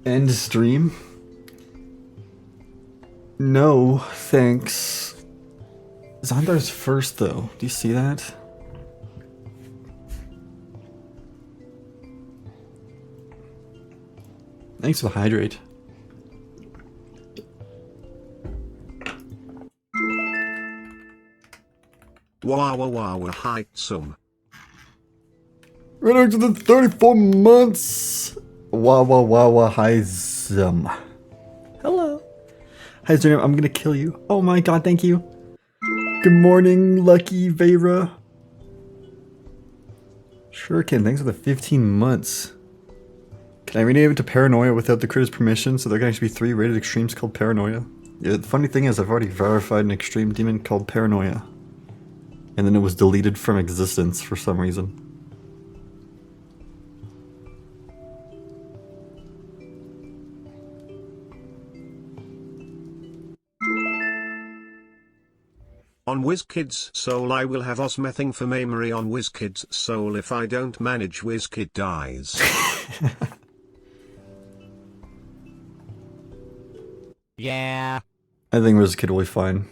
End stream? No, thanks. Zandar's first though. Do you see that? Thanks for the hydrate. Wow, wow, wow, height some. Right to the 34 months. Wow, hi zum. Hello. Hi Zernam, I'm gonna kill you. Oh my god, thank you. Good morning, Lucky Vera. Shuriken, thanks for the 15 months. Can I rename it to Paranoia without the crew's permission? So there can actually be 3 rated extremes called Paranoia. Yeah, the funny thing is I've already verified an extreme demon called Paranoia. And then it was deleted from existence for some reason. On WizKid's soul I will have osmething for memory on WizKid's soul. If I don't manage, WizKid dies. Yeah. I think WizKid will be fine.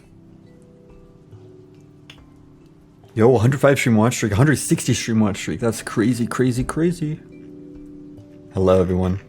Yo, 105 stream watch streak, 160 stream watch streak. That's crazy, crazy, crazy. Hello, everyone.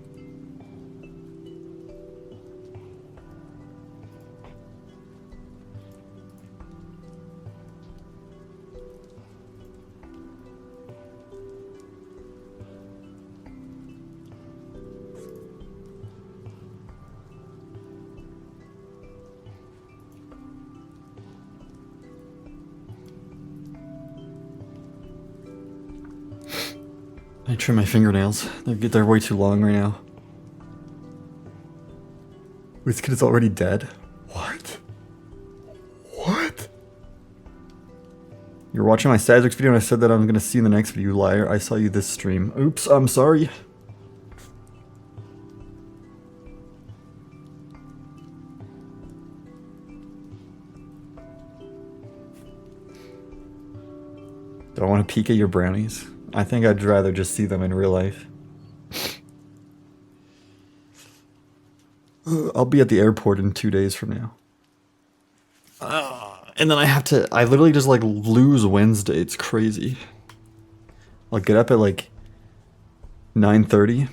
I trim my fingernails. They're way too long right now. This kid is already dead. What? What? You're watching my Sadrix video and I said that I'm gonna see you in the next video, you liar. I saw you this stream. Oops, I'm sorry. Do I want to peek at your brownies? I think I'd rather just see them in real life. I'll be at the airport in 2 days from now. And then I literally just like lose Wednesday. It's crazy. I'll get up at like 9:30,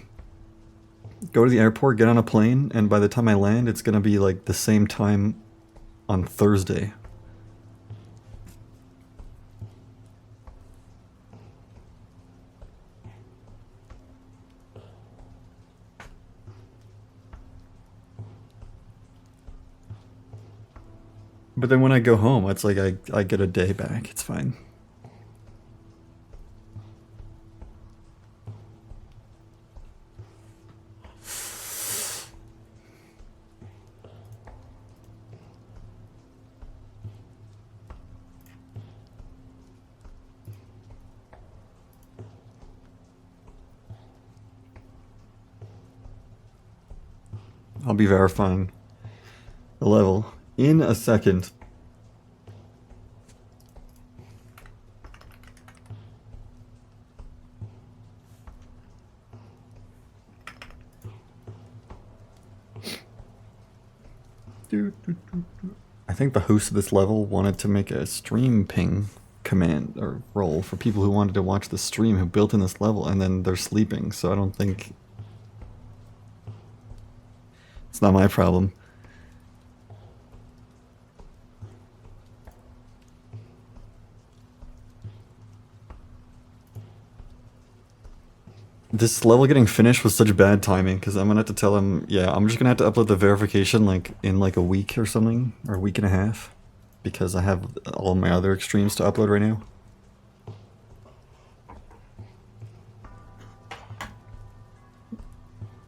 go to the airport, get on a plane, and by the time I land, it's gonna be like the same time on Thursday. But then when I go home, it's like I get a day back. It's fine. I'll be verifying the level in a second. I think the host of this level wanted to make a stream ping command or role for people who wanted to watch the stream who built in this level and then they're sleeping, so I don't think... It's not my problem. This level getting finished was such bad timing because I'm gonna have to tell him, yeah, I'm just gonna have to upload the verification like in like a week or something, or a week and a half, because I have all my other extremes to upload right now.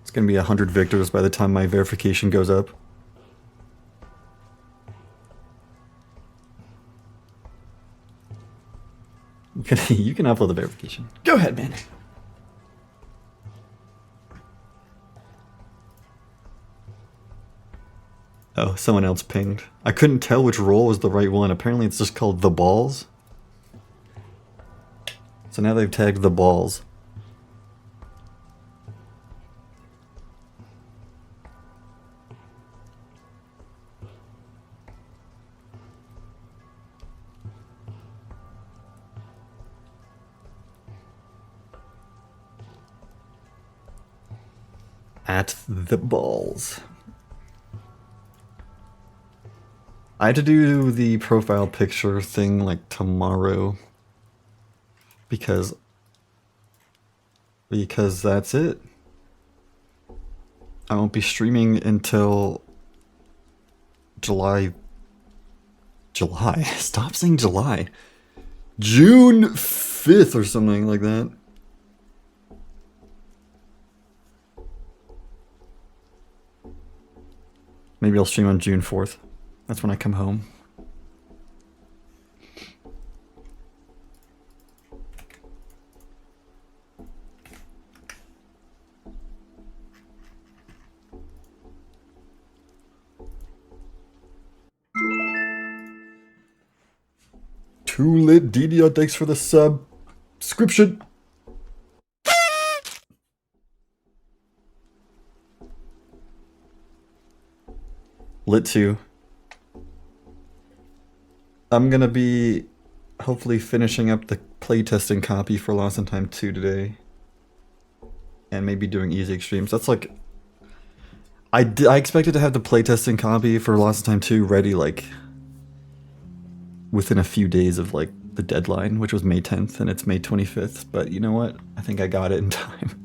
It's gonna be 100 victors by the time my verification goes up. You can upload the verification. Go ahead, man. Oh, someone else pinged. I couldn't tell which role was the right one. Apparently it's just called the balls. So now they've tagged the balls. at the balls. I had to do the profile picture thing like tomorrow because that's it. I won't be streaming until July. Stop saying July. June 5th or something like that. Maybe I'll stream on June 4th. That's when I come home. Too lit, DDR, thanks for the subscription. Lit 2. I'm gonna be hopefully finishing up the playtesting copy for Lost in Time 2 today. And maybe doing easy extremes. That's like... I expected to have the playtesting copy for Lost in Time 2 ready like... within a few days of like the deadline, which was May 10th, and it's May 25th. But you know what? I think I got it in time.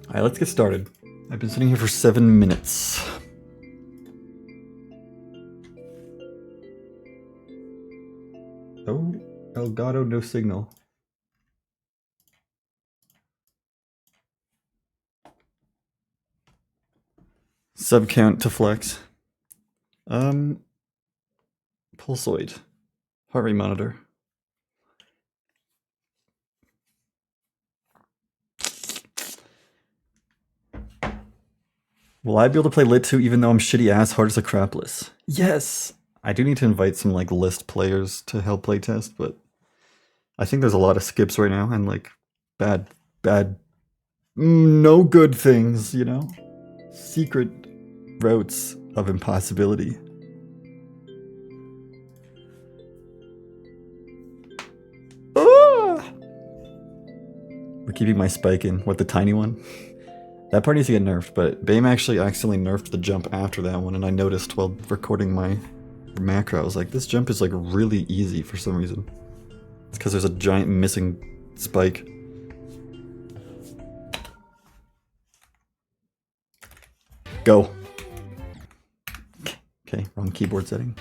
Alright, let's get started. I've been sitting here for 7 minutes. Oh, Elgato, no signal. Sub count to flex. Pulsoid. Heart rate monitor. Will I be able to play Lit 2 even though I'm shitty ass hard as a crapless? Yes! I do need to invite some like list players to help playtest, but I think there's a lot of skips right now and like bad, no good things, you know? Secret routes of impossibility. Ah! We're keeping my spike in. What, the tiny one? That part needs to get nerfed, but BAME actually accidentally nerfed the jump after that one, and I noticed while recording my macro, I was like, this jump is like really easy for some reason. It's because there's a giant missing spike. Go. Okay, wrong keyboard setting.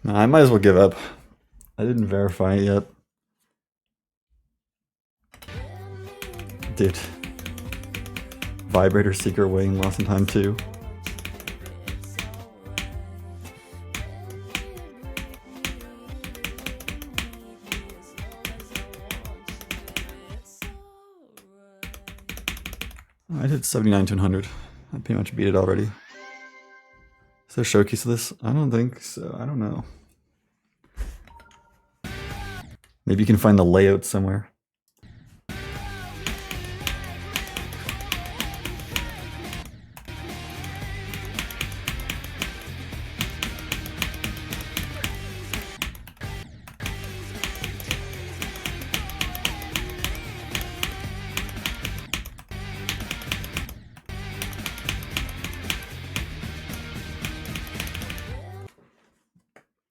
Nah, I might as well give up. I didn't verify it yet. Dude. Vibrator secret way in Lost in Time 2. I did 79 to 100. I pretty much beat it already. Is there a showcase of this? I don't think so. I don't know. Maybe you can find the layout somewhere.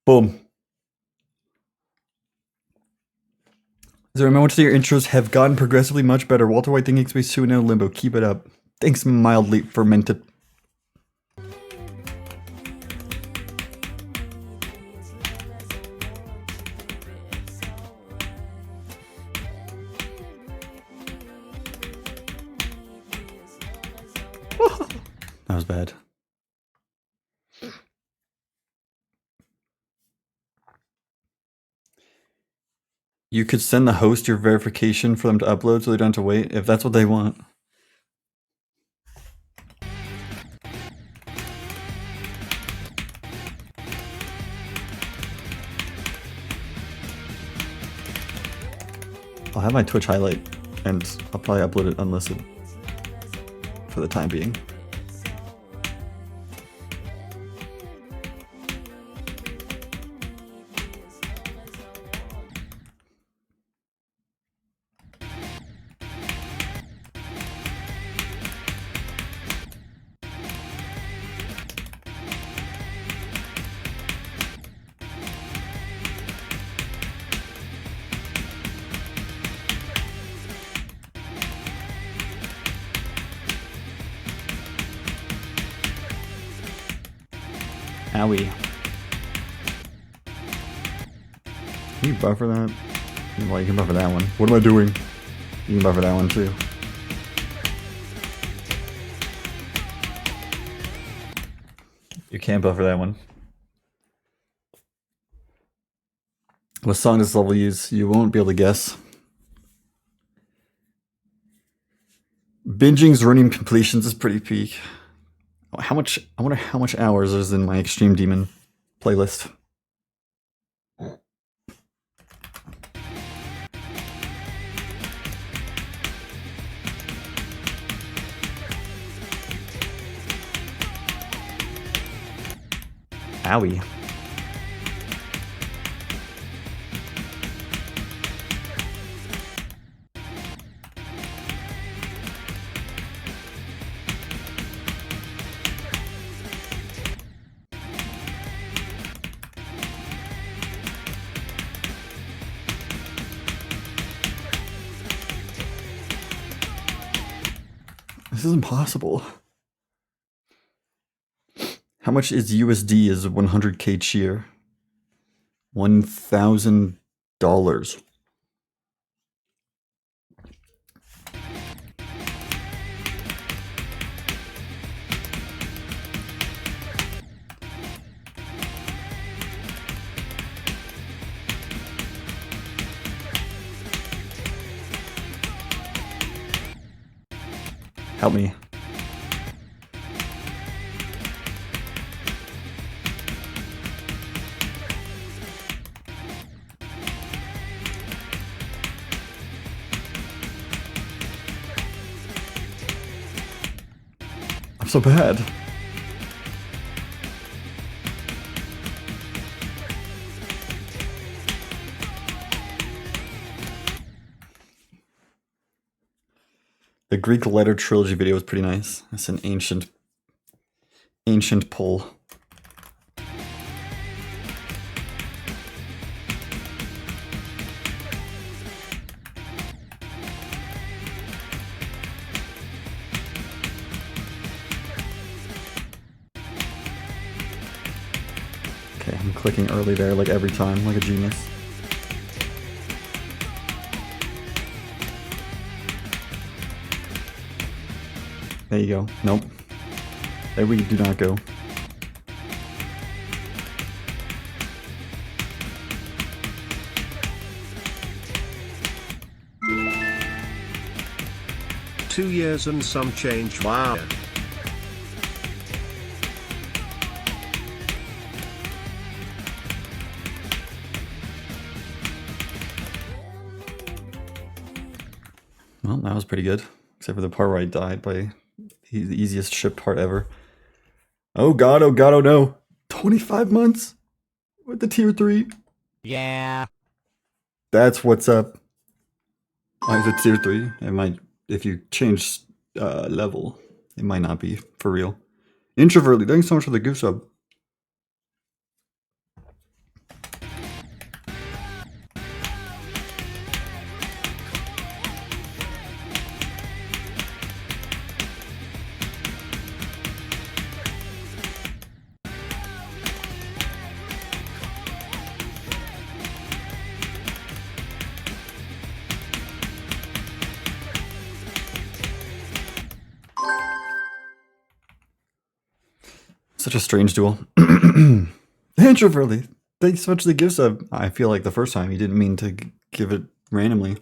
Boom. Is there a moment that your intros have gotten progressively much better? Walter White thinking space 2 and now limbo. Keep it up. Thanks, mildly fermented. That was bad. You could send the host your verification for them to upload so they don't have to wait, if that's what they want. I'll have my Twitch highlight and I'll probably upload it unlisted for the time being. Owie. Can you buffer that? Well, you can buffer that one. What am I doing? You can buffer that one too. You can't buffer that one. What song does this level use? You won't be able to guess. Binging Zernium completions is pretty peak. How much? I wonder how much hours is in my Extreme Demon playlist. Owie. This is impossible. How much is USD is 100k cheer? $1,000. Help me. I'm so bad. The Greek letter trilogy video was pretty nice. That's an ancient pull. Okay, I'm clicking early there like every time, like a genius. There you go. Nope. There we do not go. Two years and some change. Wow. Well, that was pretty good. Except for the part where I died by the easiest ship part ever. Oh god, oh god, oh no. 25 months with the tier 3. Yeah. That's what's up. Why is it tier 3? It might, if you change level, it might not be for real. Introvertly, thanks so much for the gift sub. Such a strange duel. Introvertly, thanks so much for the gift sub. I feel like the first time you didn't mean to give it randomly.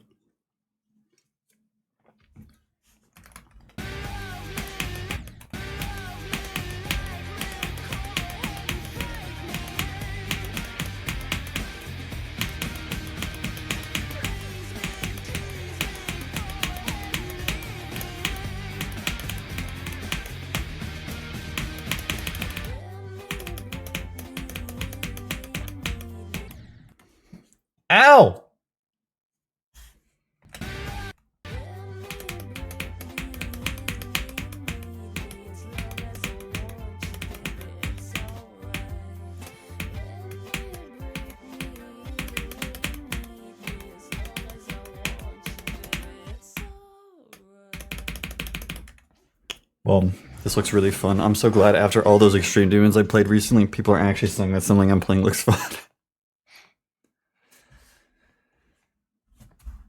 Well, this looks really fun. I'm so glad after all those extreme demons I played recently, people are actually saying that something I'm playing looks fun.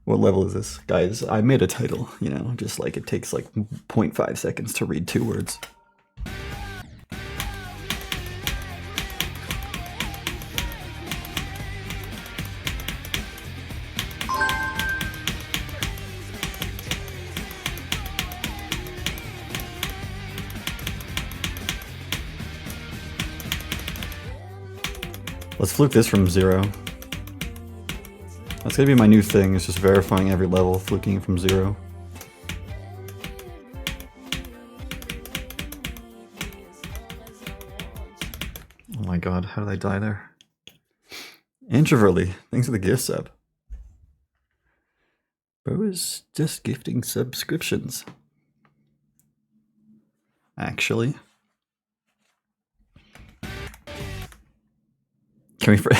What level is this? Guys, I made a title, you know, just like it takes like 0.5 seconds to read 2 words. Let's fluke this from 0. That's gonna be my new thing, is just verifying every level, fluking from 0. Oh my god, how did I die there? Introvertly, thanks for the gift sub. Bro is just gifting subscriptions. Actually. Can we for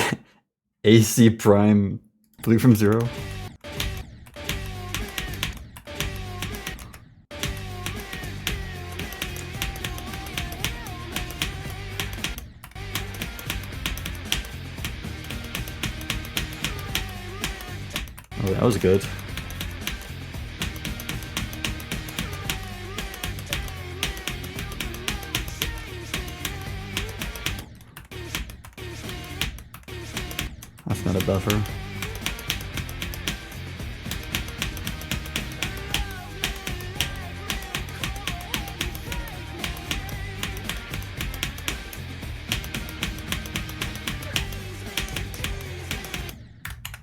AC Prime fluke from 0? Oh, that was good. That's not a buffer.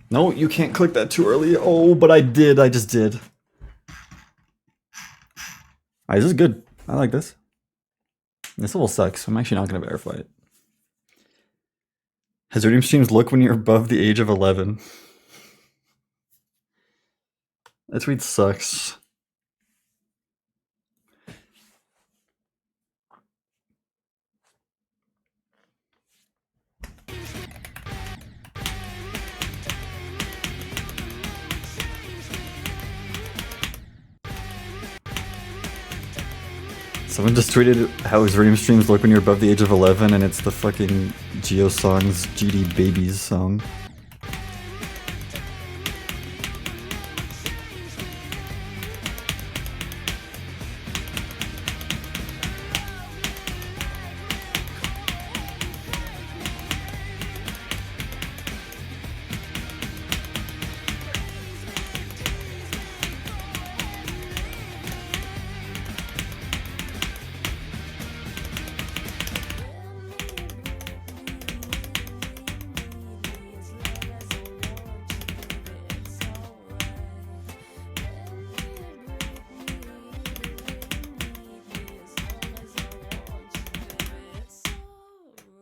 No, you can't click that too early. Oh, but I did. I just did. Alright, this is good. I like this. This level sucks. I'm actually not going to verify it. Has your dream streams look when you're above the age of 11? That tweet sucks. Someone just tweeted how his dream streams look when you're above the age of 11, and it's the fucking Geosong's GD Babies song.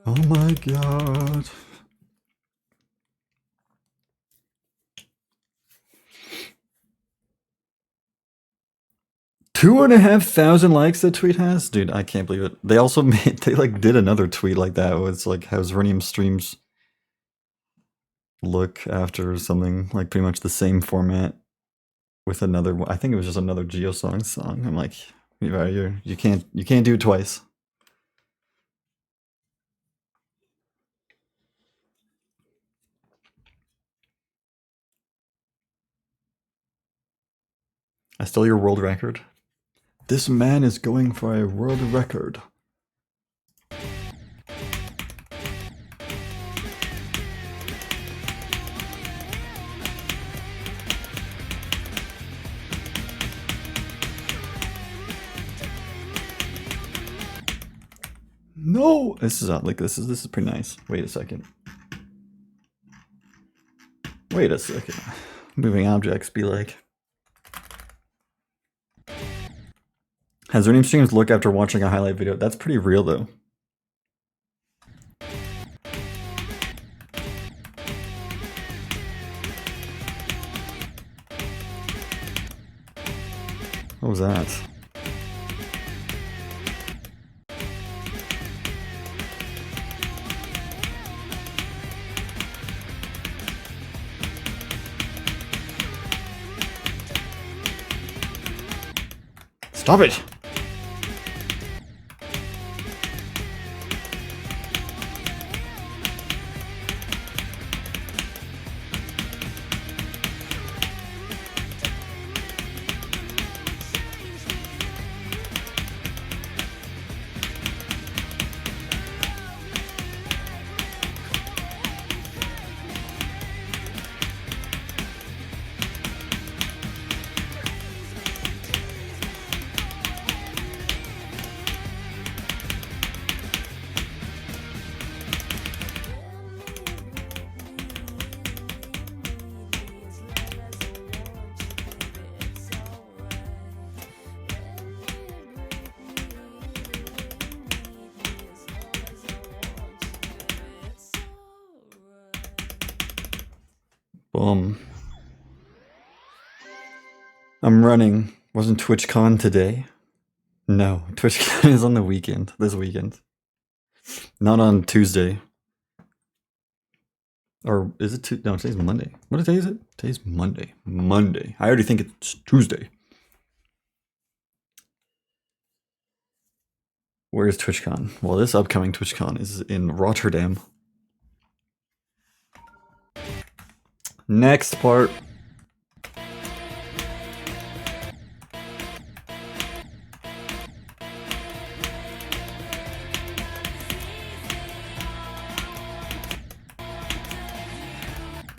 Oh my god. Two and a half thousand likes that tweet has? Dude, I can't believe it. They also made, they like did another tweet like that. Where it's like, how's Rhenium streams look after something like pretty much the same format with another, I think it was just another Geosong song. I'm like, you can't do it twice. I stole your world record. This man is going for a world record. No, this is like this is pretty nice. Wait a second. Wait a second. Moving objects be like. Has their name streams look after watching a highlight video? That's pretty real though. What was that? Stop it! Boom. I'm running. Wasn't TwitchCon today? No, TwitchCon is on the weekend. This weekend. Not on Tuesday. Or is it no, today's Monday. What day is it? Today's Monday. Monday. I already think it's Tuesday. Where is TwitchCon? Well, this upcoming TwitchCon is in Rotterdam. Next part.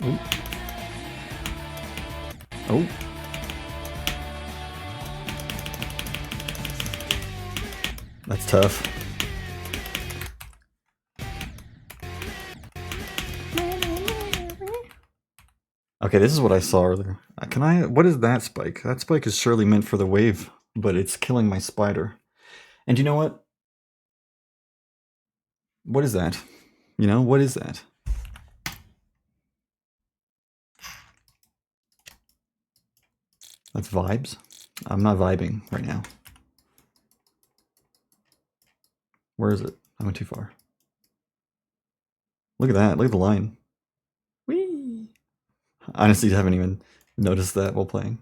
Oh. Oh. That's tough. Okay, this is what I saw earlier. What is that spike? That spike is surely meant for the wave, but it's killing my spider. And you know what? What is that? You know, what is that? That's vibes? I'm not vibing right now. Where is it? I went too far. Look at that. Look at the line. Whee! Honestly, I haven't even noticed that while playing.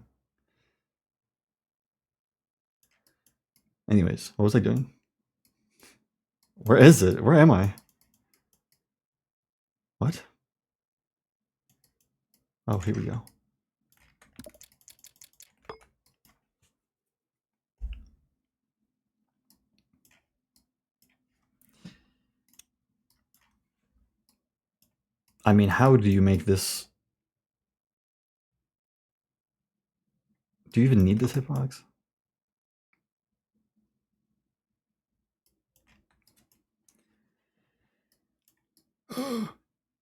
Anyways, what was I doing? Where is it? Where am I? What? Oh, here we go. I mean, how do you make this? Do you even need this hitbox?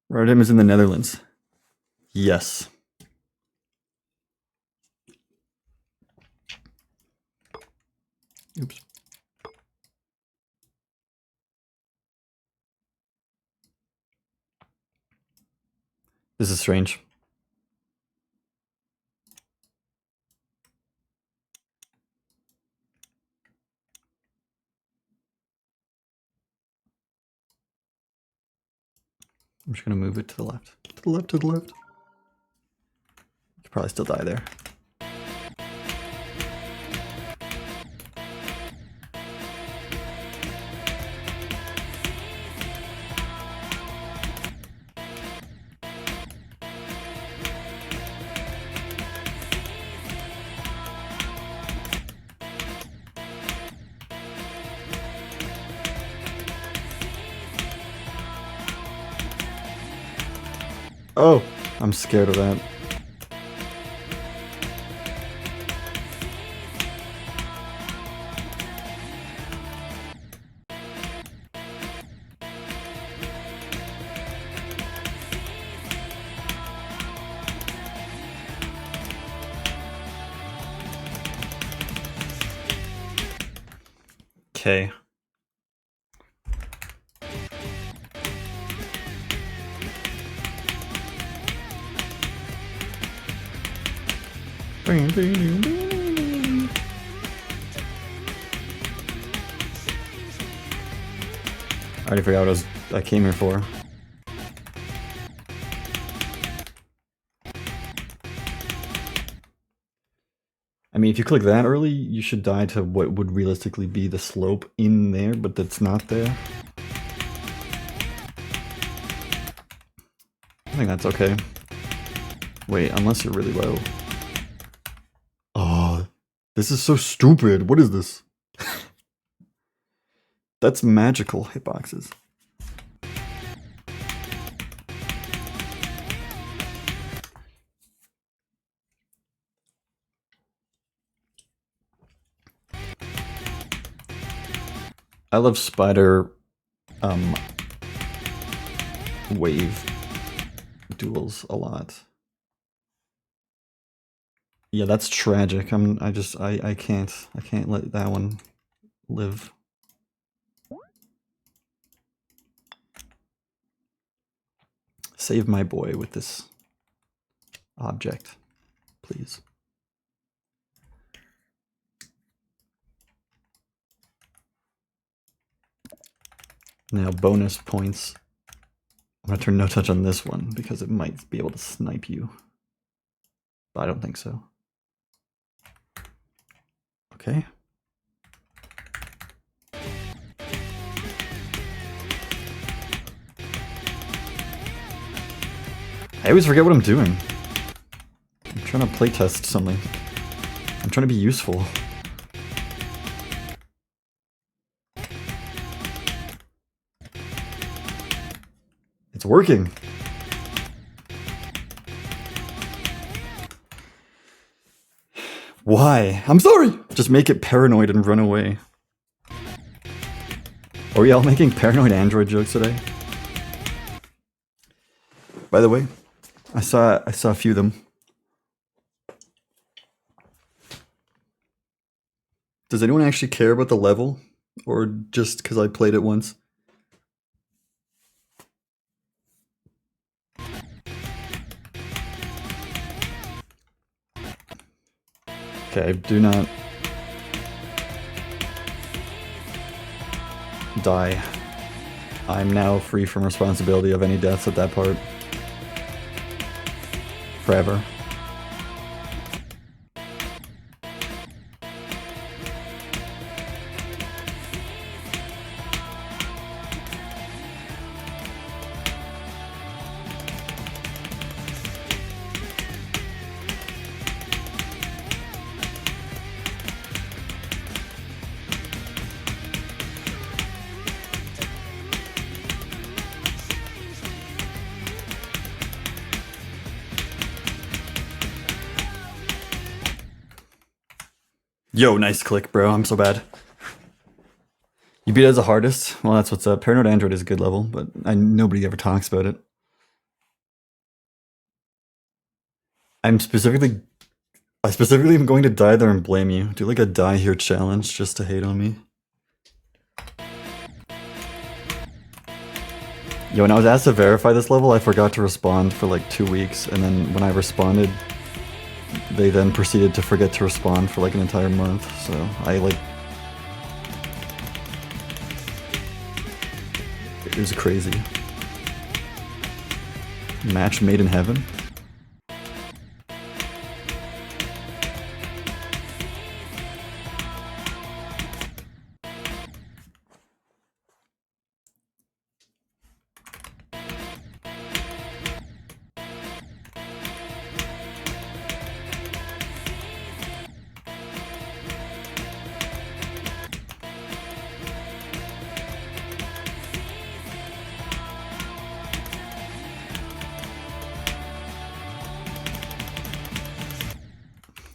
Rotterdam is in the Netherlands. Yes. Oops. This is strange. I'm just gonna move it to the left. To the left, to the left. You could probably still die there. Oh, I'm scared of that. Okay. I already forgot what I came here for. I mean, if you click that early, you should die to what would realistically be the slope in there, but that's not there. I think that's okay. Wait, unless you're really low. Oh, this is so stupid. What is this? That's magical hitboxes. I love spider wave duels a lot. Yeah, that's tragic. I can't let that one live. Save my boy with this object, please. Now bonus points. I'm gonna turn no touch on this one because it might be able to snipe you. But I don't think so. Okay. I always forget what I'm doing. I'm trying to playtest something. I'm trying to be useful. It's working. Why? I'm sorry! Just make it paranoid and run away. Are we all making paranoid android jokes today? By the way, I saw a few of them. Does anyone actually care about the level? Or just because I played it once? Okay, do not die. I'm now free from responsibility of any deaths at that part. Forever. Yo, nice click, bro. I'm so bad. You beat it as the hardest? Well, that's what's up. Paranoid Android is a good level, but nobody ever talks about it. I specifically am going to die there and blame you. Do like a die here challenge just to hate on me. Yo, when I was asked to verify this level, I forgot to respond for like 2 weeks, and then when I responded, they then proceeded to forget to respond for like an entire month, so I like... It was crazy. Match made in heaven?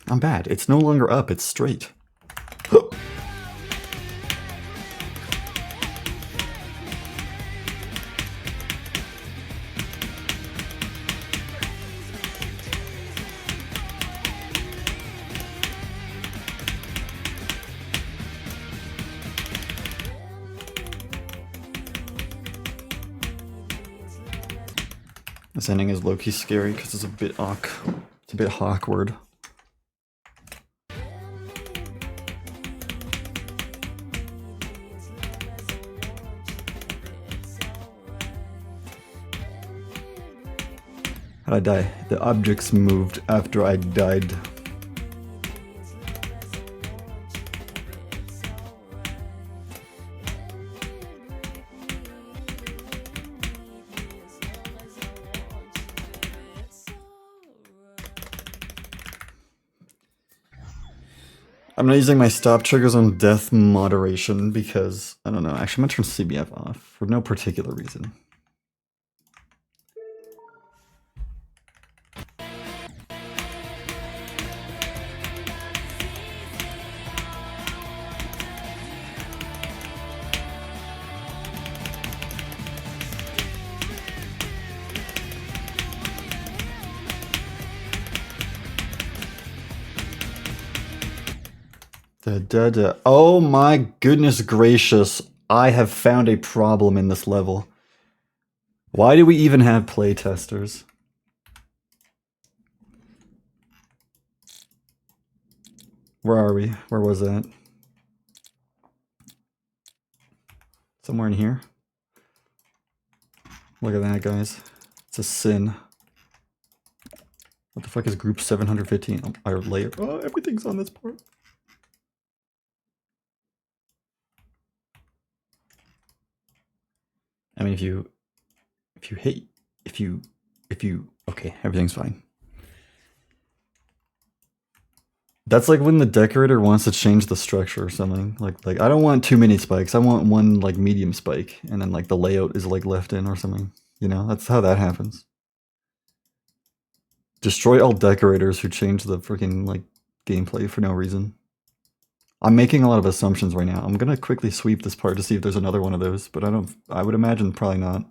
I'm bad. It's no longer up, it's straight. This ending is low-key scary because it's a bit awkward. How'd I die? The objects moved after I died. I'm not using my stop triggers on death moderation because, I don't know, actually I'm gonna turn CBF off for no particular reason. Oh my goodness gracious, I have found a problem in this level. Why do we even have playtesters? Where are we? Where was that? Somewhere in here. Look at that, guys. It's a sin. What the fuck is group 715? Oh, our layer. Oh, everything's on this part. I mean, if you okay, everything's fine. That's like when the decorator wants to change the structure or something. Like I don't want too many spikes. I want one like medium spike, and then like the layout is like left in or something. You know, that's how that happens. Destroy all decorators who change the freaking like gameplay for no reason. I'm making a lot of assumptions right now. I'm gonna quickly sweep this part to see if there's another one of those, but I would imagine probably not.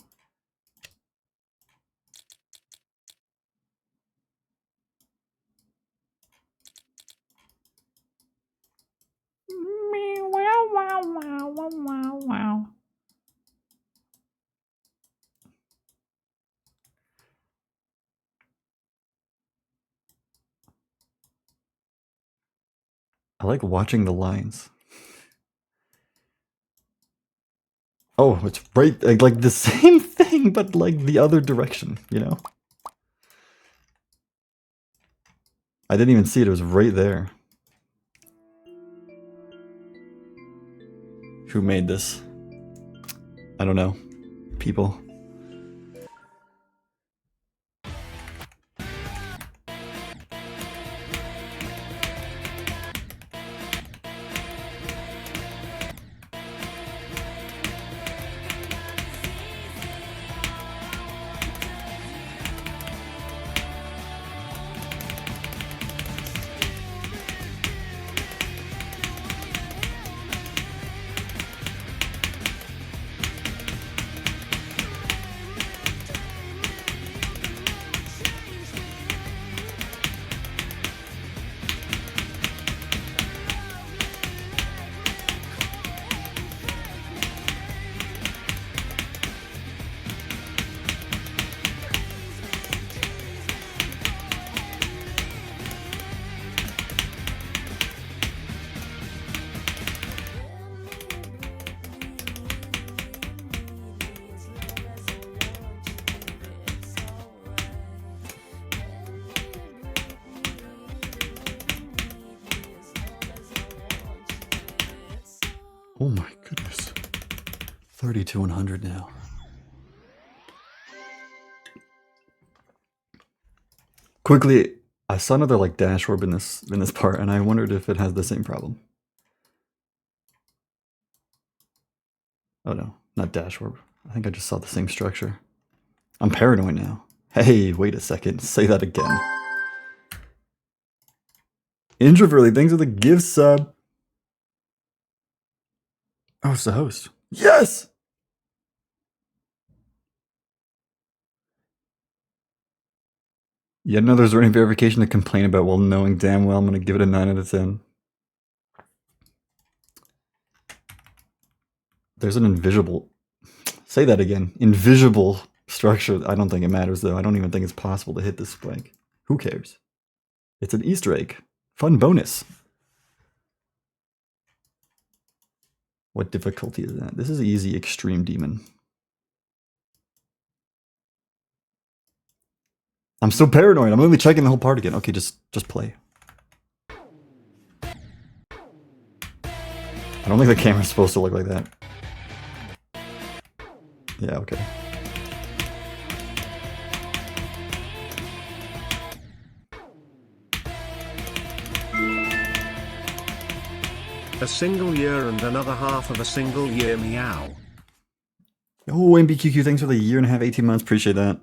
I like watching the lines. Oh, it's right, like the same thing, but like the other direction, you know? I didn't even see it, it was right there. Who made this? I don't know. People. Oh my goodness. 30 to 100 now. Quickly, I saw another like dash orb in this part, and I wondered if it has the same problem. Oh no, not dash orb. I think I just saw the same structure. I'm paranoid now. Hey, wait a second. Say that again. Introvertly, thanks for the gift sub. Oh, it's the host. Yes! Yet another zoning verification to complain about while knowing damn well I'm going to give it a 9 out of 10. There's an invisible... Say that again. Invisible structure. I don't think it matters, though. I don't even think it's possible to hit this spike. Who cares? It's an Easter egg. Fun bonus. What difficulty is that? This is easy, extreme demon. I'm so paranoid. I'm literally checking the whole part again. Okay, just play. I don't think the camera's supposed to look like that. Yeah, okay. A single year and another half of a single year, meow. Oh, MBQQ, thanks for the year and a half, 18 months. Appreciate that.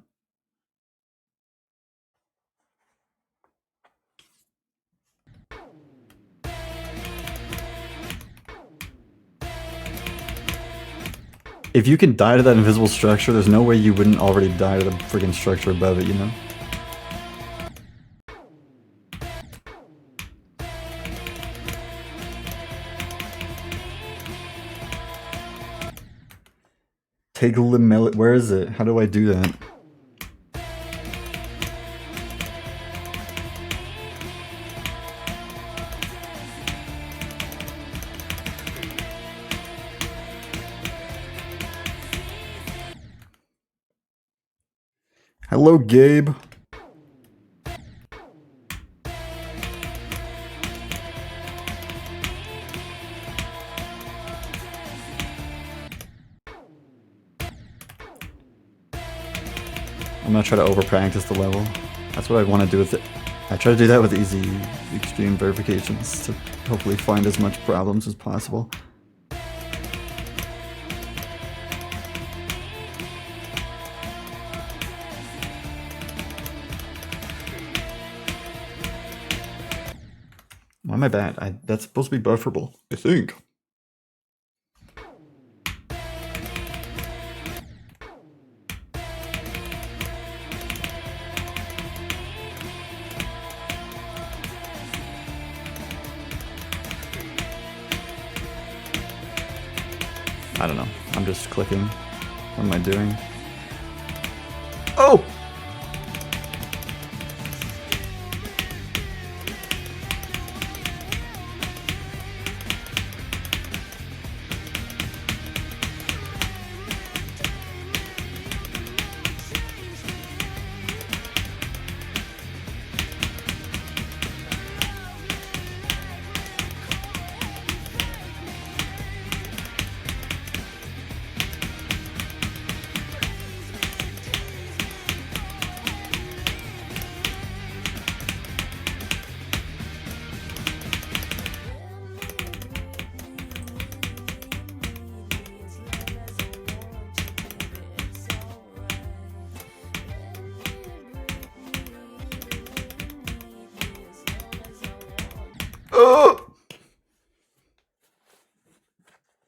If you can die to that invisible structure, there's no way you wouldn't already die to the friggin' structure above it, you know? Take a limit. Where is it? How do I do that? Hello, Gabe. I'm gonna try to over practice the level. That's what I want to do with it. I try to do that with easy extreme verifications to hopefully find as much problems as possible. Why am I bad? That's supposed to be bufferable, I think. I don't know. I'm just clicking. What am I doing? Oh!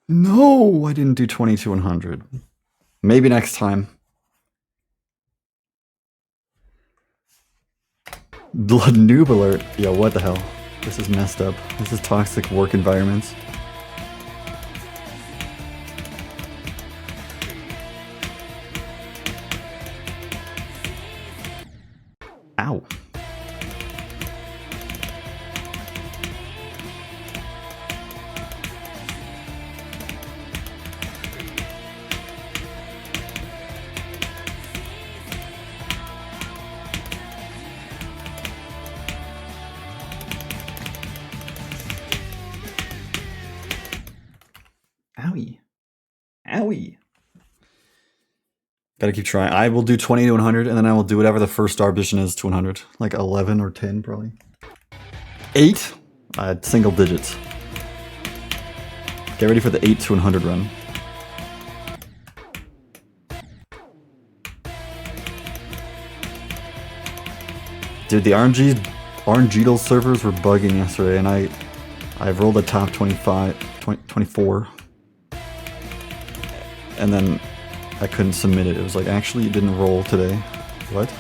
No, I didn't do 20 to 100. Maybe next time. Blood noob alert. Yo, what the hell? This is messed up. This is toxic work environments. Ow. Owie. Owie. Gotta keep trying. I will do 20 to 100, and then I will do whatever the first star vision is to 100. Like 11 or 10, probably. 8? Single digits. Get ready for the 8 to 100 run. Dude, the RNG servers were bugging yesterday, and I've rolled a top 24. And then I couldn't submit it. It was like, actually, you didn't roll today. What?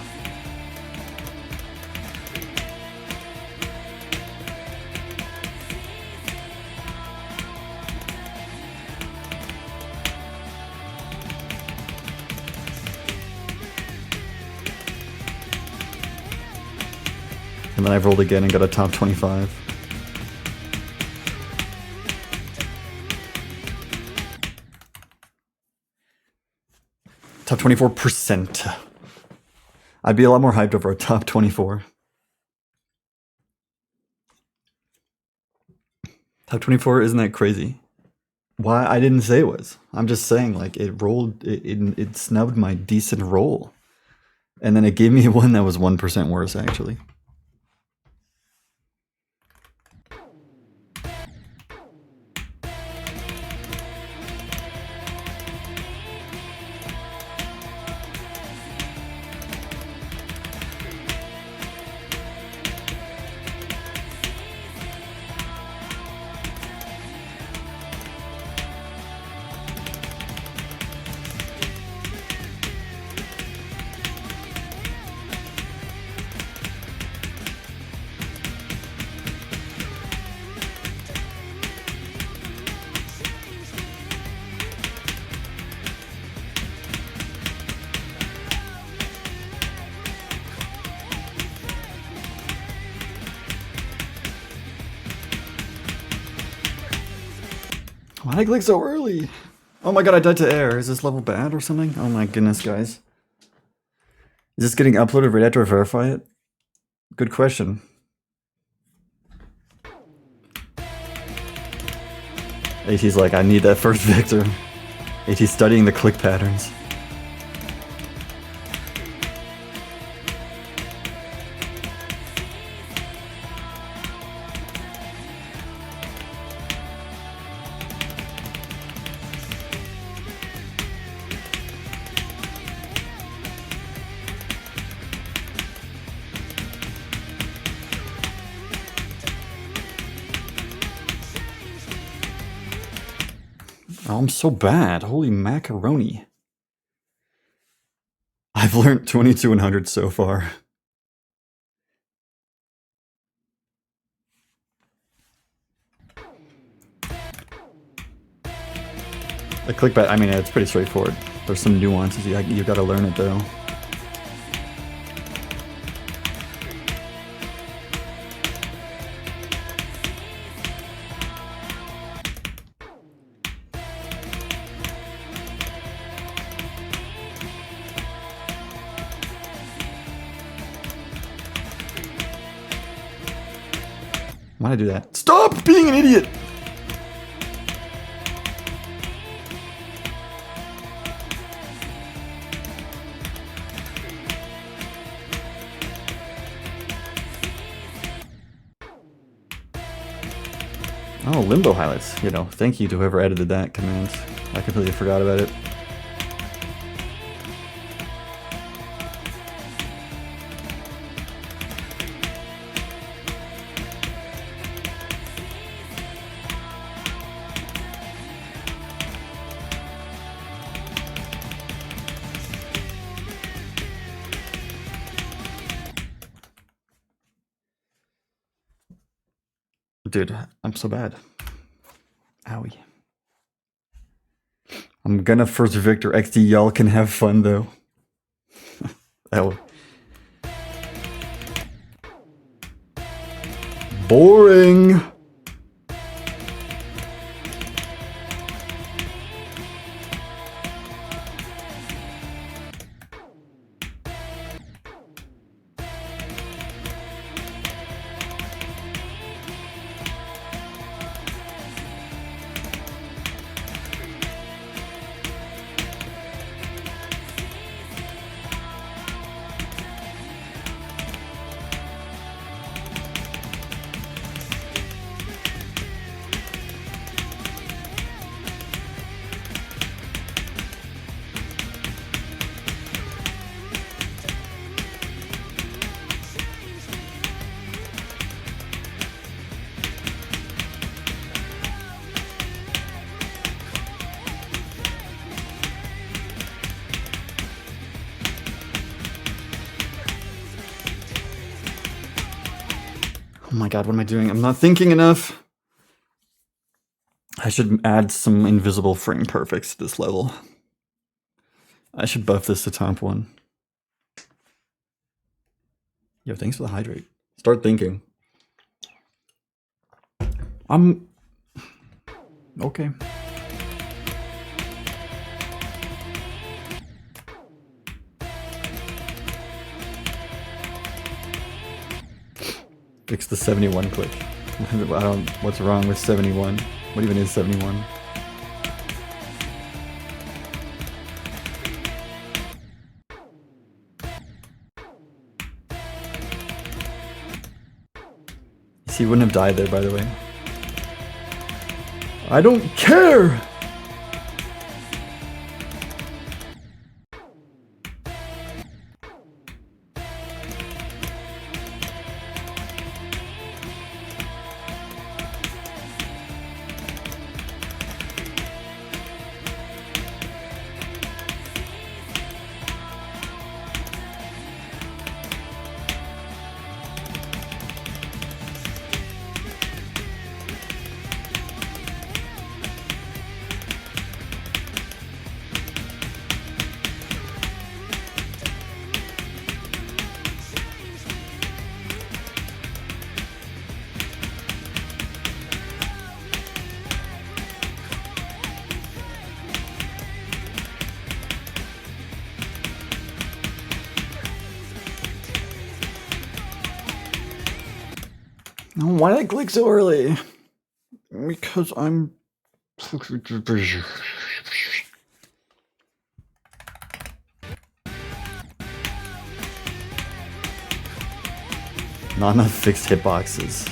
And then I rolled again and got a top 25. Top 24%. I'd be a lot more hyped over a top 24. Top 24, isn't that crazy? Why? I didn't say it was. I'm just saying, like, it rolled, it snubbed my decent roll. And then it gave me one that was 1% worse, actually. Why did I click so early? Oh my god, I died to air. Is this level bad or something? Oh my goodness, guys. Is this getting uploaded right after I verify it? Good question. AT's like, I need that first Victor. AT's studying the click patterns. Oh, I'm so bad. Holy macaroni. I've learned 2200 so far. The clickbait, I mean, it's pretty straightforward. There's some nuances, you gotta learn it though. Why'd I do that? Stop being an idiot! Oh, limbo highlights. You know, thank you to whoever edited that command. I completely forgot about it. Dude, I'm so bad. Owie. I'm gonna first Victor XD. Y'all can have fun though. Oh. Boring. Oh my god, what am I doing? I'm not thinking enough. I should add some invisible frame perfects to this level. I should buff this to top 1. Yo, thanks for the hydrate. Start thinking. I'm... Okay. Fix the 71 click. I don't... What's wrong with 71? What even is 71? He wouldn't have died there, by the way. I don't care! No, why did I click so early? Because I'm... Not enough fixed hitboxes.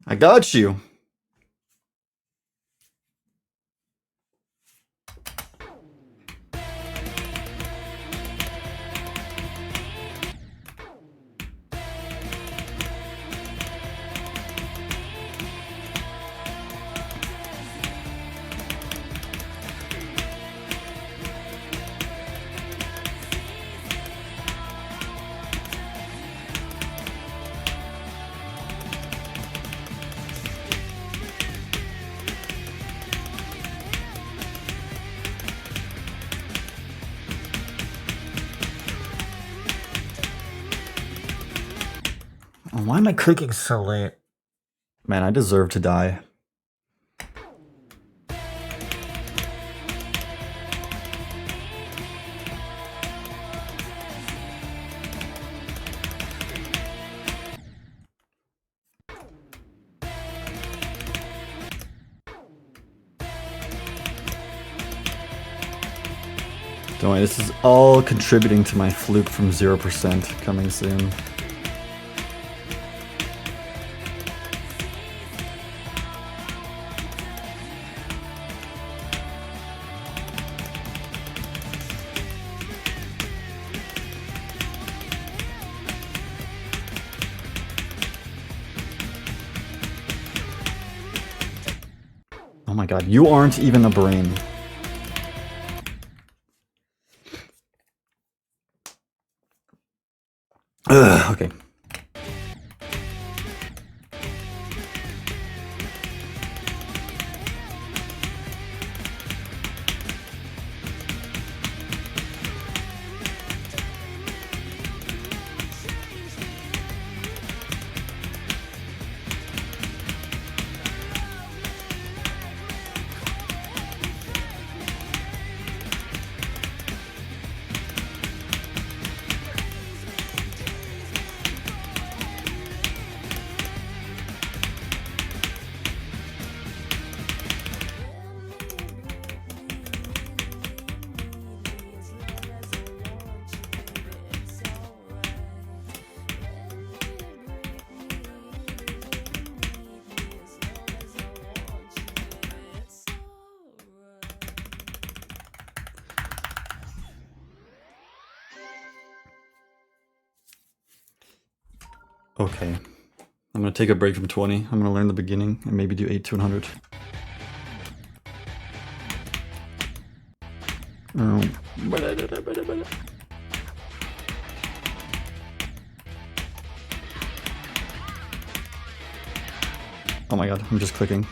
I got you. Why am I clicking so late? Man, I deserve to die. Don't worry, this is all contributing to my fluke from 0% coming soon. Oh my god, you aren't even a brain. Ugh, okay. Okay. I'm gonna take a break from 20. I'm gonna learn the beginning and maybe do 8 to 100. Oh my god, I'm just clicking.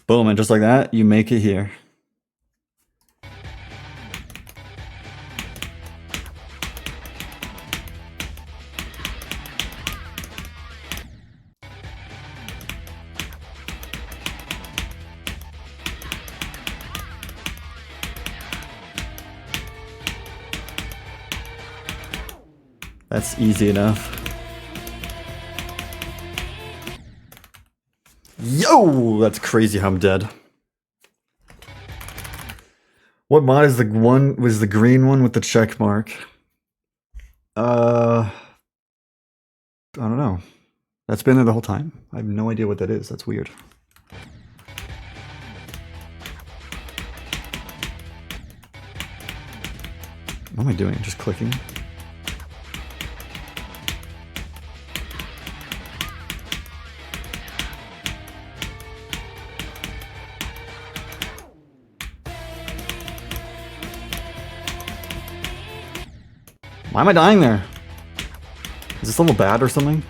Boom, and just like that, you make it here. That's easy enough. Yo! That's crazy how I'm dead. What mod is the one, was the green one with the check mark? I don't know. That's been there the whole time. I have no idea what that is. That's weird. What am I doing? Just clicking? Why am I dying there? Is this level bad or something?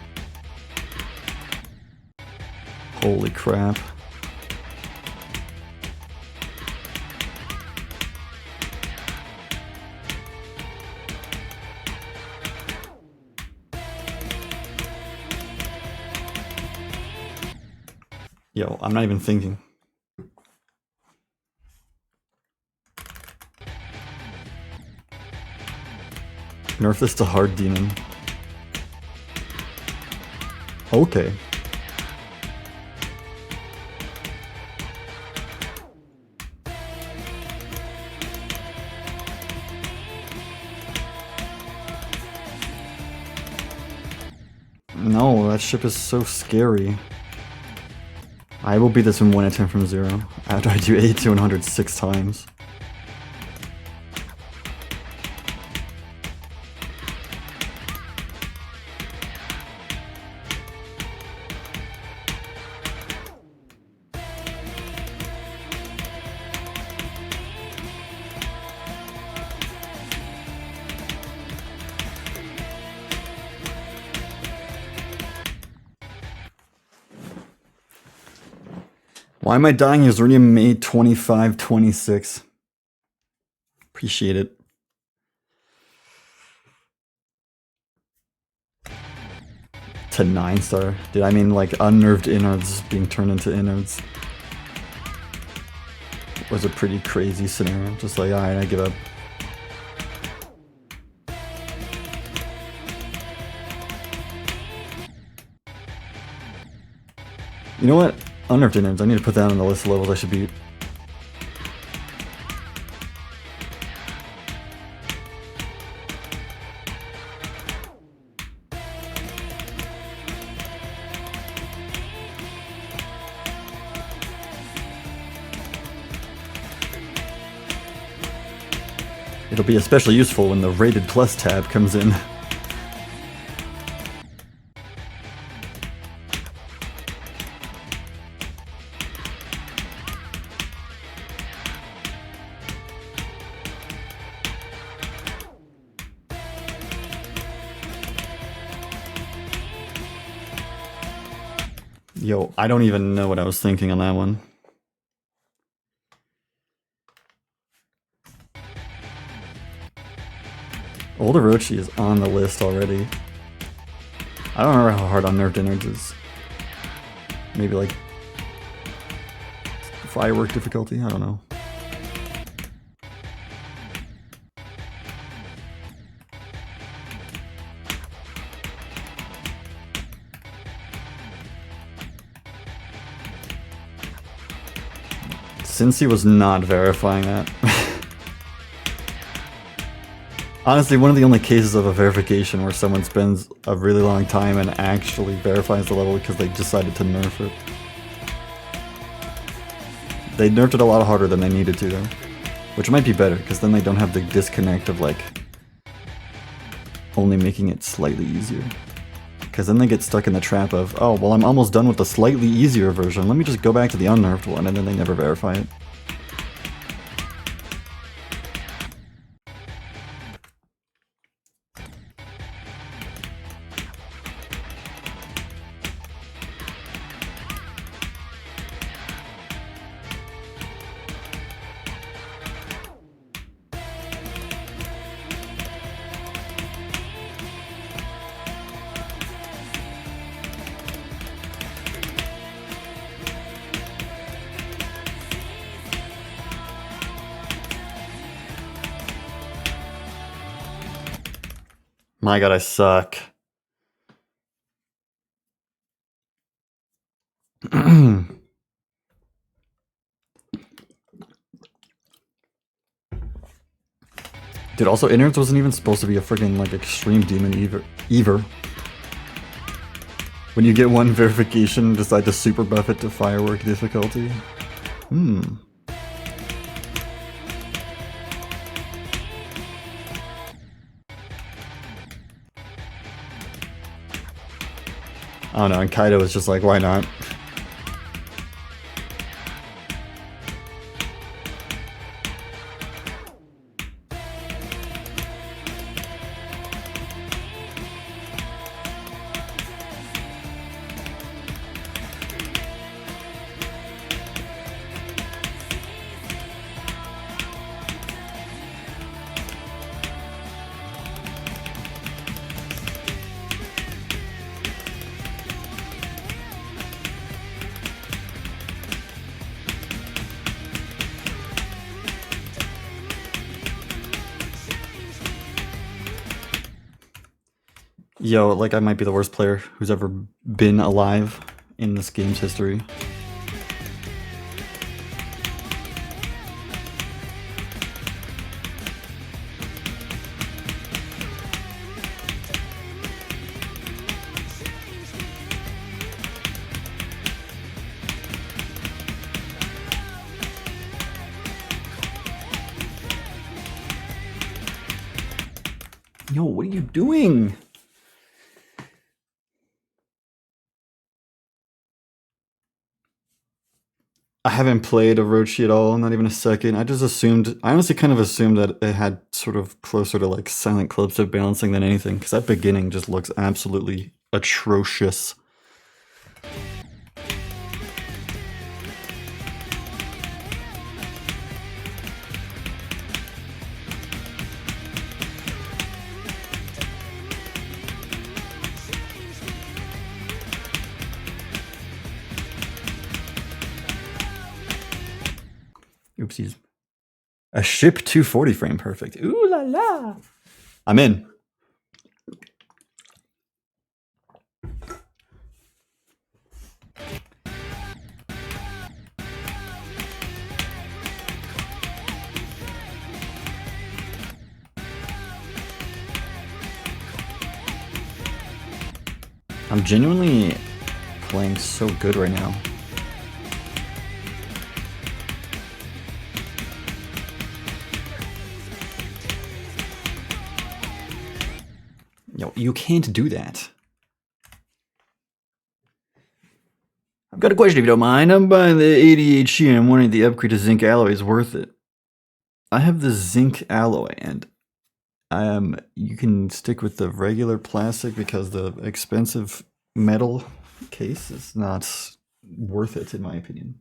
Holy crap. Yo, I'm not even thinking. Nerf this to hard demon. Okay. No, that ship is so scary. I will beat this in 1 attempt from 0 after I do 82 and 106 times. Why am I dying? Uranium May 2526. Appreciate it. To 9-star. Dude, I mean like unnerved innards being turned into innards. Was a pretty crazy scenario. Just like, alright, I give up. You know what? Unnerved innards. I need to put that on the list of levels I should beat. It'll be especially useful when the Rated Plus tab comes in. Yo, I don't even know what I was thinking on that one. Old Orochi is on the list already. I don't remember how hard Unnerved Innards is. Maybe like firework difficulty? I don't know. Since he was not verifying that. Honestly, one of the only cases of a verification where someone spends a really long time and actually verifies the level because they decided to nerf it. They nerfed it a lot harder than they needed to though. Which might be better, because then they don't have the disconnect of like only making it slightly easier. Because then they get stuck in the trap of, oh, well I'm almost done with the slightly easier version, let me just go back to the unnerfed one, and then they never verify it. My god, I suck. Dude, also Innards wasn't even supposed to be a freaking like extreme demon either. When you get one verification, decide to super buff it to firework difficulty. I don't know, and Kaido was just like, why not? Yo, like I might be the worst player who's ever been alive in this game's history. Yo, what are you doing? I haven't played Orochi at all, not even a second. I honestly kind of assumed that it had sort of closer to like Silent Clipstick balancing than anything, because that beginning just looks absolutely atrocious. Oopsies. A ship 240 frame perfect. Ooh la la. I'm in. I'm genuinely playing so good right now. Yo, you can't do that. I've got a question if you don't mind. I'm buying the 80HE and I'm wondering if the upgrade to zinc alloy is worth it. I have the zinc alloy and you can stick with the regular plastic because the expensive metal case is not worth it in my opinion.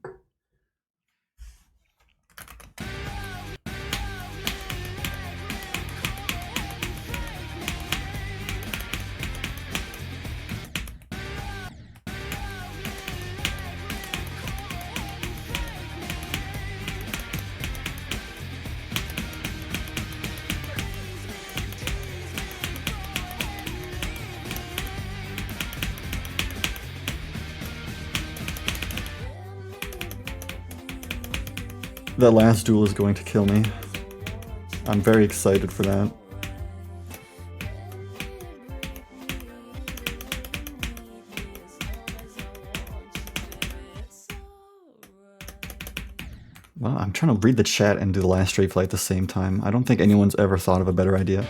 That last duel is going to kill me. I'm very excited for that. Well, I'm trying to read the chat and do the last straight flight at the same time. I don't think anyone's ever thought of a better idea.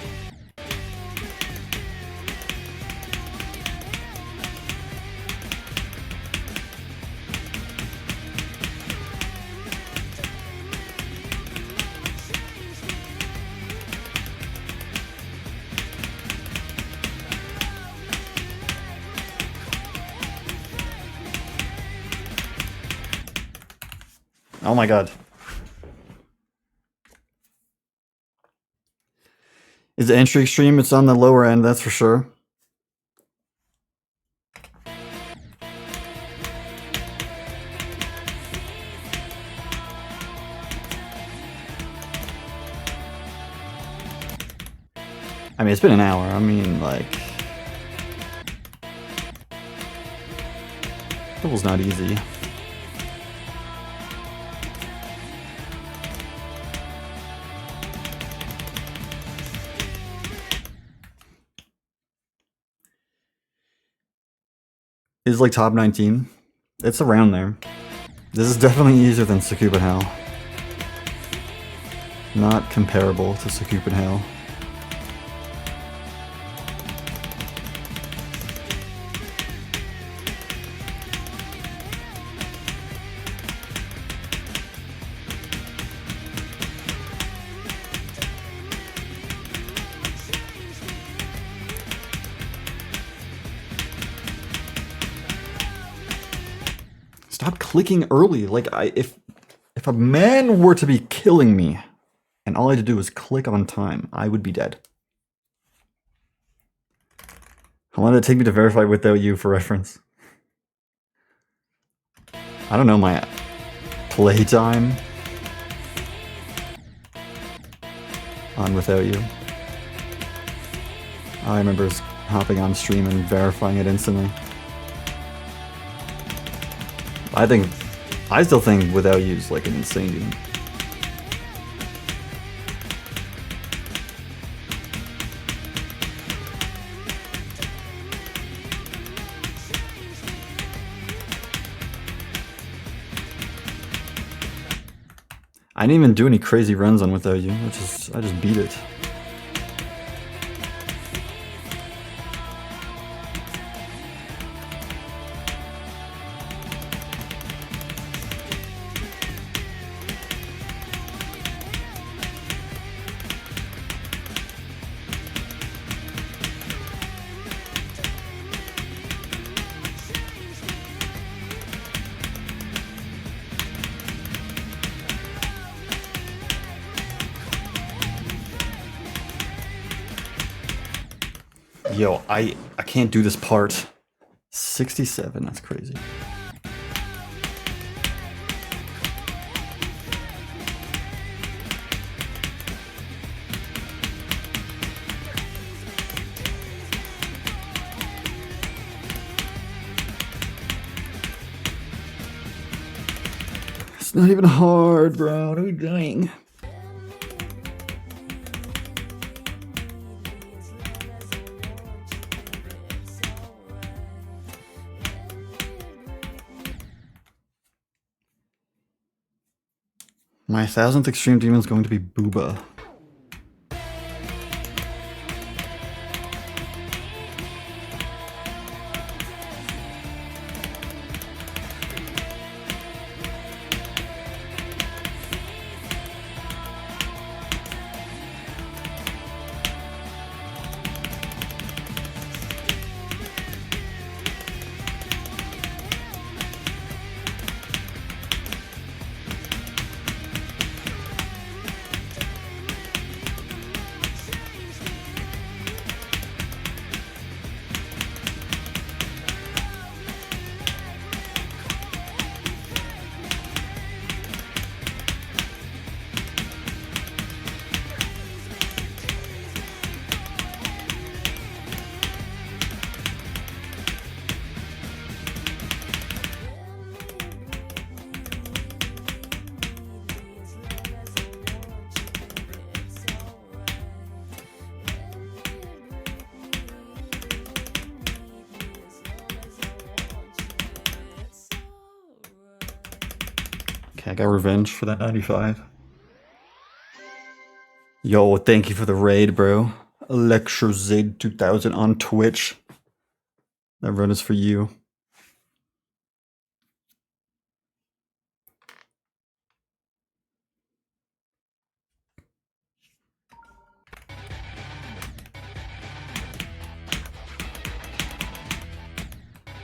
Oh my god. Is the entry extreme? It's on the lower end, that's for sure. I mean, it's been an hour. I mean, like... Double's not easy. Is like top 19. It's around there. This is definitely easier than Sakub and Hell. Not comparable to Sakub and Hell. Stop clicking early. Like, if a man were to be killing me, and all I had to do was click on time, I would be dead. How long did it take me to verify without you for reference? I don't know my playtime on without you. All I remember is hopping on stream and verifying it instantly. I still think Without You is like an insane demon. I didn't even do any crazy runs on Without You. I just beat it. Yo, I can't do this part. 67, that's crazy. It's not even hard, bro. What are we doing? My 1000th extreme demon is going to be Booba. Okay, I got revenge for that 95. Yo, thank you for the raid, bro. ElectroZade 2000 on Twitch. That run is for you.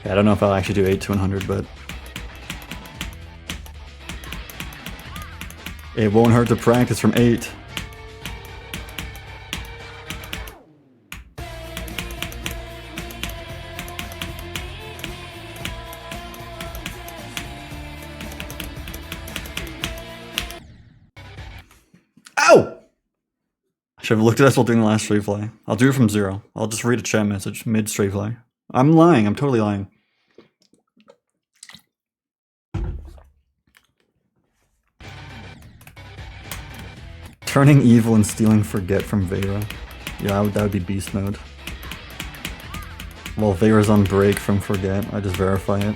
Yeah, I don't know if I'll actually do 8 to 100, but it won't hurt to practice from 8. Ow! I should have looked at us while doing the last straight fly. I'll do it from 0. I'll just read a chat message mid straight fly. I'm lying. I'm totally lying. Turning evil and stealing Forget from Vera. Yeah, that would be beast mode. While Vera's on break from Forget, I just verify it.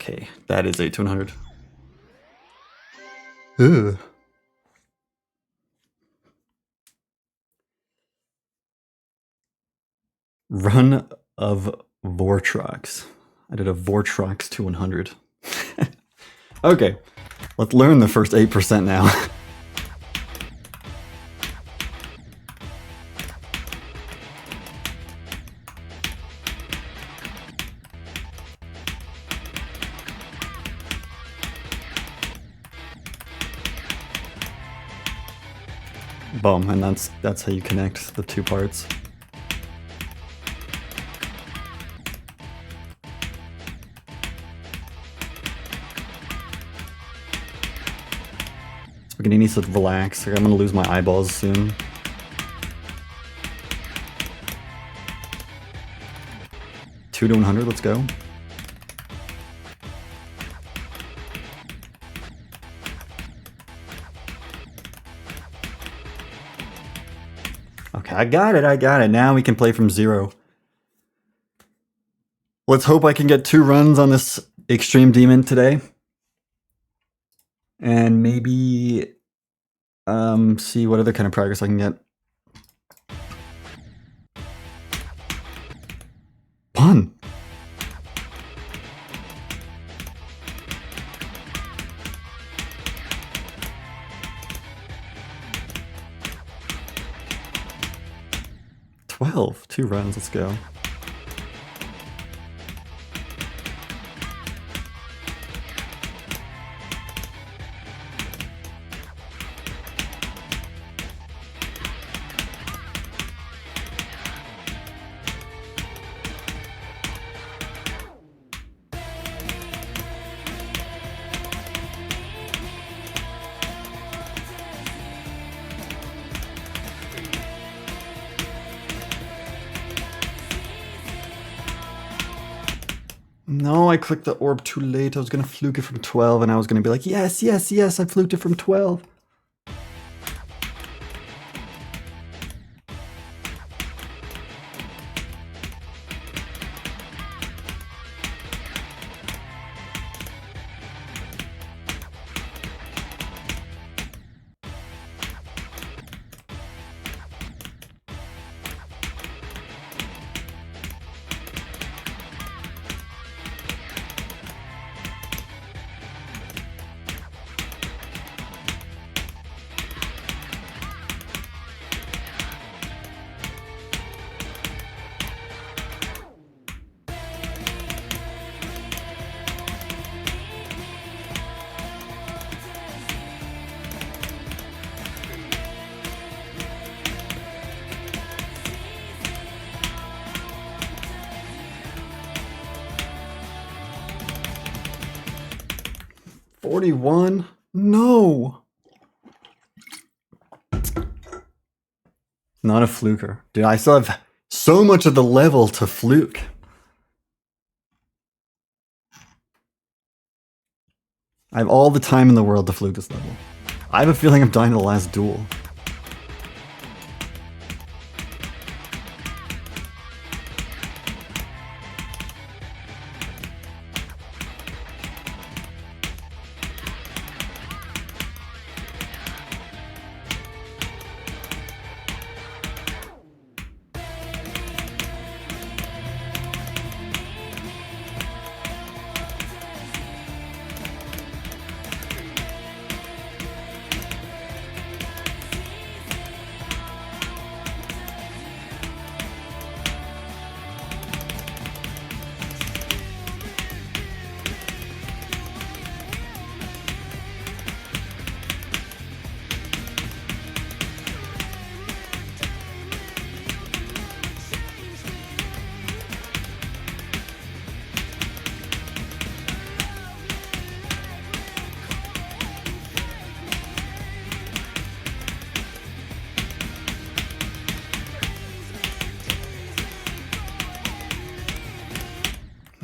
Okay, that is 8 to 100. Ugh. Run of Vortrox. I did a Vortrox to 100. Okay, let's learn the first 8% now. Boom, and that's how you connect the two parts. Spaghetti needs to relax. I'm gonna lose my eyeballs soon. Two to 100, let's go. Okay, I got it. Now we can play from 0. Let's hope I can get 2 runs on this Extreme Demon today. And maybe see what other kind of progress I can get. 1. $12. 2 runs, let's go. No, I clicked the orb too late. I was gonna fluke it from 12 and I was gonna be like, yes, yes, yes, I fluked it from 12. $41? No! Not a fluker. Dude, I still have so much of the level to fluke. I have all the time in the world to fluke this level. I have a feeling I'm dying to the last duel.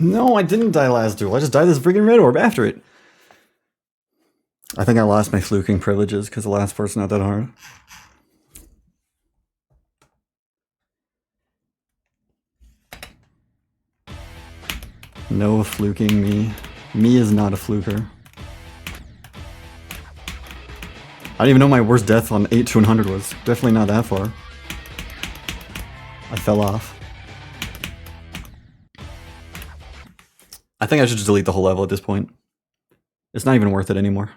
No, I didn't die last duel. I just died this freaking red orb after it. I think I lost my fluking privileges because the last part's not that hard. No fluking me. Me is not a fluker. I didn't even know my worst death on 8 to 100 was. Definitely not that far. I fell off. I think I should just delete the whole level at this point. It's not even worth it anymore.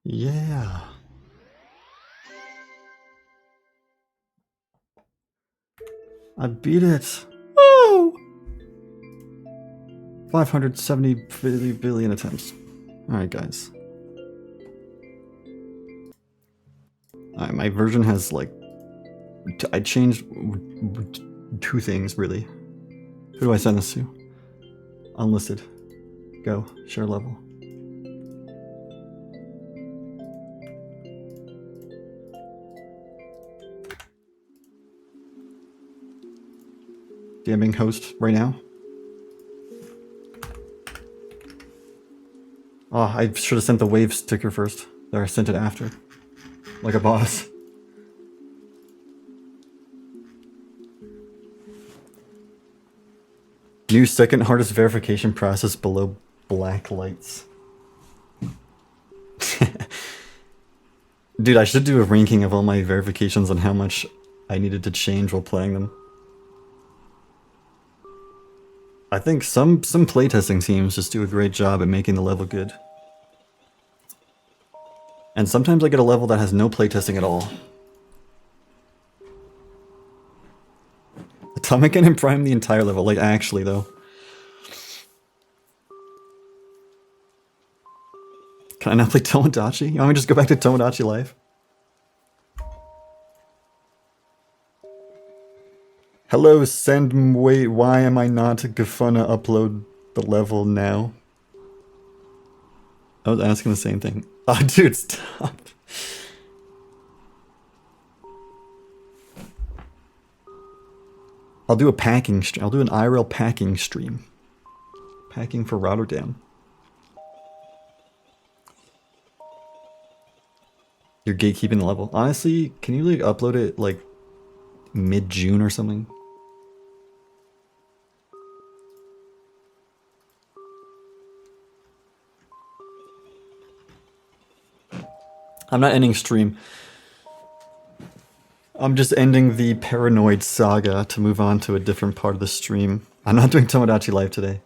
Yeah. I beat it. Woo! 570 billion attempts. Alright, guys. Alright, my version has like... I changed 2 things, really. Who do I send this to? Unlisted. Go. Share level. DMing host right now. Oh, I should have sent the wave sticker first. There, I sent it after. Like a boss. New second hardest verification process below black lights. Dude, I should do a ranking of all my verifications and how much I needed to change while playing them. I think some playtesting teams just do a great job at making the level good. And sometimes I get a level that has no playtesting at all. Atomic and Prime the entire level, like actually though. Can I not play Tomodachi? You want me to just go back to Tomodachi Life? Hello, send wait, why am I not gonna upload the level now? I was asking the same thing. Oh dude, stop. I'll do a packing stream. I'll do an IRL packing stream. Packing for Rotterdam. You're gatekeeping the level. Honestly, can you like upload it like mid-June or something? I'm not ending stream. I'm just ending the Paranoid saga to move on to a different part of the stream. I'm not doing Tomodachi Live today.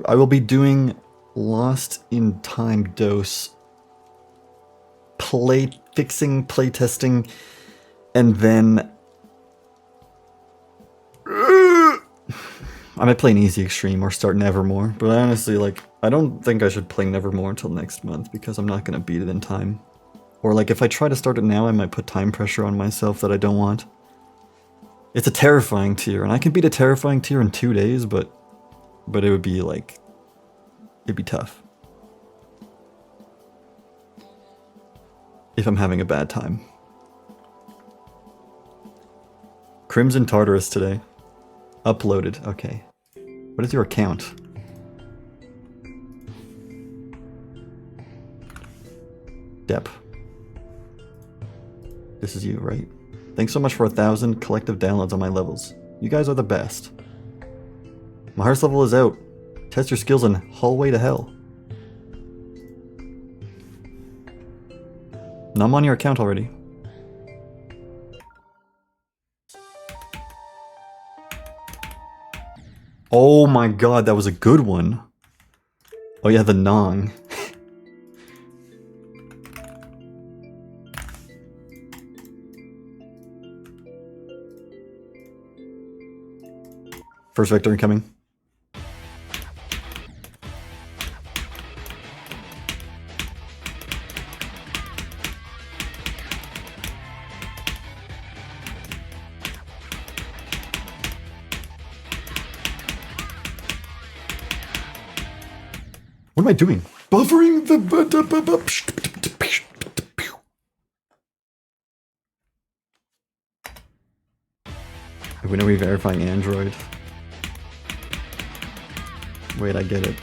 I will be doing Lost in Time Dose, playtesting, and then I might play an easy extreme or start Nevermore, but honestly, like, I don't think I should play Nevermore until next month because I'm not gonna beat it in time. Or like, if I try to start it now, I might put time pressure on myself that I don't want. It's a terrifying tier, and I can beat a terrifying tier in 2 days, but but it would be like, it'd be tough. If I'm having a bad time. Crimson Tartarus today. Uploaded, okay. What is your account? Dep. This is you, right? Thanks so much for 1,000 collective downloads on my levels. You guys are the best. My hearts level is out. Test your skills in Hallway to Hell. No, I'm on your account already. Oh my god, that was a good one. Oh yeah, the Nong. First vector incoming. What am I doing? Buffering the... When are we verifying Android? Wait, I get it.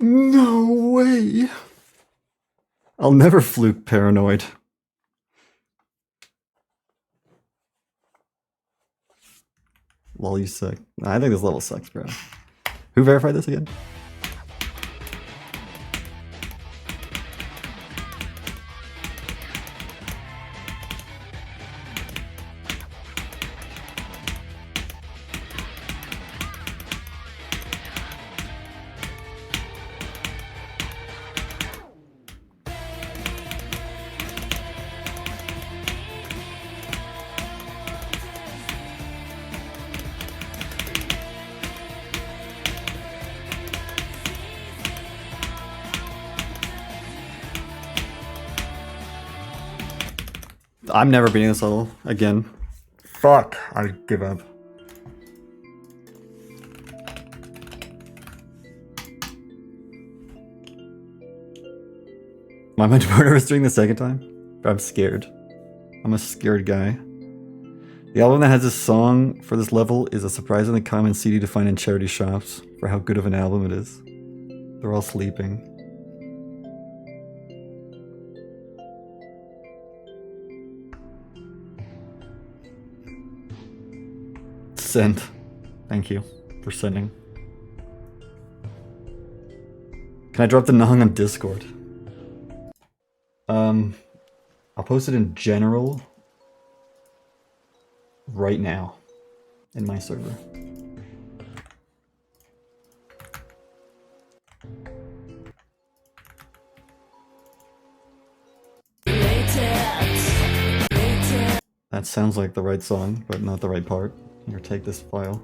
No way. I'll never fluke paranoid. Lol, you suck. I think this level sucks, bro. Who verified this again? I'm never beating this level again. Fuck, I give up. Am I much more nervous doing the second time? I'm scared. I'm a scared guy. The album that has this song for this level is a surprisingly common CD to find in charity shops for how good of an album it is. They're all sleeping. Send. Thank you for sending. Can I drop the Nong on Discord? I'll post it in general right now in my server. That sounds like the right song, but not the right part. Here, take this file.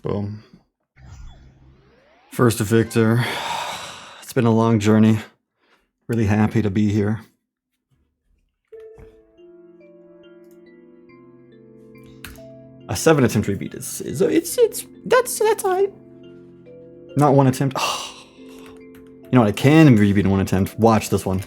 Boom. First victor. It's been a long journey. Really happy to be here. A 7 attempt rebeat is that's alright. Not 1 attempt. Oh. You know what? I can rebeat in 1 attempt. Watch this one.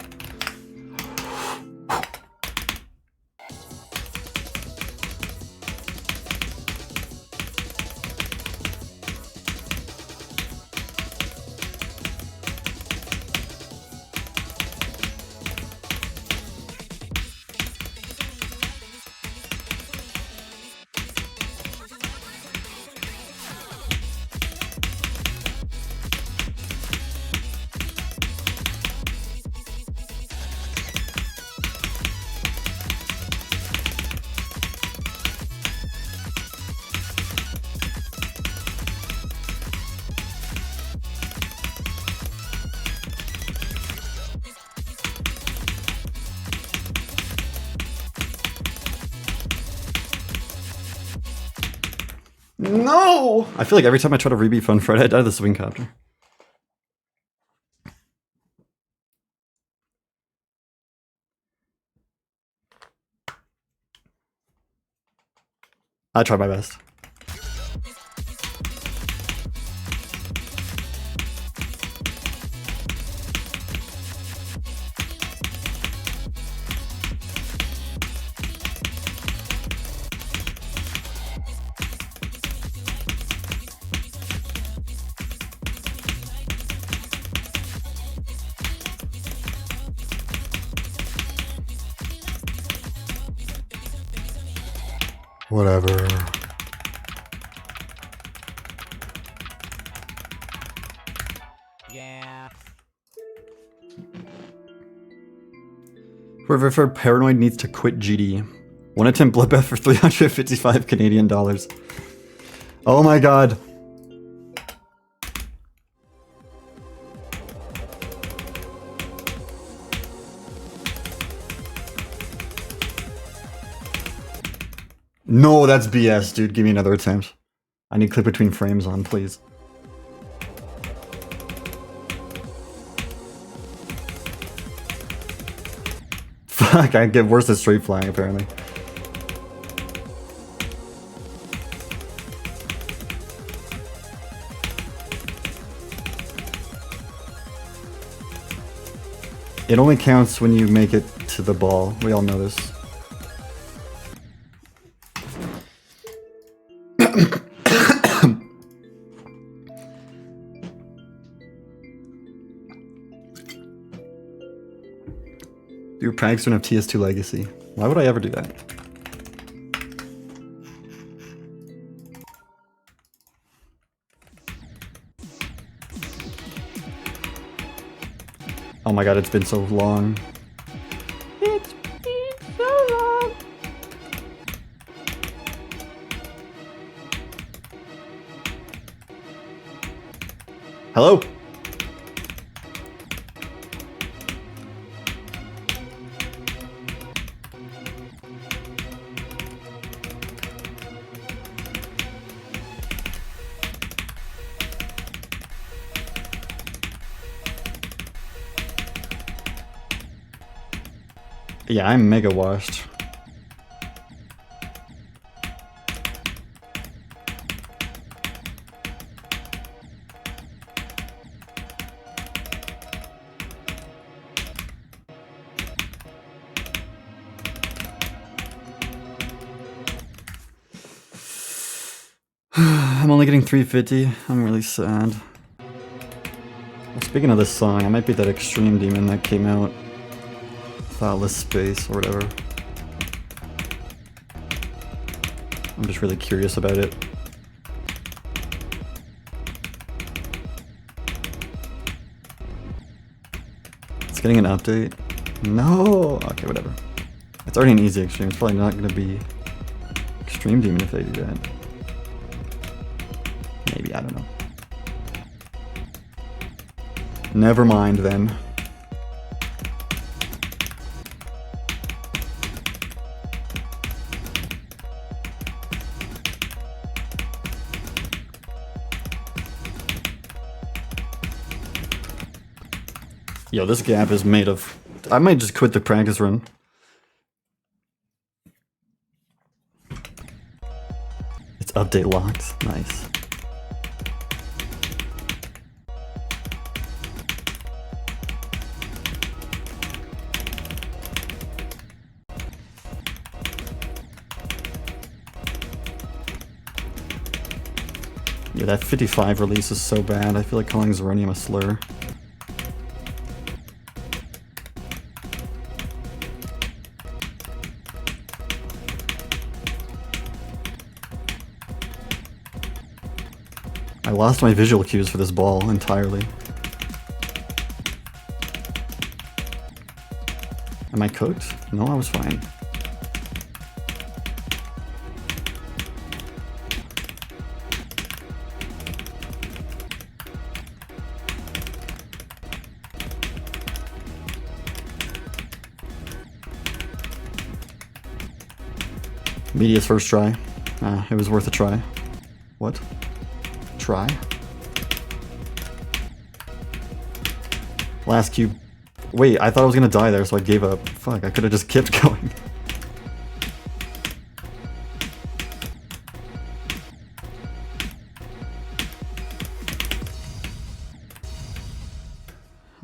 No! I feel like every time I try to rebeat Fun Friday, I die to the swing copter. I try my best. Whatever. Yeah. Whoever for Paranoid needs to quit GD. 1 attempt bloodbath for 355 Canadian dollars. Oh my god. No, that's BS, dude. Give me another attempt. I need clip between frames on, please. Fuck, I get worse at straight flying, apparently. It only counts when you make it to the ball. We all know this. Your pranks don't have TS2 legacy. Why would I ever do that? Oh my god, it's been so long. It's been so long. Hello? Yeah, I'm mega washed. I'm only getting 350. I'm really sad. Well, speaking of this song, I might be that extreme demon that came out. Thoughtless Space or whatever. I'm just really curious about it. It's getting an update. No! Okay, whatever. It's already an easy extreme. It's probably not going to be extreme demon if they do that. Maybe, I don't know. Never mind then. Yo, this gap is made of... I might just quit the practice run. It's update locked. Nice. Yeah, that 55 release is so bad. I feel like calling Zeronium a slur. I lost my visual cues for this ball entirely. Am I cooked? No, I was fine. Media's first try. It was worth a try. What? Try? Last cube. Wait, I thought I was gonna die there, so I gave up. Fuck, I could have just kept going.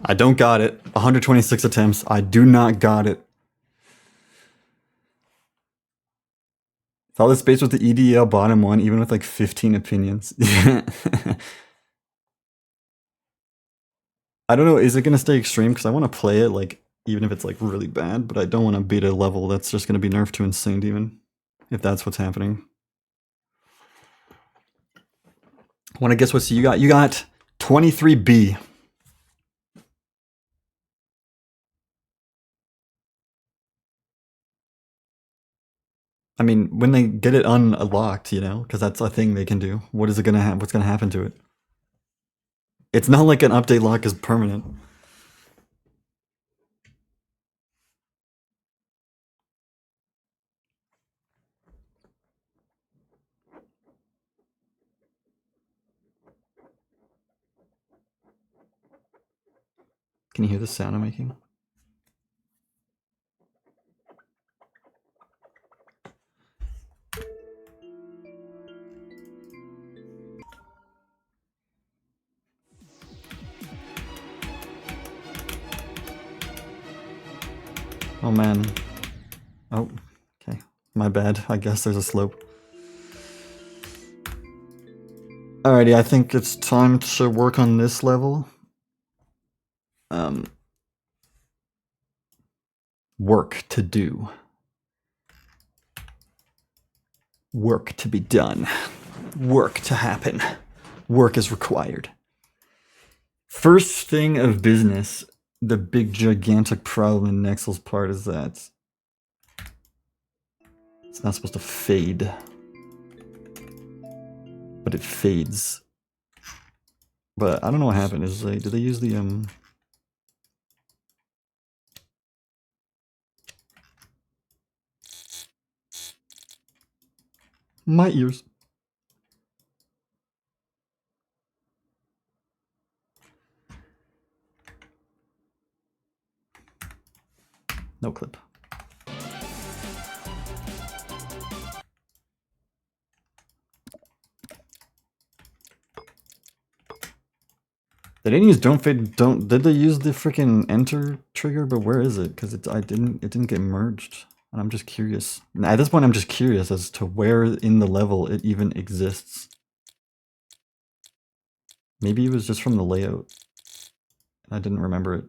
I don't got it. 126 attempts. I do not got it. Thought this space was the EDL bottom one, even with like 15 opinions. I don't know, is it gonna stay extreme? Because I want to play it, like, even if it's like really bad, but I don't want to beat a level that's just gonna be nerfed to Insane Demon. If that's what's happening. Wanna guess what you got? You got 23B. I mean, when they get it unlocked, you know, because that's a thing they can do. What is it gonna what's gonna happen to it? It's not like an update lock is permanent. Can you hear the sound I'm making? Oh man. Oh, okay. My bad. I guess there's a slope. Alrighty, I think it's time to work on this level. Work to do. Work to be done. Work to happen. Work is required. First thing of business, the big gigantic problem in Nexel's part is that it's not supposed to fade. But it fades. But I don't know what happened. Is like, did they use the my ears. No clip. They didn't use don't fade. Don't. Did they use the freaking enter trigger? But where is it? Because it didn't get merged. And I'm just curious. At this point, I'm just curious as to where in the level it even exists. Maybe it was just from the layout. I didn't remember it.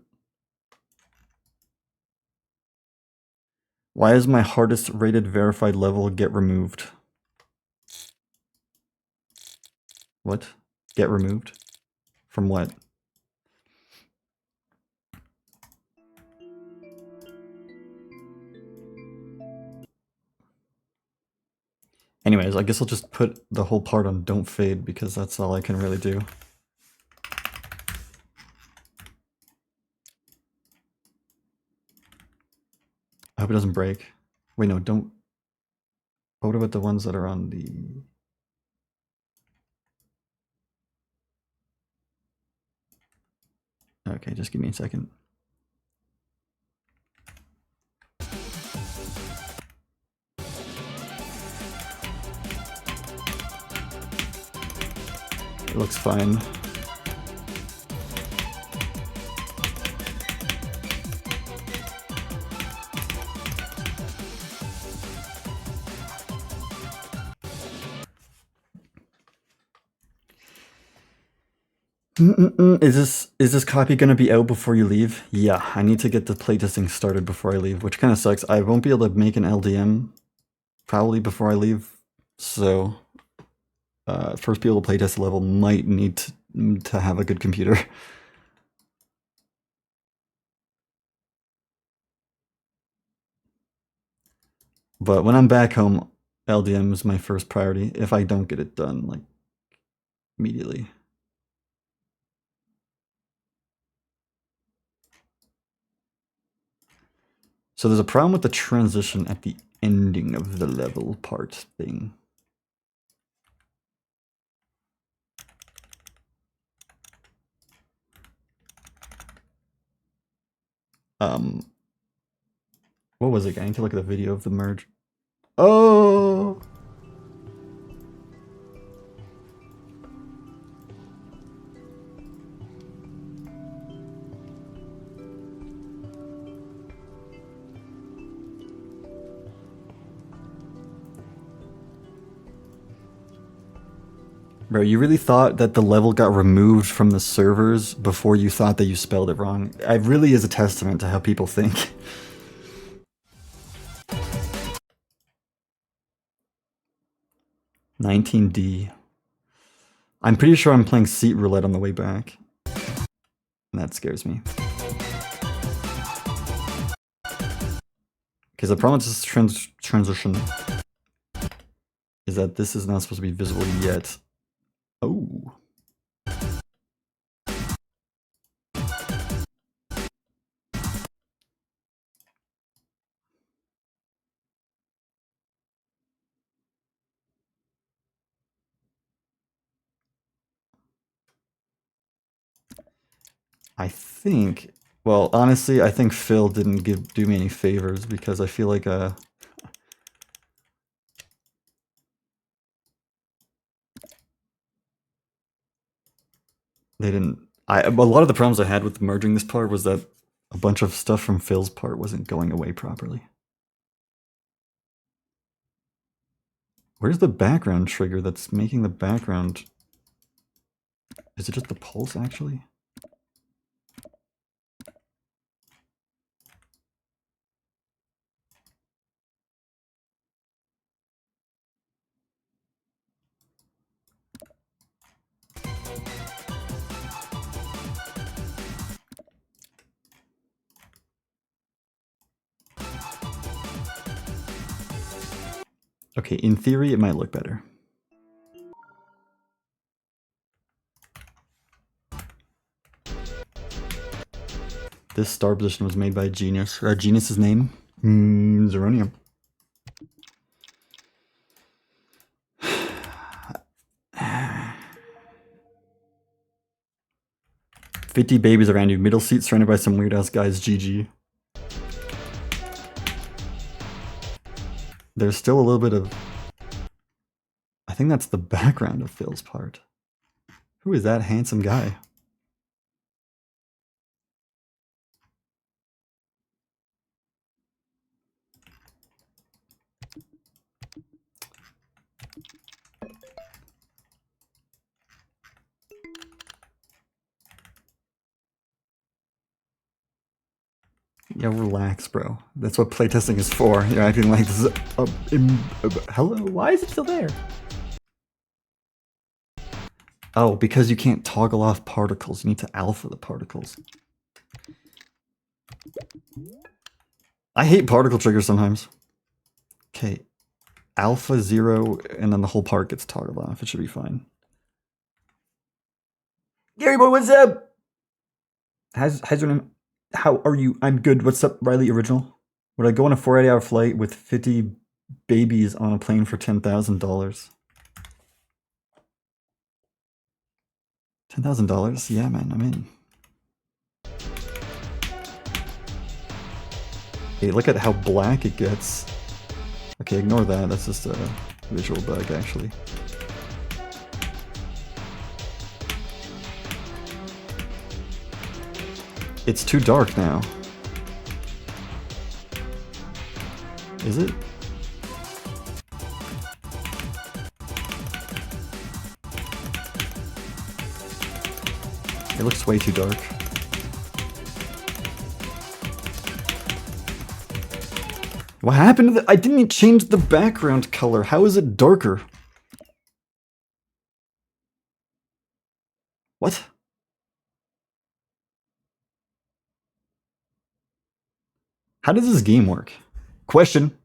Why does my hardest rated verified level get removed? What? Get removed? From what? Anyways, I guess I'll just put the whole part on don't fade because that's all I can really do. I hope it doesn't break. Wait, no, don't. What about the ones that are on the... Okay, just give me a second. It looks fine. Is this copy gonna be out before you leave? Yeah, I need to get the playtesting started before I leave, which kind of sucks. I won't be able to make an LDM probably before I leave, so first people to playtest the level might need to have a good computer. But when I'm back home, LDM is my first priority if I don't get it done like immediately. So there's a problem with the transition at the ending of the level part thing. What was it? I need to look at the video of the merge. Oh! Bro, you really thought that the level got removed from the servers before you thought that you spelled it wrong? It really is a testament to how people think. $19D. I'm pretty sure I'm playing seat roulette on the way back. And that scares me. Because the problem with this transition is that this is not supposed to be visible yet. Oh. I think, well, honestly, I think Phil didn't do me any favors because I feel like they didn't. A lot of the problems I had with merging this part was that a bunch of stuff from Phil's part wasn't going away properly. Where's the background trigger that's making the background? Is it just the pulse actually? Okay, in theory, it might look better. This star position was made by a genius. Genius's name? Zeronium. $50 babies around you. Middle seat surrounded by some weird ass guys. GG. There's still a little bit of... I think that's the background of Phil's part. Who is that handsome guy? Yeah, relax, bro. That's what playtesting is for. You're acting like this is hello? Why is it still there? Oh, because you can't toggle off particles. You need to alpha the particles. I hate particle triggers sometimes. Okay. Alpha 0, and then the whole part gets toggled off. It should be fine. Gary boy, what's up? How's your name? How are you? I'm good. What's up, Riley Original? Would I go on a 4-8-hour flight with 50 babies on a plane for $10,000? $10,000? Yeah, man, I'm in. Hey, look at how black it gets. Okay, ignore that. That's just a visual bug, actually. It's too dark now. Is it? It looks way too dark. What happened to the— I didn't change the background color. How is it darker? What? How does this game work? Question.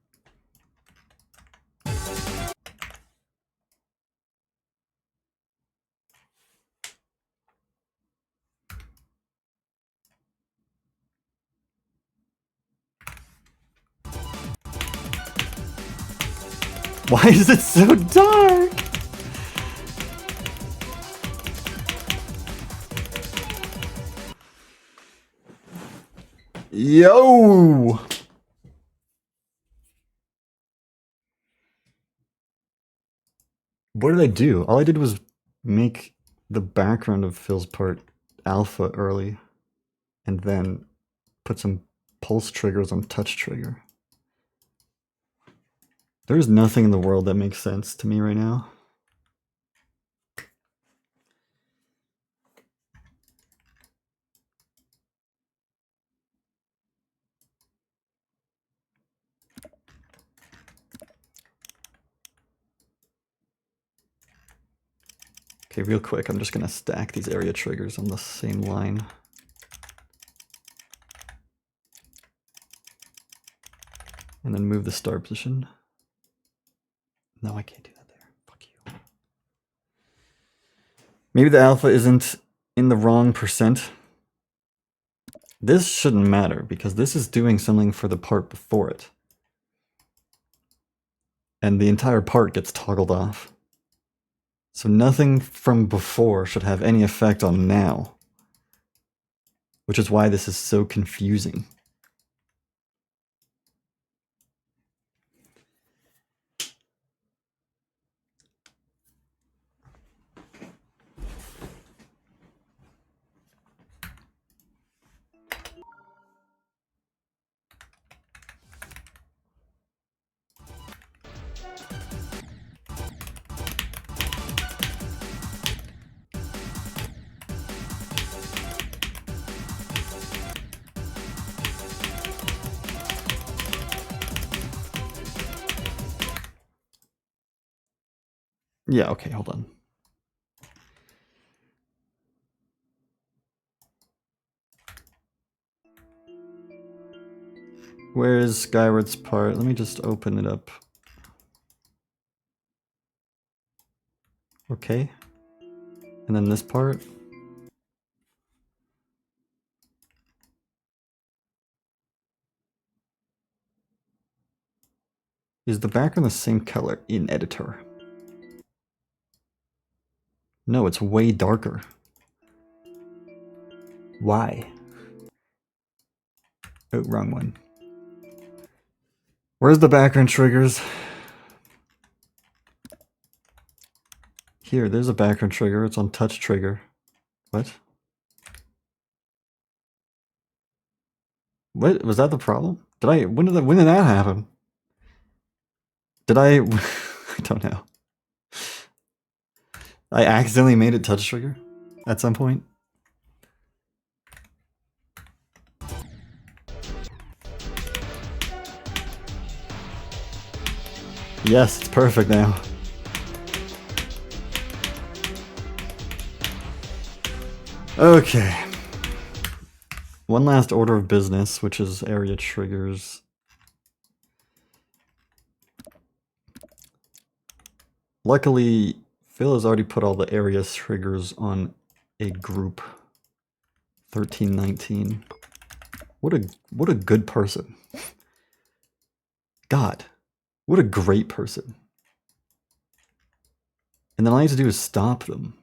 Why is it so dark? Yo! What did I do? All I did was make the background of Phil's part alpha early, and then put some pulse triggers on touch trigger. There's nothing in the world that makes sense to me right now. Okay, real quick, I'm just gonna stack these area triggers on the same line. And then move the start position. No, I can't do that there. Fuck you. Maybe the alpha isn't in the wrong percent. This shouldn't matter because this is doing something for the part before it. And the entire part gets toggled off. So nothing from before should have any effect on now. Which is why this is so confusing. Yeah, okay, hold on. Where is Skyward's part? Let me just open it up. Okay. And then this part. Is the background the same color in editor? No, it's way darker. Why? Oh, wrong one. Where's the background triggers? Here, there's a background trigger. It's on touch trigger. What? What? Was that the problem? When did that happen? Did I? I don't know. I accidentally made it touch trigger at some point. Yes, it's perfect now. Okay. One last order of business, which is area triggers. Luckily, Phil has already put all the area triggers on a group. 1319. What a good person. God, what a great person. And then all I need to do is stop them.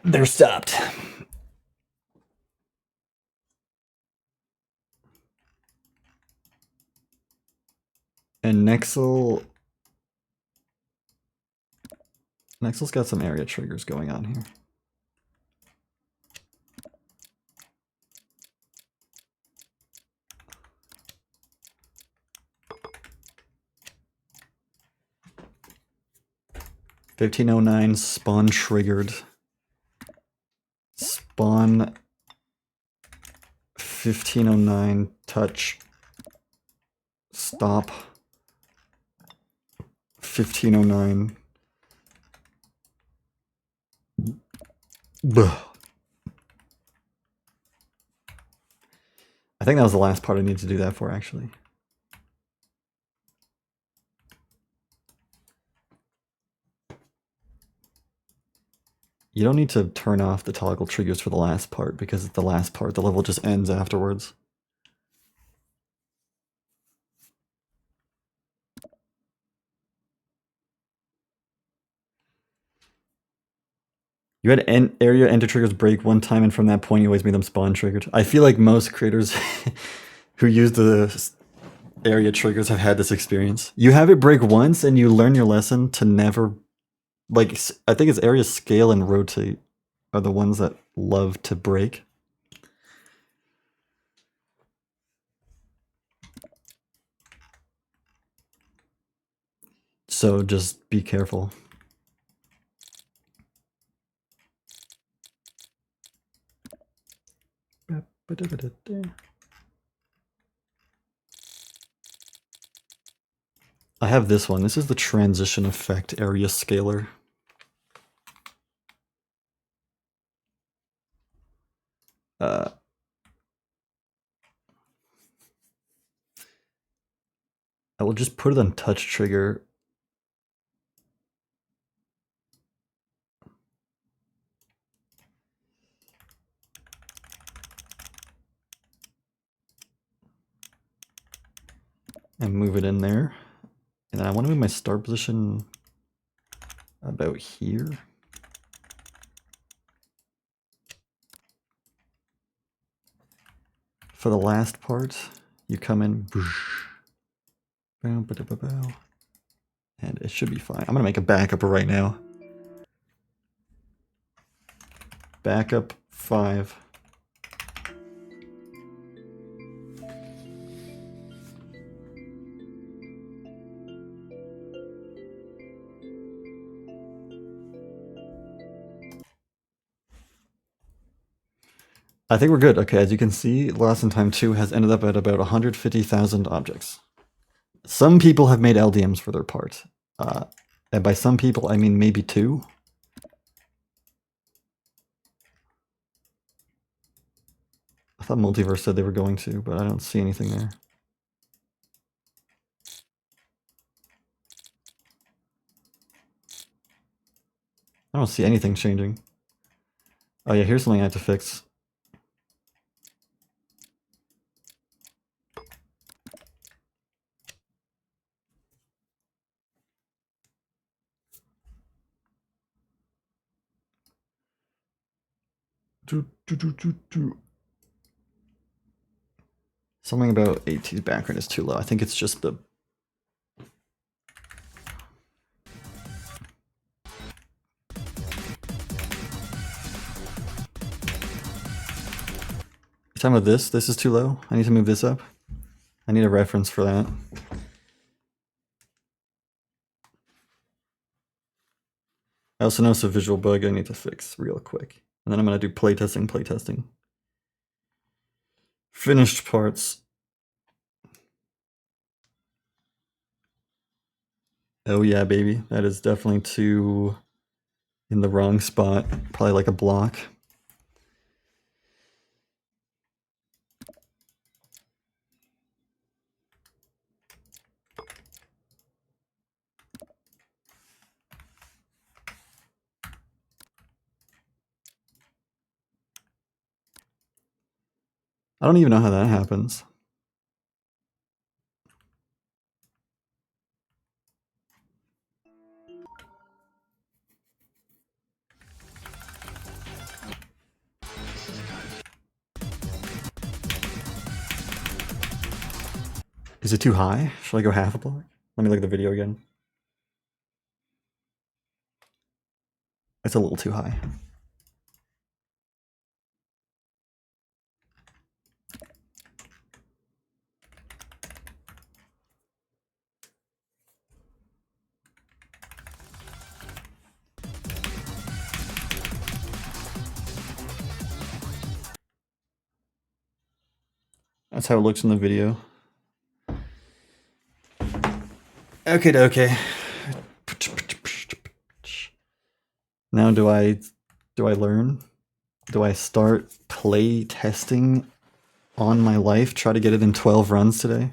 They're stopped. And Nexel's got some area triggers going on here. 1509 spawn triggered. Spawn 1509 touch. Stop 1509. Buh. I think that was the last part I needed to do that for, actually. You don't need to turn off the toggle triggers for the last part, because it's the last part. The level just ends afterwards. You had area enter triggers break one time, and from that point you always made them spawn triggered. I feel like most creators who use the area triggers have had this experience. You have it break once, and you learn your lesson to never... Like, I think it's area scale and rotate are the ones that love to break. So just be careful. I have this one. This is the transition effect area scaler. I will just put it on touch trigger. And move it in there. And then I want to move my start position about here. For the last part, you come in, and it should be fine. I'm gonna make a backup right now. Backup 5. I think we're good. Okay, as you can see, Lost in Time 2 has ended up at about 150,000 objects. Some people have made LDMs for their part. And by some people, I mean maybe 2. I thought Multiverse said they were going to, but I don't see anything there. I don't see anything changing. Oh yeah, here's something I have to fix. Something about AT's background is too low. I think it's just the... You're talking about this? This is too low? I need to move this up? I need a reference for that. I also noticed a visual bug I need to fix real quick. And then I'm going to do playtesting. Finished parts. Oh yeah, baby. That is definitely too in the wrong spot. Probably like a block. I don't even know how that happens. Is it too high? Should I go half a block? Let me look at the video again. It's a little too high. That's how it looks in the video. Okay. Now do I learn? Do I start play testing on my life? Try to get it in 12 runs today?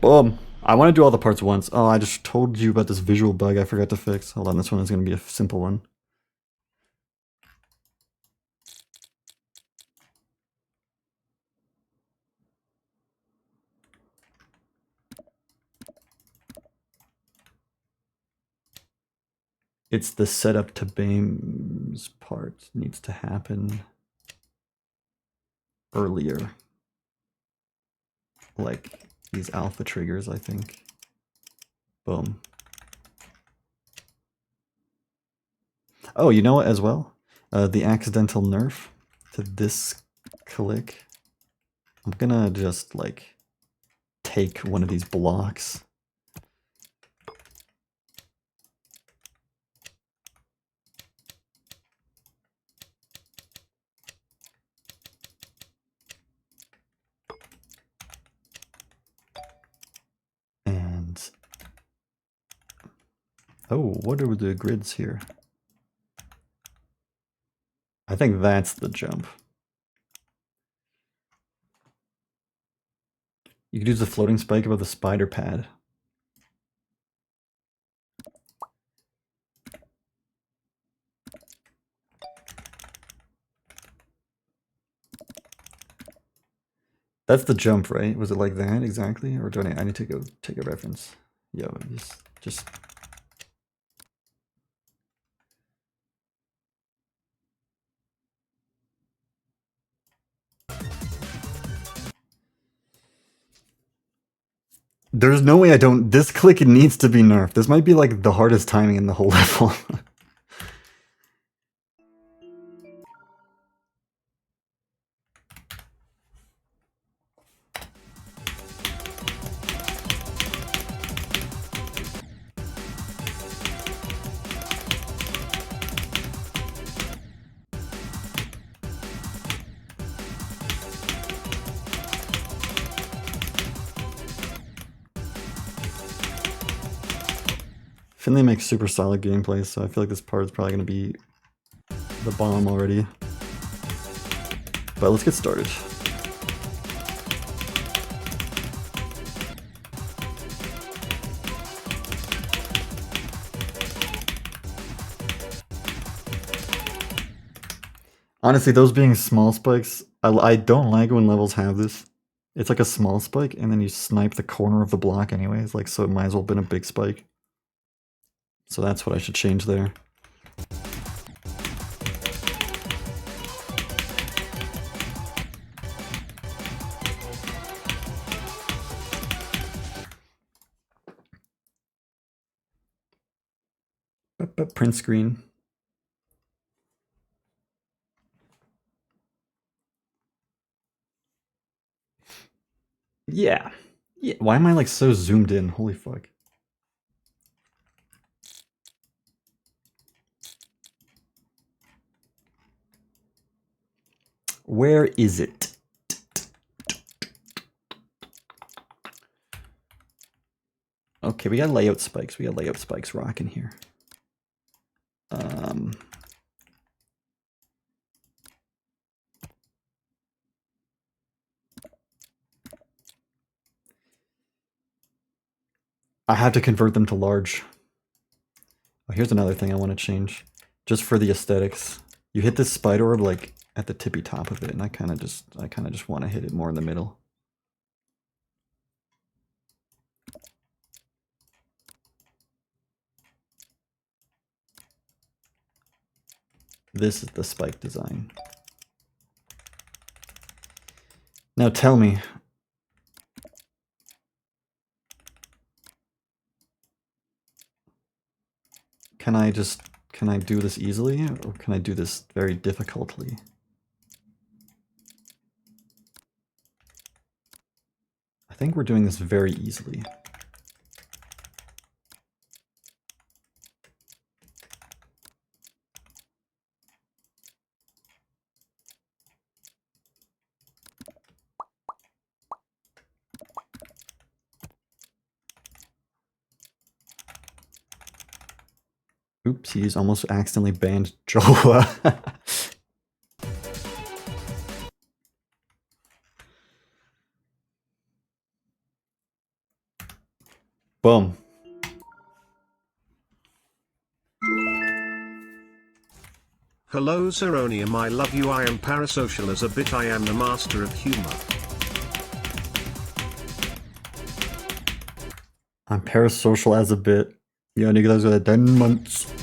Boom. I want to do all the parts once. Oh, I just told you about this visual bug I forgot to fix. Hold on, this one is going to be a simple one. It's the setup to BAME's part needs to happen earlier. Like these alpha triggers, I think. Boom. Oh, you know what as well? The accidental nerf to this click. I'm gonna just like take one of these blocks. And oh, what are the grids here? I think that's the jump. You could use the floating spike above the spider pad. That's the jump, right? Was it like that exactly? Or do I need to go take a reference? Yo, just there's no way I don't. This click needs to be nerfed. This might be like the hardest timing in the whole level. Finley makes super solid gameplay, so I feel like this part is probably going to be the bomb already. But let's get started. Honestly, those being small spikes, I don't like when levels have this. It's like a small spike, and then you snipe the corner of the block anyways, like, so it might as well have been a big spike. So that's what I should change there. Print screen. Yeah. Yeah. Why am I like so zoomed in? Holy fuck. Where is it? Okay, we got layout spikes. We got layout spikes rocking here. I have to convert them to large. Oh, here's another thing I want to change. Just for the aesthetics. You hit this spider orb like at the tippy top of it, and I kind of just want to hit it more in the middle. This is the spike design. Now tell me, can I do this easily, or can I do this very difficultly? I think we're doing this very easily. Oops, he's almost accidentally banned Joa. Boom. Hello Zeronium, I love you. I am parasocial as a bit. I am the master of humor. I'm parasocial as a bit. Yeah, nigga, those are 10 months.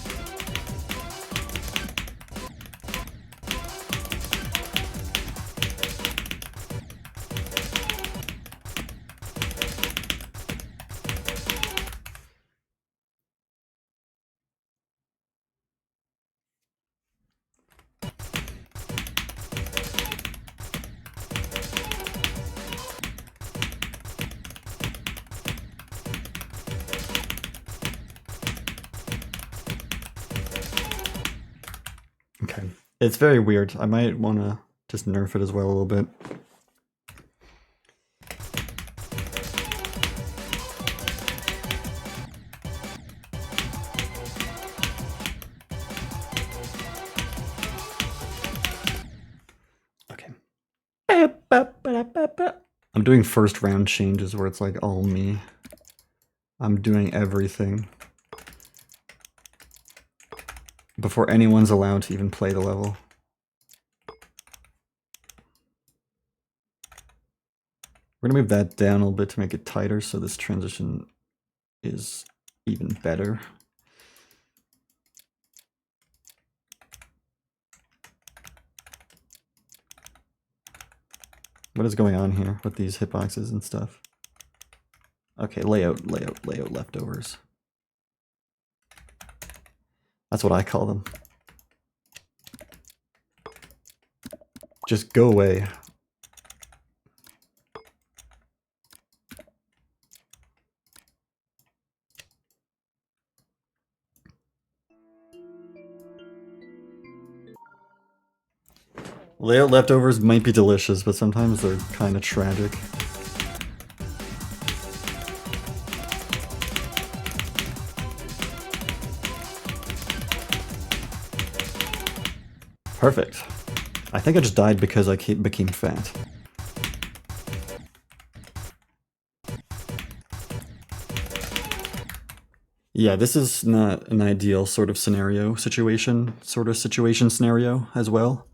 Okay. It's very weird. I might want to just nerf it as well a little bit. Okay. I'm doing first round changes where it's like all me. I'm doing everything before anyone's allowed to even play the level. We're gonna move that down a little bit to make it tighter so this transition is even better. What is going on here with these hitboxes and stuff? Okay, layout leftovers. That's what I call them. Just go away. Layout leftovers might be delicious, but sometimes they're kind of tragic. Perfect. I think I just died because I became fat. Yeah, this is not an ideal sort of situation scenario as well.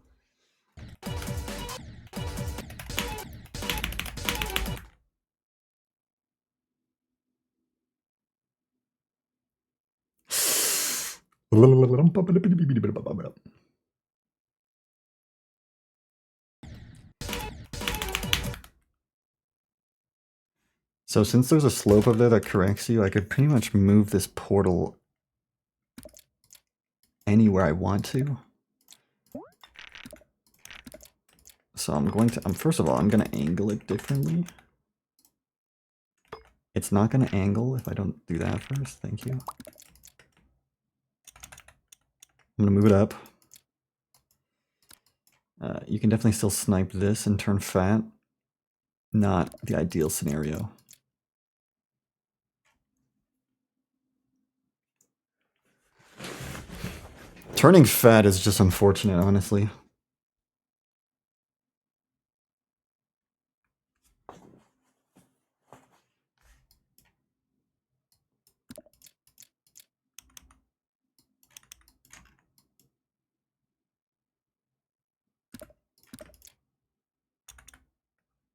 So since there's a slope up there that corrects you, I could pretty much move this portal anywhere I want to. So I'm going to, first of all, I'm going to angle it differently. It's not going to angle if I don't do that first. Thank you. I'm going to move it up. You can definitely still snipe this and turn fat. Not the ideal scenario. Turning fat is just unfortunate, honestly.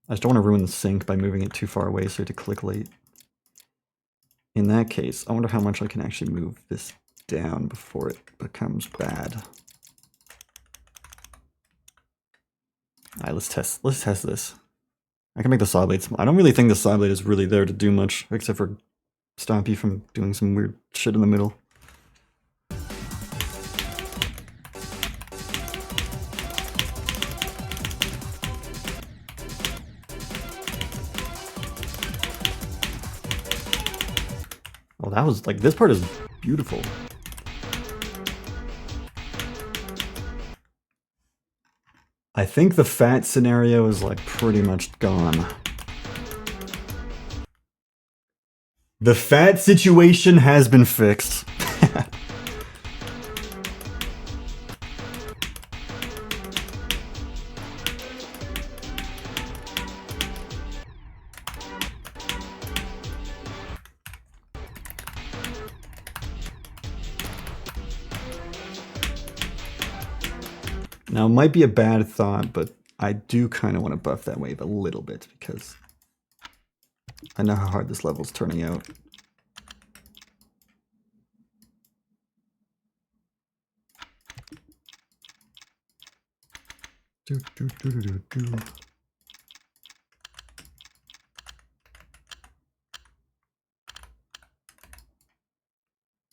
I just don't want to ruin the sync by moving it too far away so you have to click late. In that case, I wonder how much I can actually move this down before it becomes bad. Alright, let's test this. I can make the saw blade small. I don't really think the saw blade is really there to do much, except for stop you from doing some weird shit in the middle. Oh, that was like, this part is beautiful. I think the fat scenario is like pretty much gone. The fat situation has been fixed. Now, it might be a bad thought, but I do kind of want to buff that wave a little bit because I know how hard this level's turning out.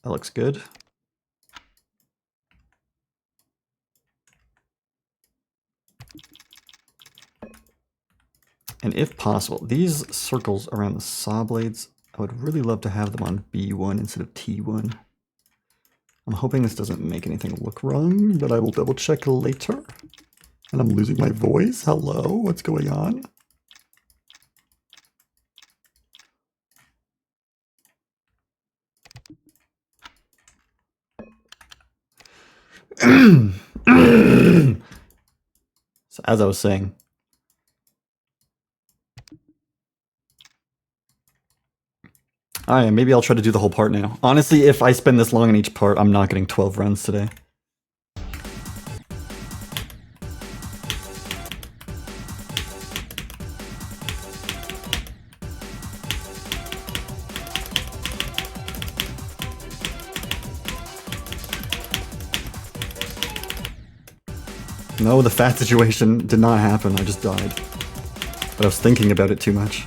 That looks good. And if possible, these circles around the saw blades, I would really love to have them on B1 instead of T1. I'm hoping this doesn't make anything look wrong, but I will double check later. And I'm losing my voice. Hello, what's going on? So as I was saying, maybe I'll try to do the whole part now. Honestly, if I spend this long in each part, I'm not getting 12 runs today. No, the fat situation did not happen. I just died. But I was thinking about it too much.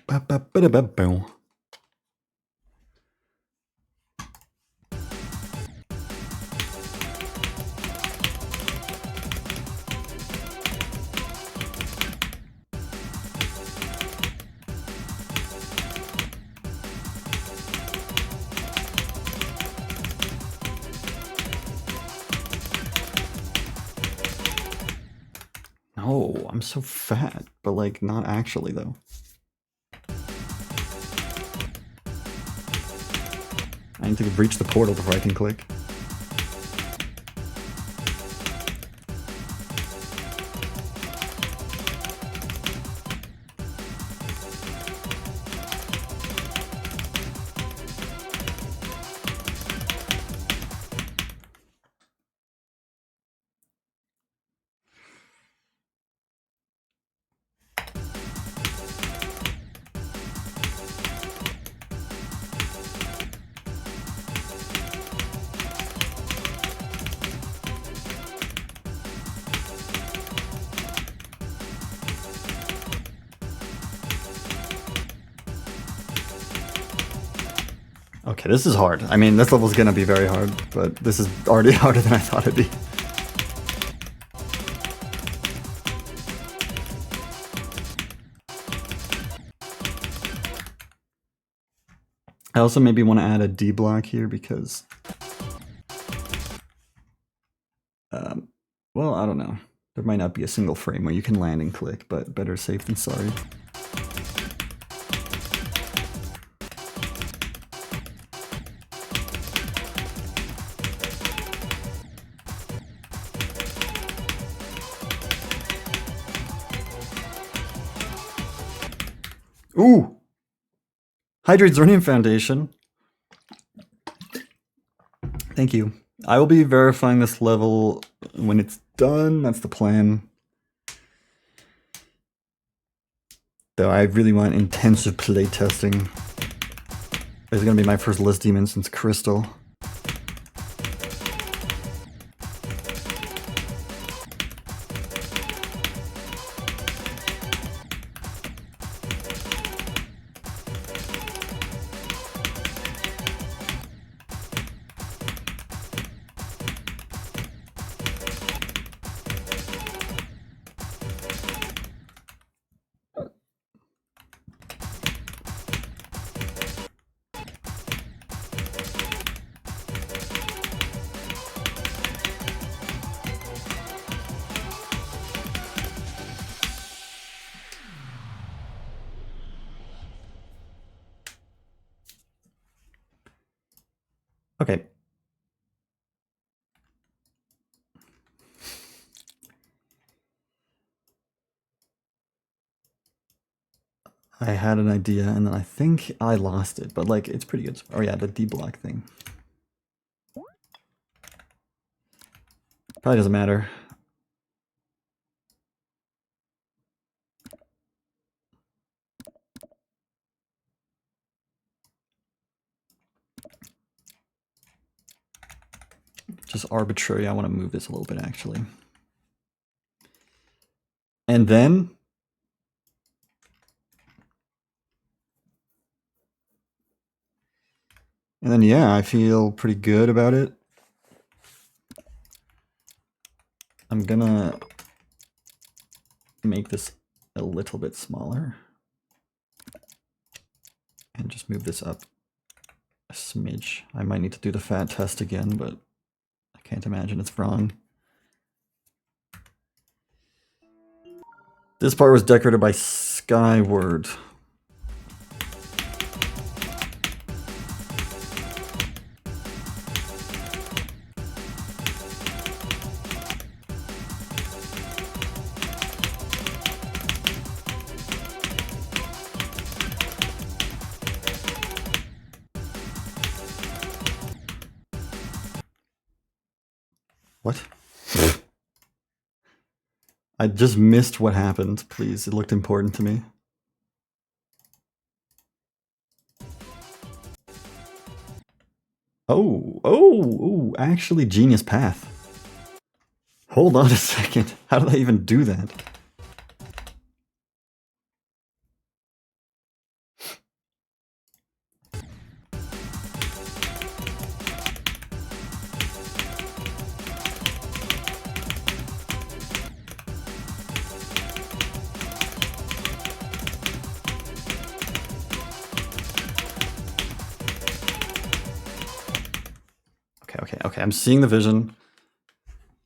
Ba-ba-ba-da-ba-boom. No, I'm so fat, but like not actually though. I need to reach the portal before I can click. Okay, this is hard. I mean, this level's gonna be very hard, but this is already harder than I thought it'd be. I also maybe want to add a D block here because... well, I don't know. There might not be a single frame where you can land and click, but better safe than sorry. Ooh! Hydrate Zernium Foundation. Thank you. I will be verifying this level when it's done. That's the plan. Though I really want intensive playtesting. This is going to be my first list demon since Crystal. Okay. I had an idea and then I think I lost it, but like it's pretty good. Oh yeah, the D block thing. Probably doesn't matter. Just arbitrary. I want to move this a little bit actually. And then yeah, I feel pretty good about it. I'm gonna make this a little bit smaller and just move this up a smidge. I might need to do the fat test again, but I can't imagine it's wrong. This part was decorated by Skyward. What? I just missed what happened, please. It looked important to me. Oh, actually genius path. Hold on a second. How did I even do that? Okay, I'm seeing the vision.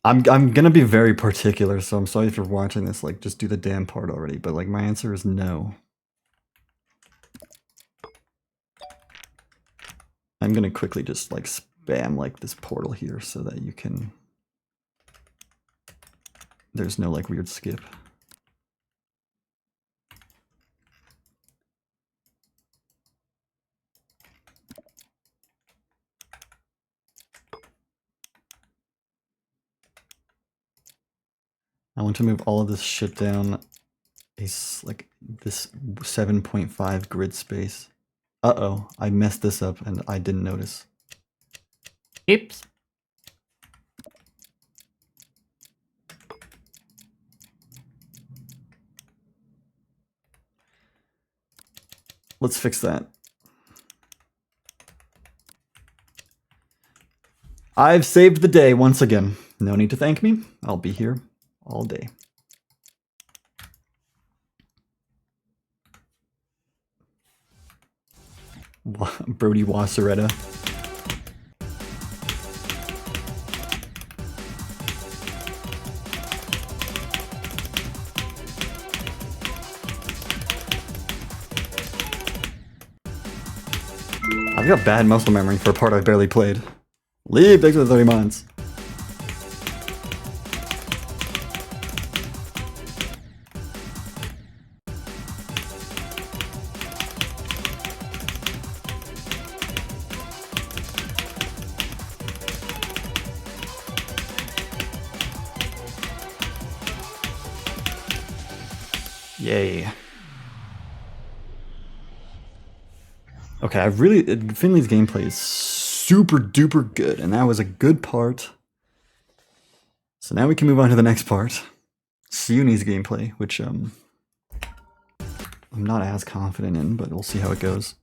I'm gonna be very particular, so I'm sorry if you're watching this, like, just do the damn part already, but like, my answer is no. I'm gonna quickly just like spam like this portal here so that you can... There's no like weird skip. I want to move all of this shit down like this 7.5 grid space. Uh-oh, I messed this up and I didn't notice. Oops. Let's fix that. I've saved the day once again. No need to thank me. I'll be here all day. Brody Wasseretta. I've got bad muscle memory for a part I barely played. Leave, thanks for the 30 months. Yay. Okay, Finley's gameplay is super duper good, and that was a good part. So now we can move on to the next part. Siuni's gameplay, which I'm not as confident in, but we'll see how it goes.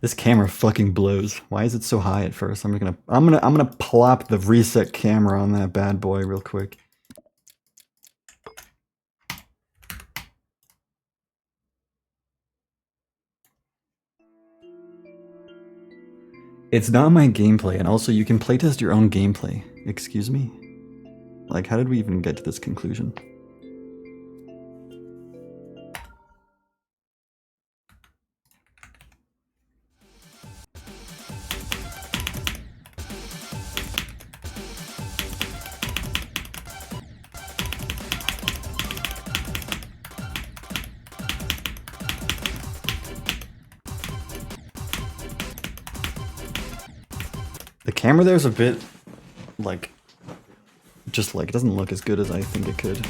This camera fucking blows. Why is it so high at first? I'm gonna plop the reset camera on that bad boy real quick. It's not my gameplay, and also you can playtest your own gameplay. Excuse me? Like, how did we even get to this conclusion? The camera there's a bit, like, just like, it doesn't look as good as I think it could.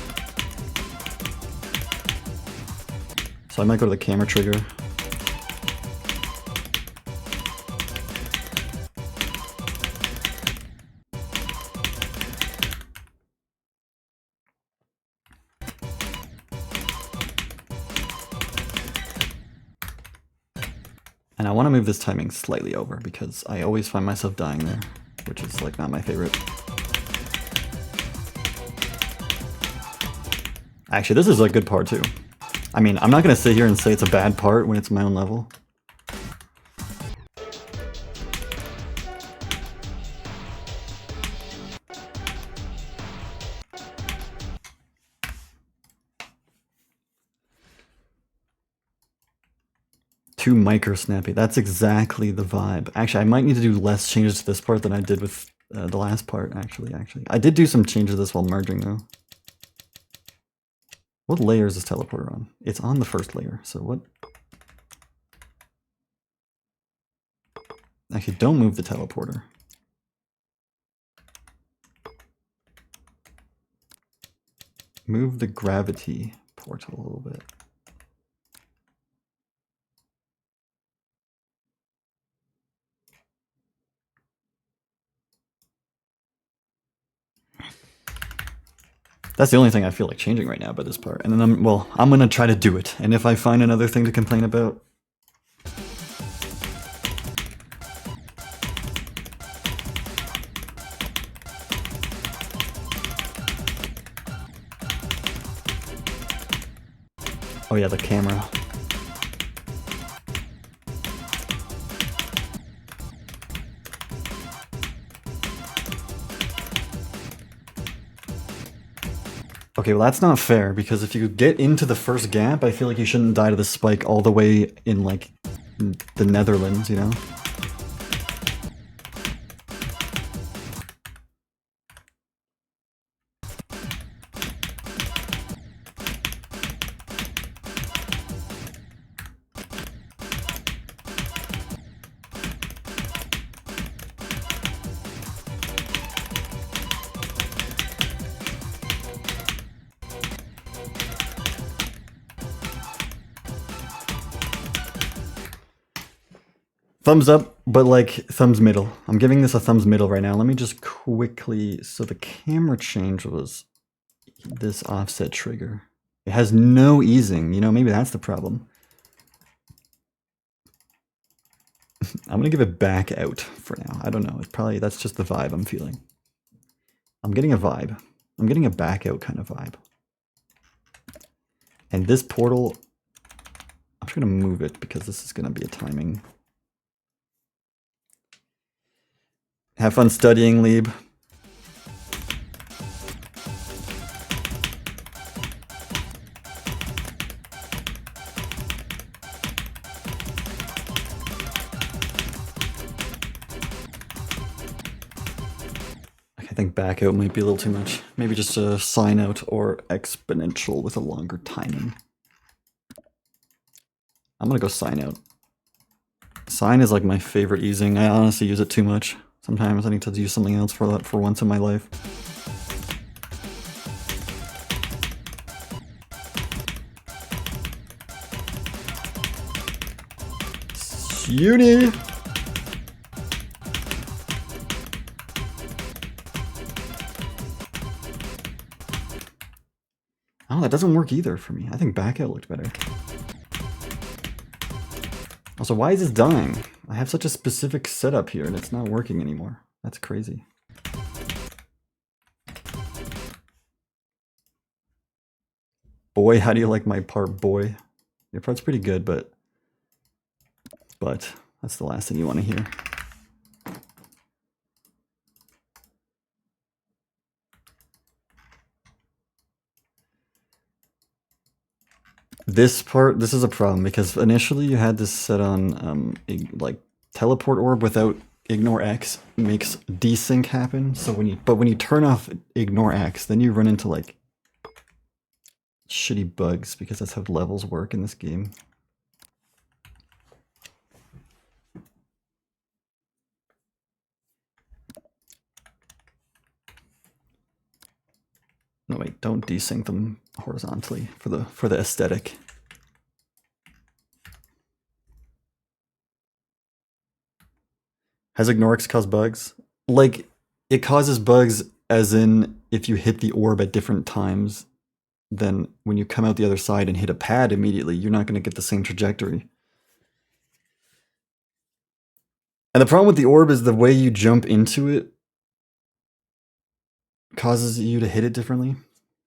So I might go to the camera trigger. And I want to move this timing slightly over because I always find myself dying there, which is like not my favorite. Actually, this is a good part too. I mean, I'm not going to sit here and say it's a bad part when it's my own level. Too micro snappy. That's exactly the vibe. Actually, I might need to do less changes to this part than I did with the last part, actually. I did do some changes to this while merging, though. What layer is this teleporter on? It's on the first layer, so what? Actually, don't move the teleporter. Move the gravity portal a little bit. That's the only thing I feel like changing right now about this part. And then I'm gonna try to do it. And if I find another thing to complain about, oh yeah, the camera. Okay, well that's not fair, because if you get into the first gap, I feel like you shouldn't die to the spike all the way in, like, the Netherlands, you know? Thumbs up, but like thumbs middle. I'm giving this a thumbs middle right now. Let me just quickly, so the camera change was this offset trigger. It has no easing, you know, maybe that's the problem. I'm gonna give it back out for now. I don't know, it's probably, that's just the vibe I'm feeling. I'm getting a vibe. I'm getting a back out kind of vibe. And this portal, I'm just gonna move it because this is gonna be a timing. Have fun studying, Lieb. I think back out might be a little too much. Maybe just a sine out or exponential with a longer timing. I'm gonna go sine out. Sine is like my favorite easing. I honestly use it too much. Sometimes I need to use something else for that for once in my life. Uni! Oh, that doesn't work either for me. I think back out looked better. Also, why is this dying? I have such a specific setup here and it's not working anymore. That's crazy. Boy, how do you like my part, boy? Your part's pretty good, but that's the last thing you want to hear. This part, this is a problem because initially you had this set on like teleport orb without ignore X makes desync happen. So when you turn off ignore X, then you run into like shitty bugs because that's how levels work in this game. No wait, don't desync them horizontally for the aesthetic. Has Ignorix caused bugs? Like, it causes bugs as in if you hit the orb at different times, then when you come out the other side and hit a pad immediately, you're not going to get the same trajectory. And the problem with the orb is the way you jump into it causes you to hit it differently.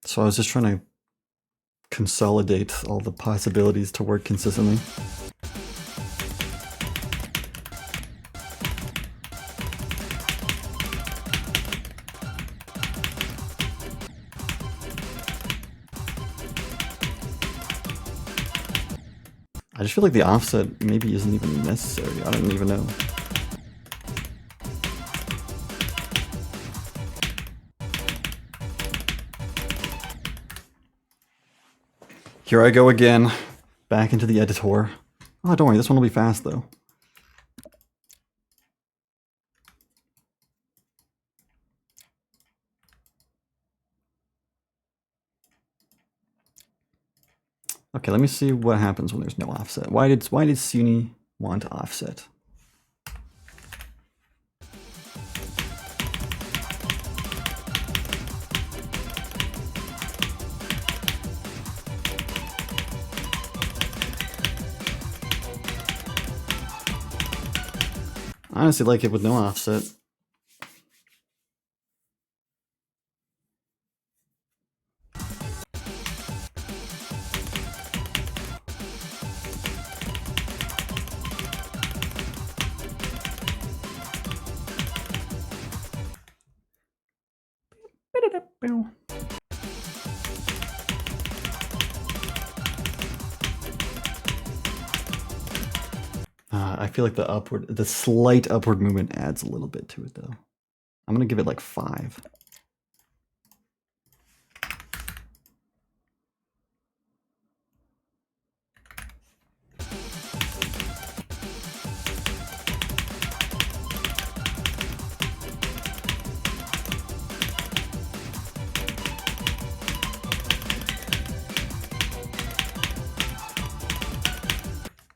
So I was just trying to consolidate all the possibilities to work consistently. I just feel like the offset maybe isn't even necessary. I don't even know. Here I go again, back into the editor. Oh, don't worry, this one will be fast though. Okay, let me see what happens when there's no offset. Why did Suni want offset? I honestly like it with no offset. I feel like the slight upward movement adds a little bit to it though. I'm gonna give it like 5.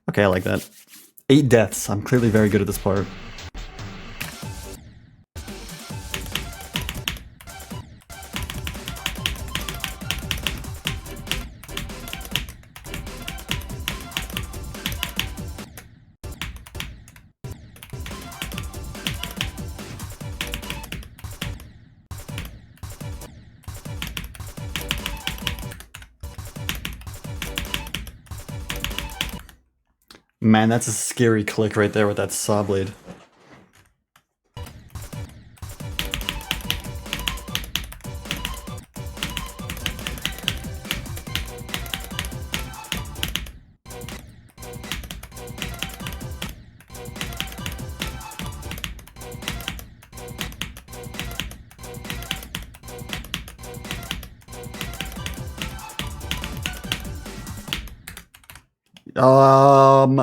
Okay, I like that. 8 deaths. I'm clearly very good at this part. Man, that's a scary click right there with that saw blade.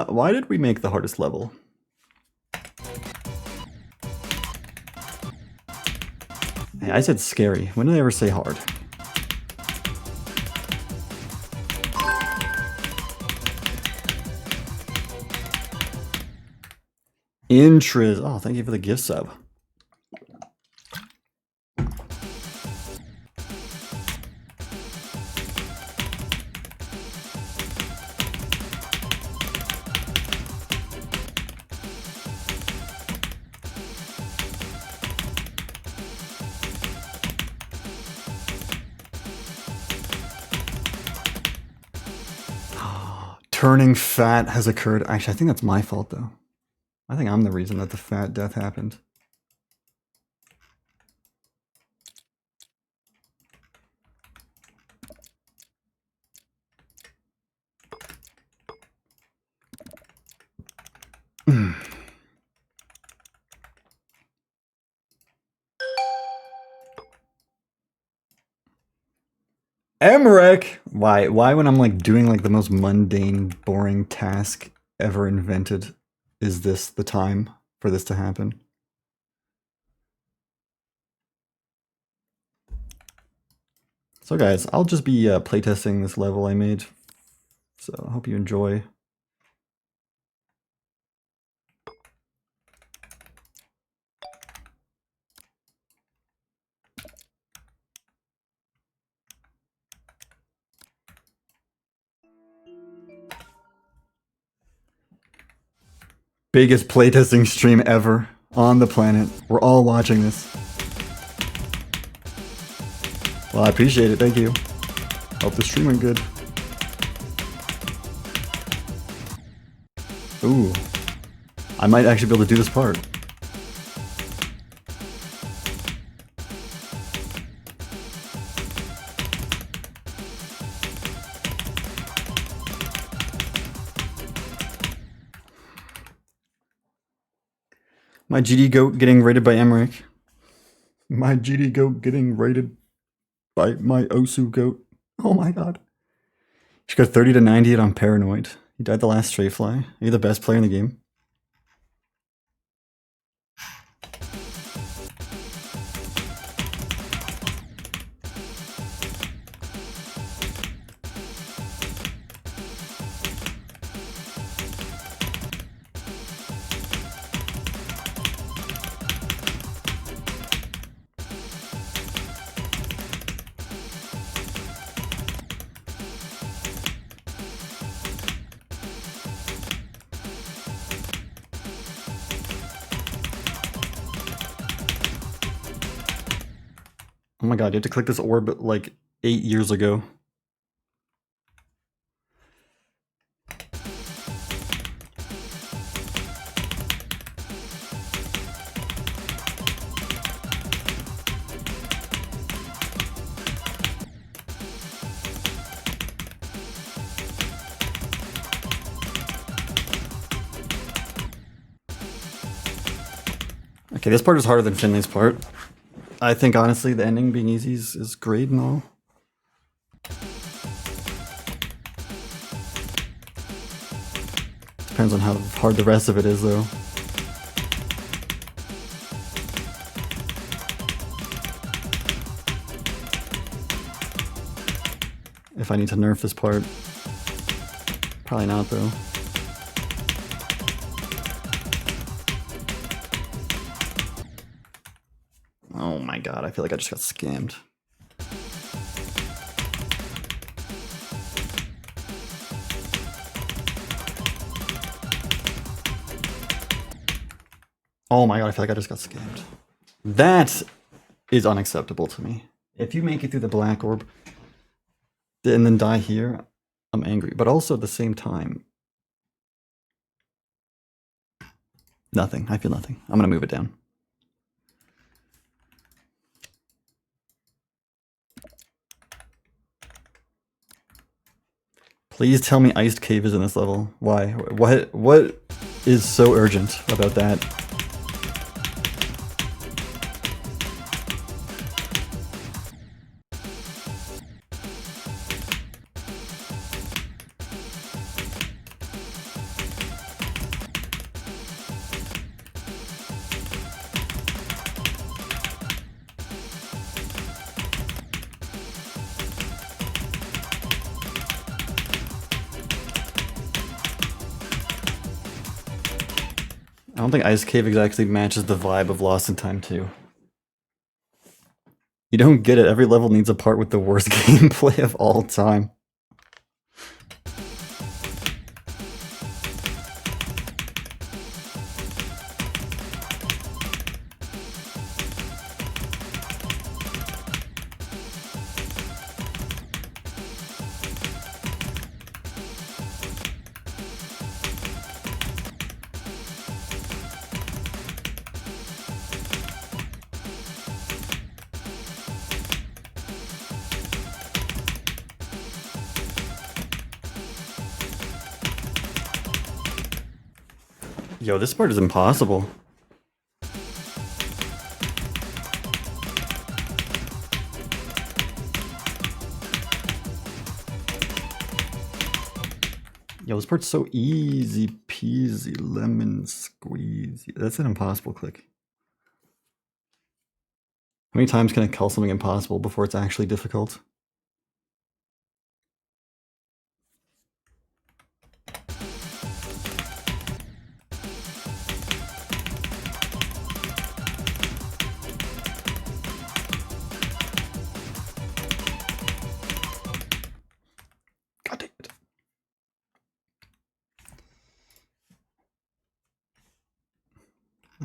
Why did we make the hardest level? Hey, I said scary. When did I ever say hard? Intriz. Oh, thank you for the gift sub. Turning fat has occurred. Actually, I think that's my fault though. I think I'm the reason that the fat death happened. Emmerich! Why when I'm like doing like the most mundane, boring task ever invented, is this the time for this to happen? So guys, I'll just be playtesting this level I made. So I hope you enjoy. Biggest playtesting stream ever on the planet. We're all watching this. Well, I appreciate it. Thank you. Hope the stream went good. Ooh. I might actually be able to do this part. My GD goat getting rated by Emmerich. My GD goat getting rated by my Osu goat. Oh my god. She got 30 to 98 on Paranoid. He died the last straight fly. Are you the best player in the game? Oh my god, you had to click this orb like 8 years ago. Okay, this part is harder than Finley's part. I think honestly the ending being easy is great and all. Depends on how hard the rest of it is though. If I need to nerf this part. Probably not though. Oh my god, I feel like I just got scammed. Oh my god, I feel like I just got scammed. That is unacceptable to me. If you make it through the black orb and then die here, I'm angry. But also at the same time, nothing. I feel nothing. I'm gonna move it down. Please tell me Iced Cave is in this level. Why? What is so urgent about that? I don't think Ice Cave exactly matches the vibe of Lost in Time 2. You don't get it. Every level needs a part with the worst gameplay of all time. Yo, this part is impossible. Yo, this part's so easy peasy lemon squeezy. That's an impossible click. How many times can I call something impossible before it's actually difficult?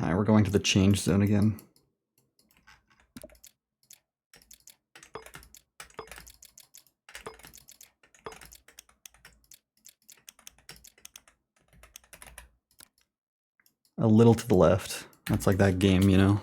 Alright, we're going to the change zone again. A little to the left. That's like that game, you know?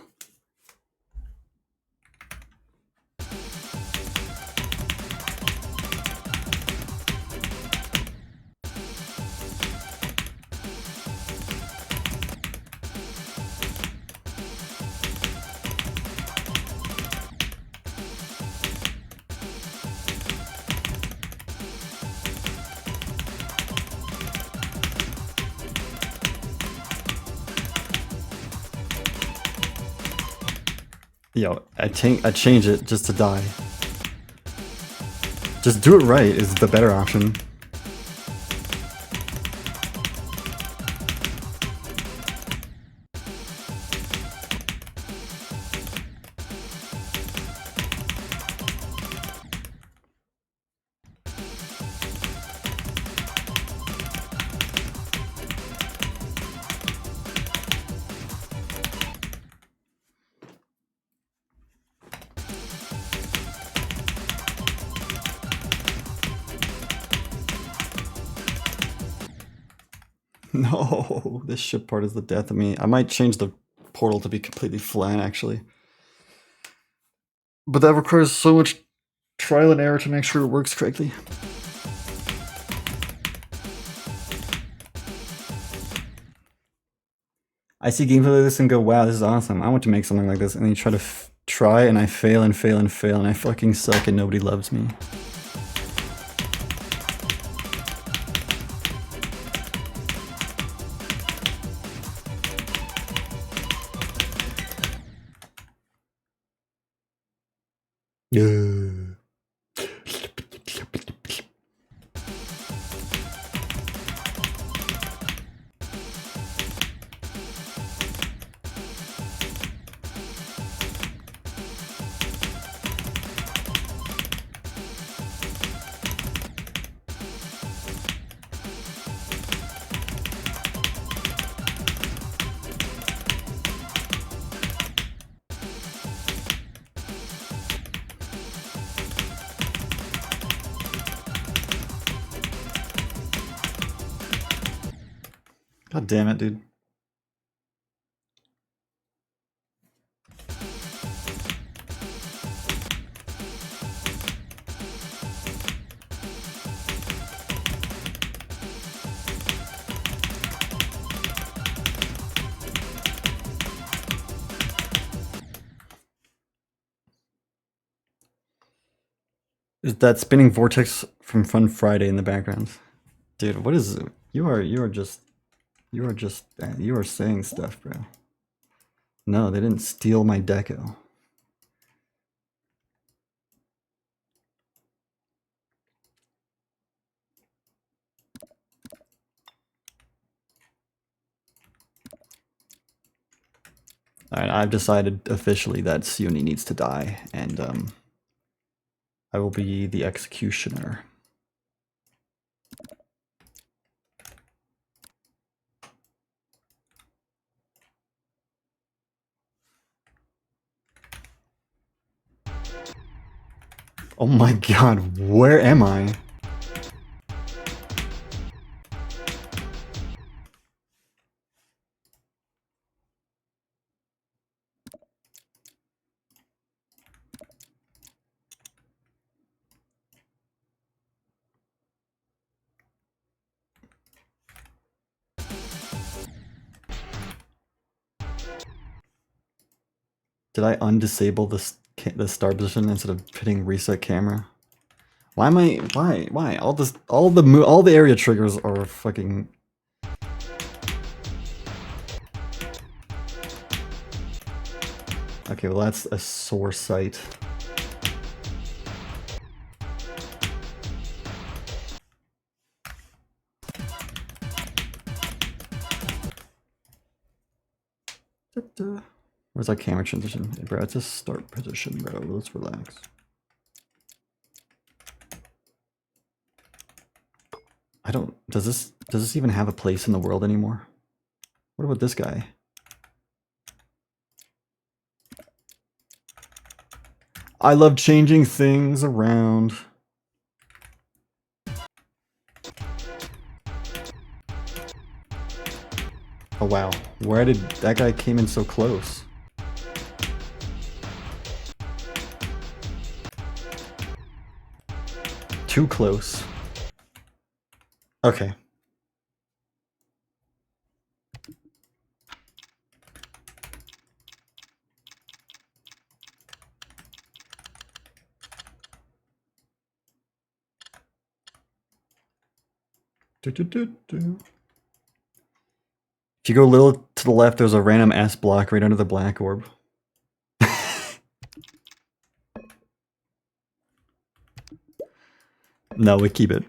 Yo, I change it just to die. Just do it right is the better option. No, this ship part is the death of me. I might change the portal to be completely flat, actually. But that requires so much trial and error to make sure it works correctly. I see gameplay like this and go, wow, this is awesome. I want to make something like this. And then you try to try, and I fail and fail and fail, and I fucking suck, and nobody loves me. Yeah. God damn it, dude. Is that spinning vortex from Fun Friday in the background? Dude, what is it? You are saying stuff, bro. No, they didn't steal my deco. Alright, I've decided officially that Sioni needs to die, and I will be the executioner. Oh my god, where am I? Did I undisable the star position instead of hitting reset camera? Why am I? Why? All the area triggers are fucking. Okay, well that's a sore sight. Where's that camera transition? Hey, bro, it's a start position, bro. Let's relax. I don't. Does this even have a place in the world anymore? What about this guy? I love changing things around. Oh wow, where did that guy came in so close? Too close. Okay. If you go a little to the left, there's a random S block right under the black orb. No, we keep it.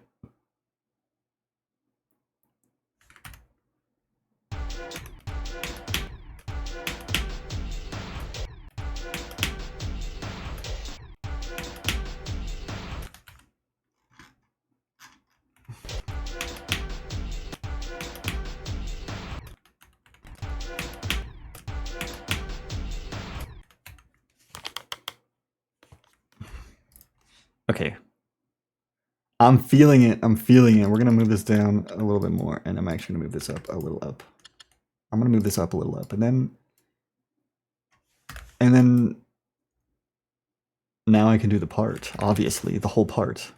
Okay. I'm feeling it. I'm feeling it. We're going to move this down a little bit more, and I'm actually going to move this up a little up. I'm going to move this up a little up, and then now I can do the part, obviously, the whole part.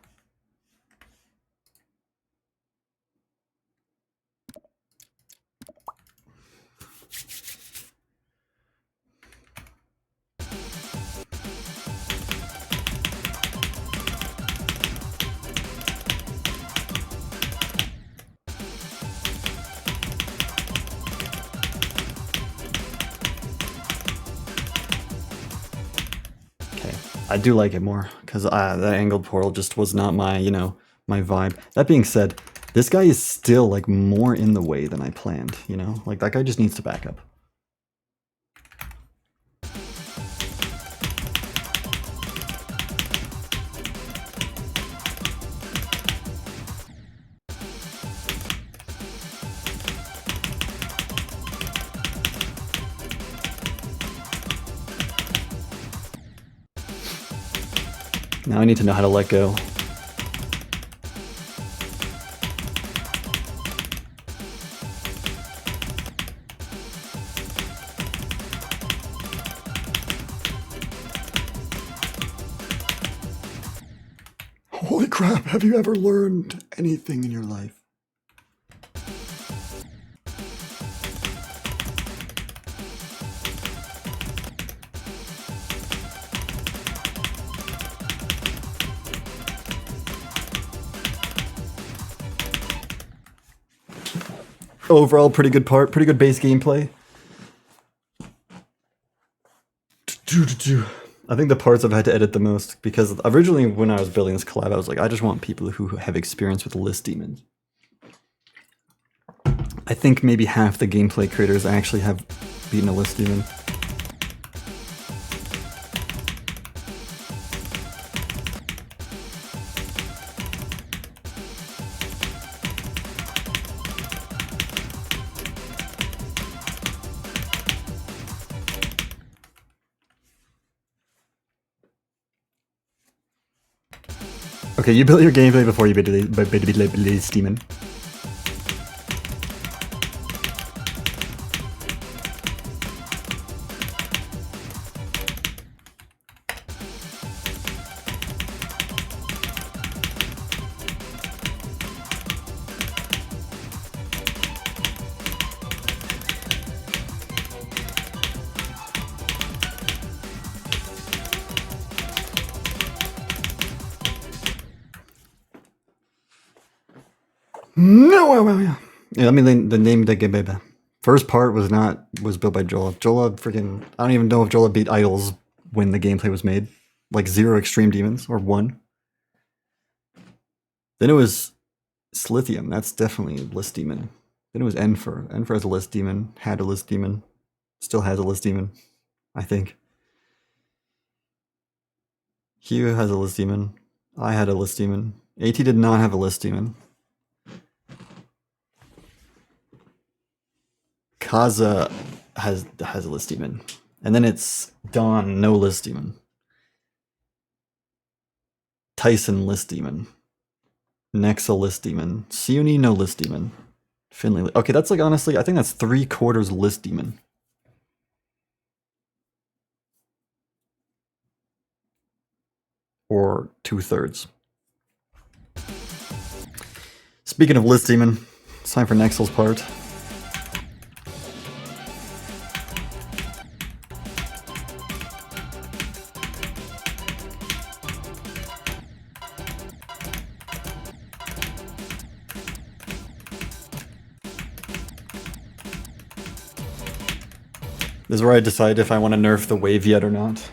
I do like it more, because that angled portal just was not my, my vibe. That being said, this guy is still, like, more in the way than I planned, Like, that guy just needs to back up. Now I need to know how to let go. Holy crap, have you ever learned anything in your life? Overall, pretty good part, pretty good base gameplay. I think the parts I've had to edit the most, because originally when I was building this collab, I was like, I just want people who have experience with list demons. I think maybe half the gameplay creators actually have beaten a list demon. Okay, you built your gameplay before you beat the demon. No, yeah. I mean, the name the game, baby. First part was built by Jola. Jola freaking, I don't even know if Jola beat idols when the gameplay was made. Like 0 extreme demons, or 1. Then it was Slithium, that's definitely a list demon. Then it was Enfer. Enfer has a list demon, had a list demon, still has a list demon, I think. Hugh has a list demon. I had a list demon. AT did not have a list demon. Kaza has a list demon. And then it's Dawn, no list demon. Tyson List Demon. Nexa List Demon. Siuni no List Demon. Finley. Okay, that's like honestly, I think that's 3/4 List Demon. Or 2/3. Speaking of List Demon, it's time for Nexel's part. This is where I decide if I want to nerf the wave yet or not.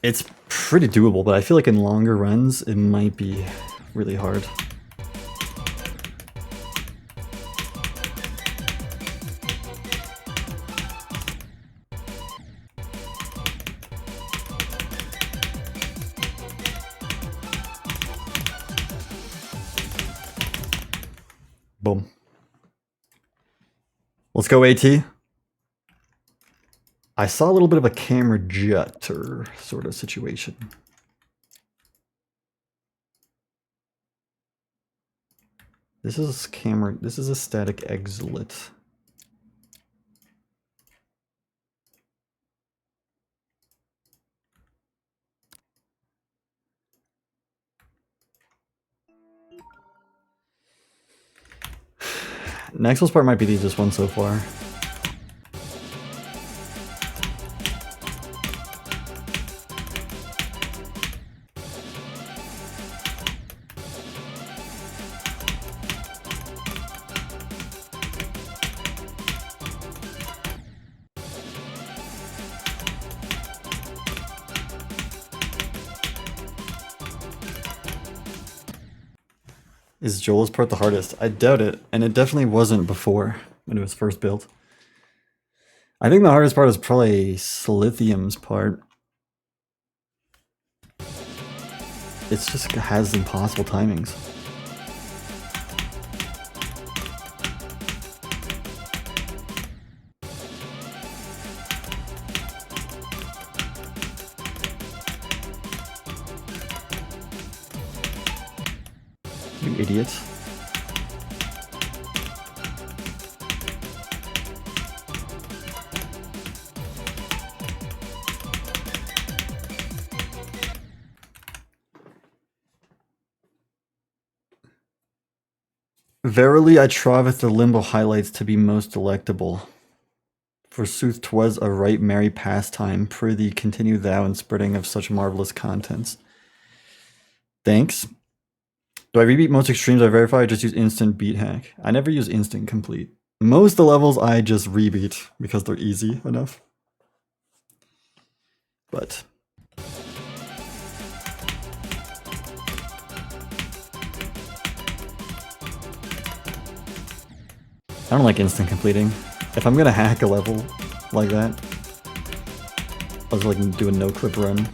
It's pretty doable, but I feel like in longer runs, it might be really hard. Boom. Let's go AT. I saw a little bit of a camera jutter sort of situation. This is camera, this is a static exit. Nexel's part might be the easiest one so far. Is Joel's part the hardest? I doubt it, and it definitely wasn't before when it was first built. I think the hardest part is probably Slithium's part. It just has impossible timings. You idiots. Verily I troveth the limbo highlights to be most delectable. Forsooth 'twas a right merry pastime, prithee continue thou in spreading of such marvelous contents. Thanks. Do I rebeat most extremes I verify or just use instant beat hack? I never use instant complete. Most of the levels I just rebeat because they're easy enough. But I don't like instant completing. If I'm gonna hack a level like that, I was like do a no clip run.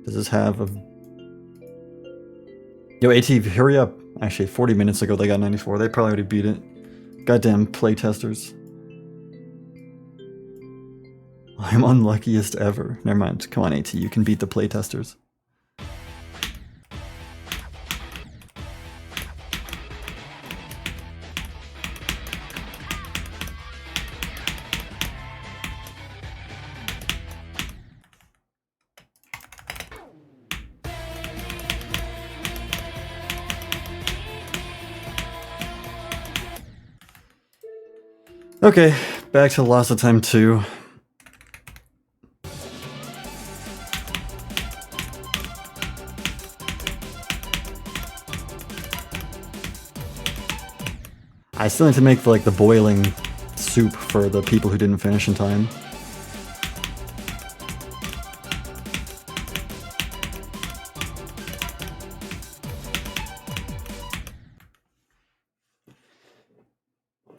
Does this have a... Yo, AT, hurry up. Actually, 40 minutes ago they got 94. They probably already beat it. Goddamn playtesters. I'm unluckiest ever. Never mind. Come on, AT, you can beat the playtesters. Okay, back to Lost of Time 2. I still need to make the boiling soup for the people who didn't finish in time.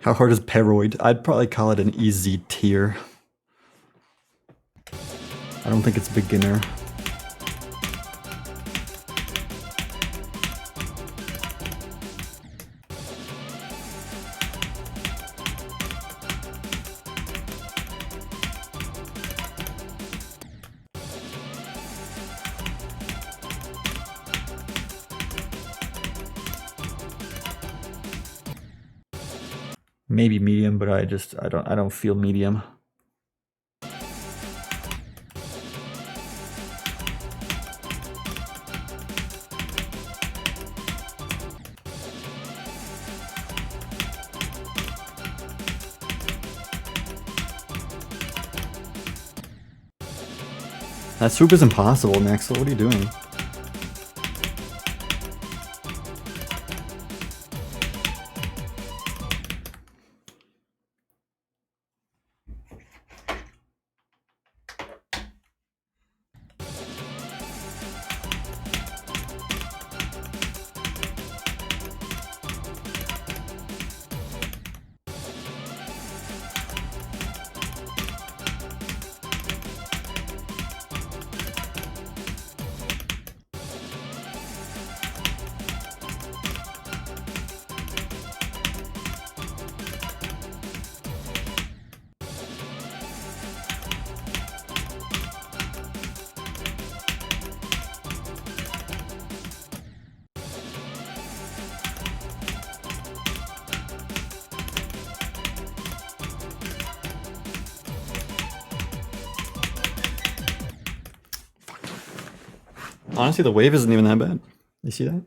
How hard is Peroid? I'd probably call it an easy tier. I don't think it's beginner. Maybe medium, but I don't feel medium. That soup is impossible, Nexel. What are you doing? Honestly, the wave isn't even that bad. You see that?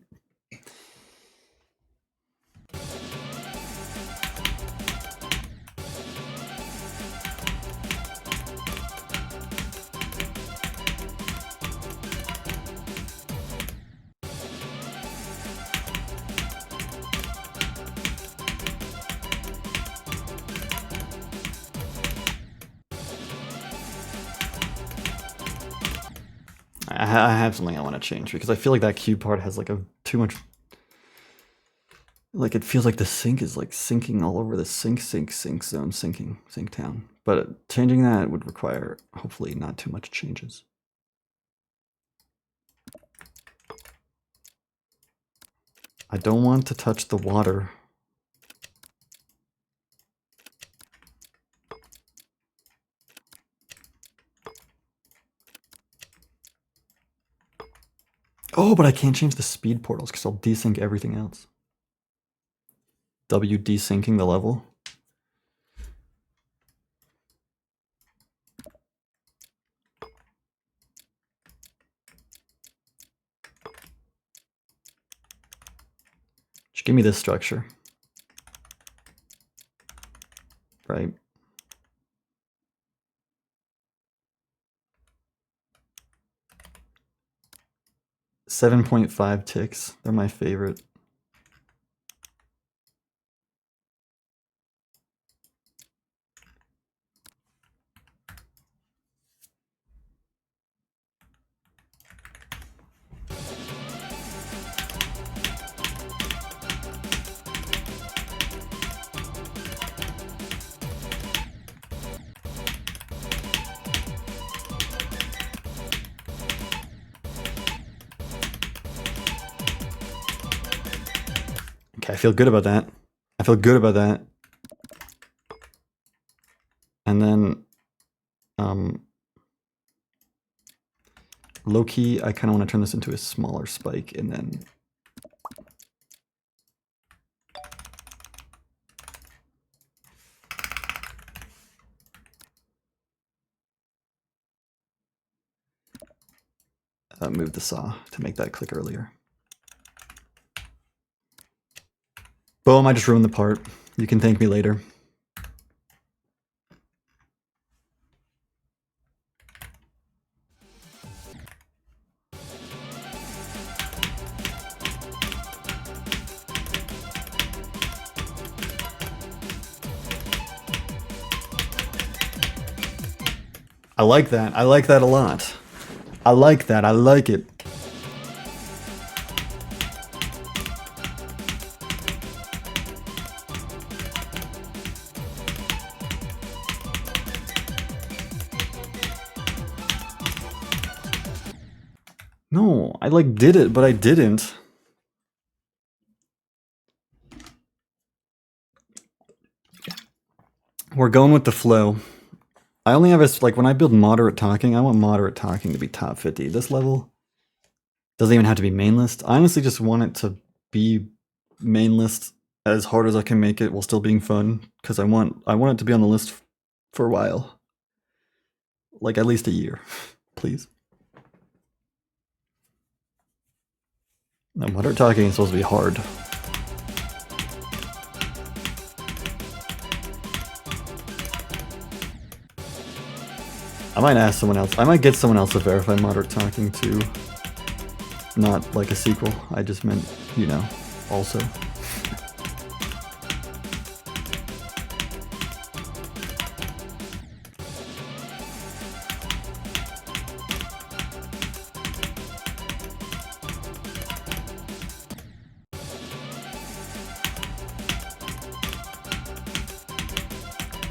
I have something I want to change because I feel like that cube part has like too much. Like it feels like the sink is like sinking all over the sink zone, sink town. But changing that would require hopefully not too much changes. I don't want to touch the water. Oh, but I can't change the speed portals because I'll desync everything else. W desyncing the level. Just give me this structure. Right. .5 ticks. They're my favorite. Okay, I feel good about that. I feel good about that. And then, low key, I kind of want to turn this into a smaller spike and then move the saw to make that click earlier. Boom, I just ruined the part. You can thank me later. I like that. I like that a lot. I like that. I like it. No, I like did it, but I didn't. We're going with the flow. I only have a, like, when I build moderate talking, I want moderate talking to be top 50. This level doesn't even have to be main list. I honestly just want it to be main list as hard as I can make it while still being fun, because I want it to be on the list for a while. Like at least a year, please. Now, moderate talking is supposed to be hard. I might ask someone else. I might get someone else to verify moderate talking too. Not like a sequel. I just meant, you know, also.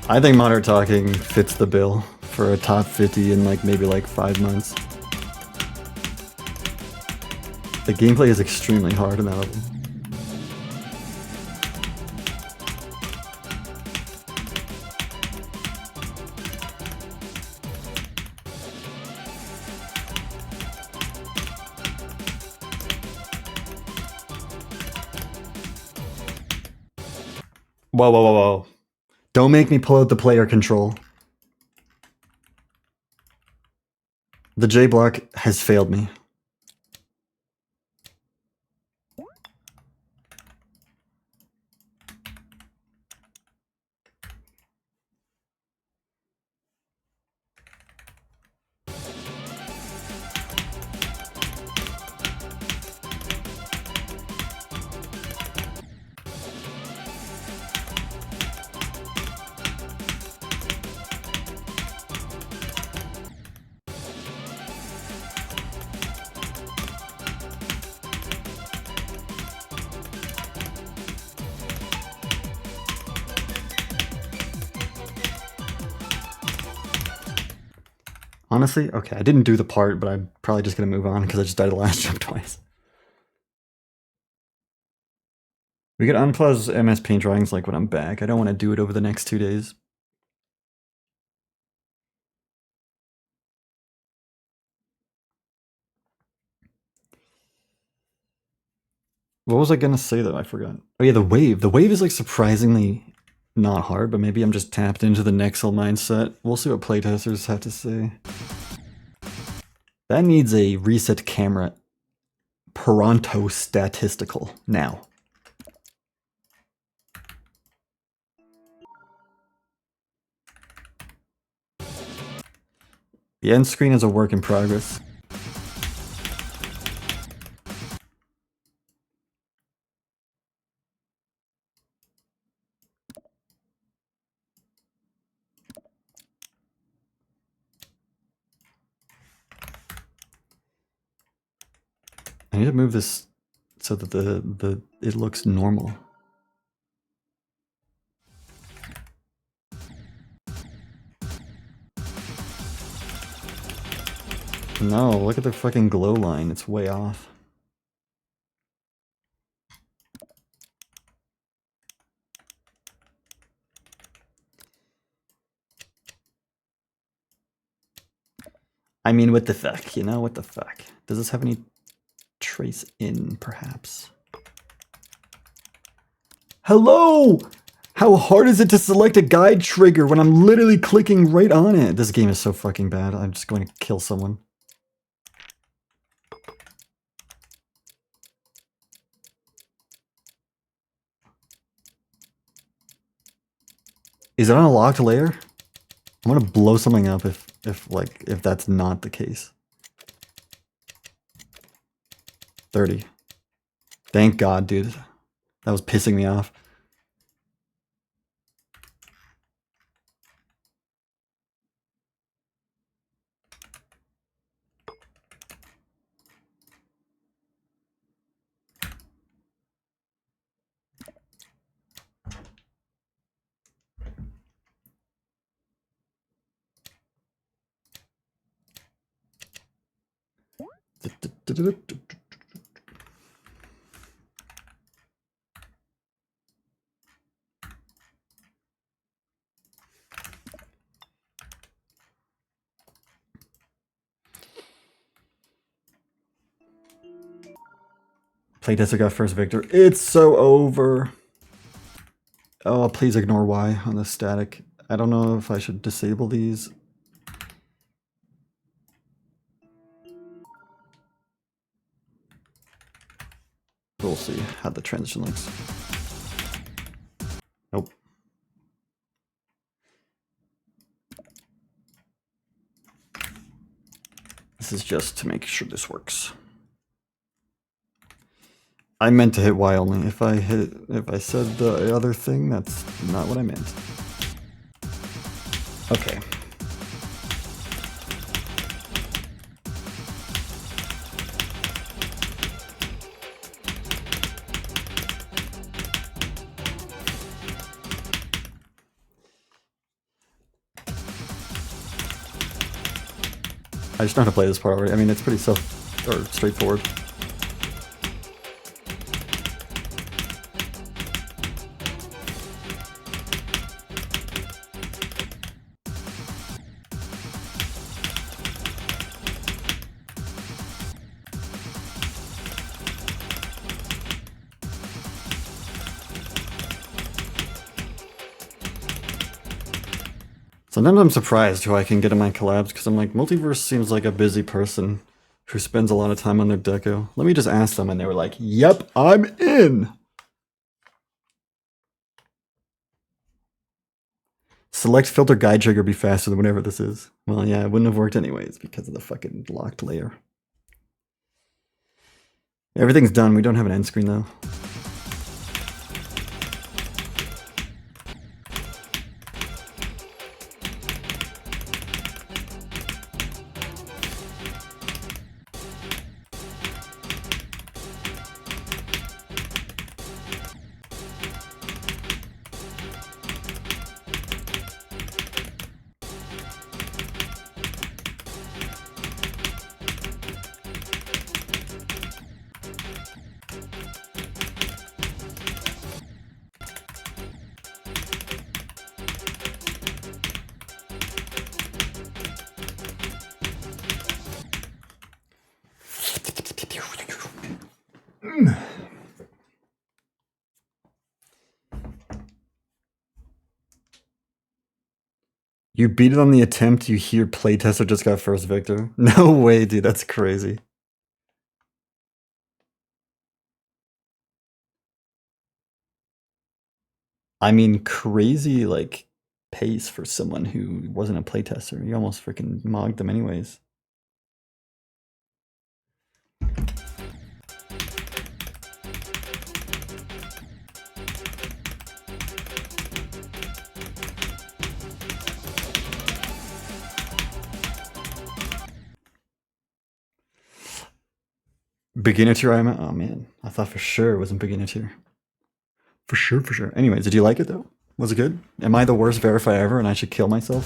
I think moderate talking fits the bill for a top 50 in like maybe like 5 months. The gameplay is extremely hard in that level. Whoa, whoa, whoa, whoa. Don't make me pull out the player control. The J block has failed me. Honestly, okay, I didn't do the part, but I'm probably just gonna move on because I just died the last jump twice. We could unpause MS Paint drawings like when I'm back. I don't want to do it over the next 2 days. What was I gonna say though? I forgot. Oh yeah, the wave. The wave is like surprisingly not hard, but maybe I'm just tapped into the Nexel mindset. We'll see what playtesters have to say. That needs a reset camera Pronto statistical now. The end screen is a work in progress. I need to move this so that it looks normal. No, look at the fucking glow line. It's way off. I mean, what the fuck, you know? What the fuck? Does this have any trace in, perhaps? Hello! How hard is it to select a guide trigger when I'm literally clicking right on it? This game is so fucking bad. I'm just going to kill someone. Is it on a locked layer? I'm gonna blow something up if that's not the case. 30. Thank God, dude. That was pissing me off. Playtester got first victor. It's so over. Oh, please ignore Y on the static. I don't know if I should disable these. We'll see how the transition looks. Nope. This is just to make sure this works. I meant to hit Y only. If I said the other thing, that's not what I meant. Okay. I just know how to play this part already. I mean, it's pretty straightforward. Sometimes I'm surprised who I can get in my collabs, because I'm like, Multiverse seems like a busy person who spends a lot of time on their deco. Let me just ask them, and they were like, yep, I'm in! Select filter guide trigger be faster than whatever this is. Well, yeah, it wouldn't have worked anyways because of the fucking locked layer. Everything's done. We don't have an end screen though. You beat it on the attempt, you hear Playtester just got first victor. No way, dude, that's crazy. I mean, crazy, like, pace for someone who wasn't a playtester. You almost freaking mogged them anyways. Beginner tier I'm at? Oh man, I thought for sure it wasn't beginner tier. For sure, for sure. Anyways, did you like it though? Was it good? Am I the worst verify ever and I should kill myself?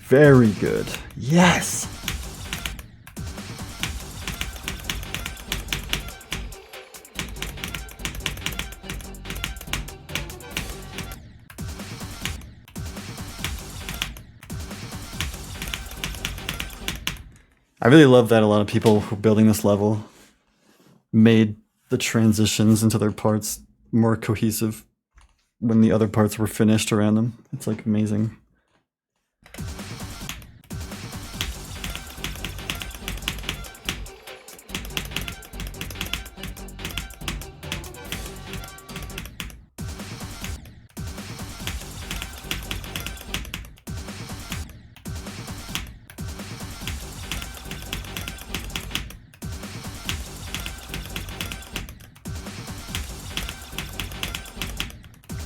Very good. Yes! I really love that a lot of people who are building this level made the transitions into their parts more cohesive when the other parts were finished around them. It's like amazing.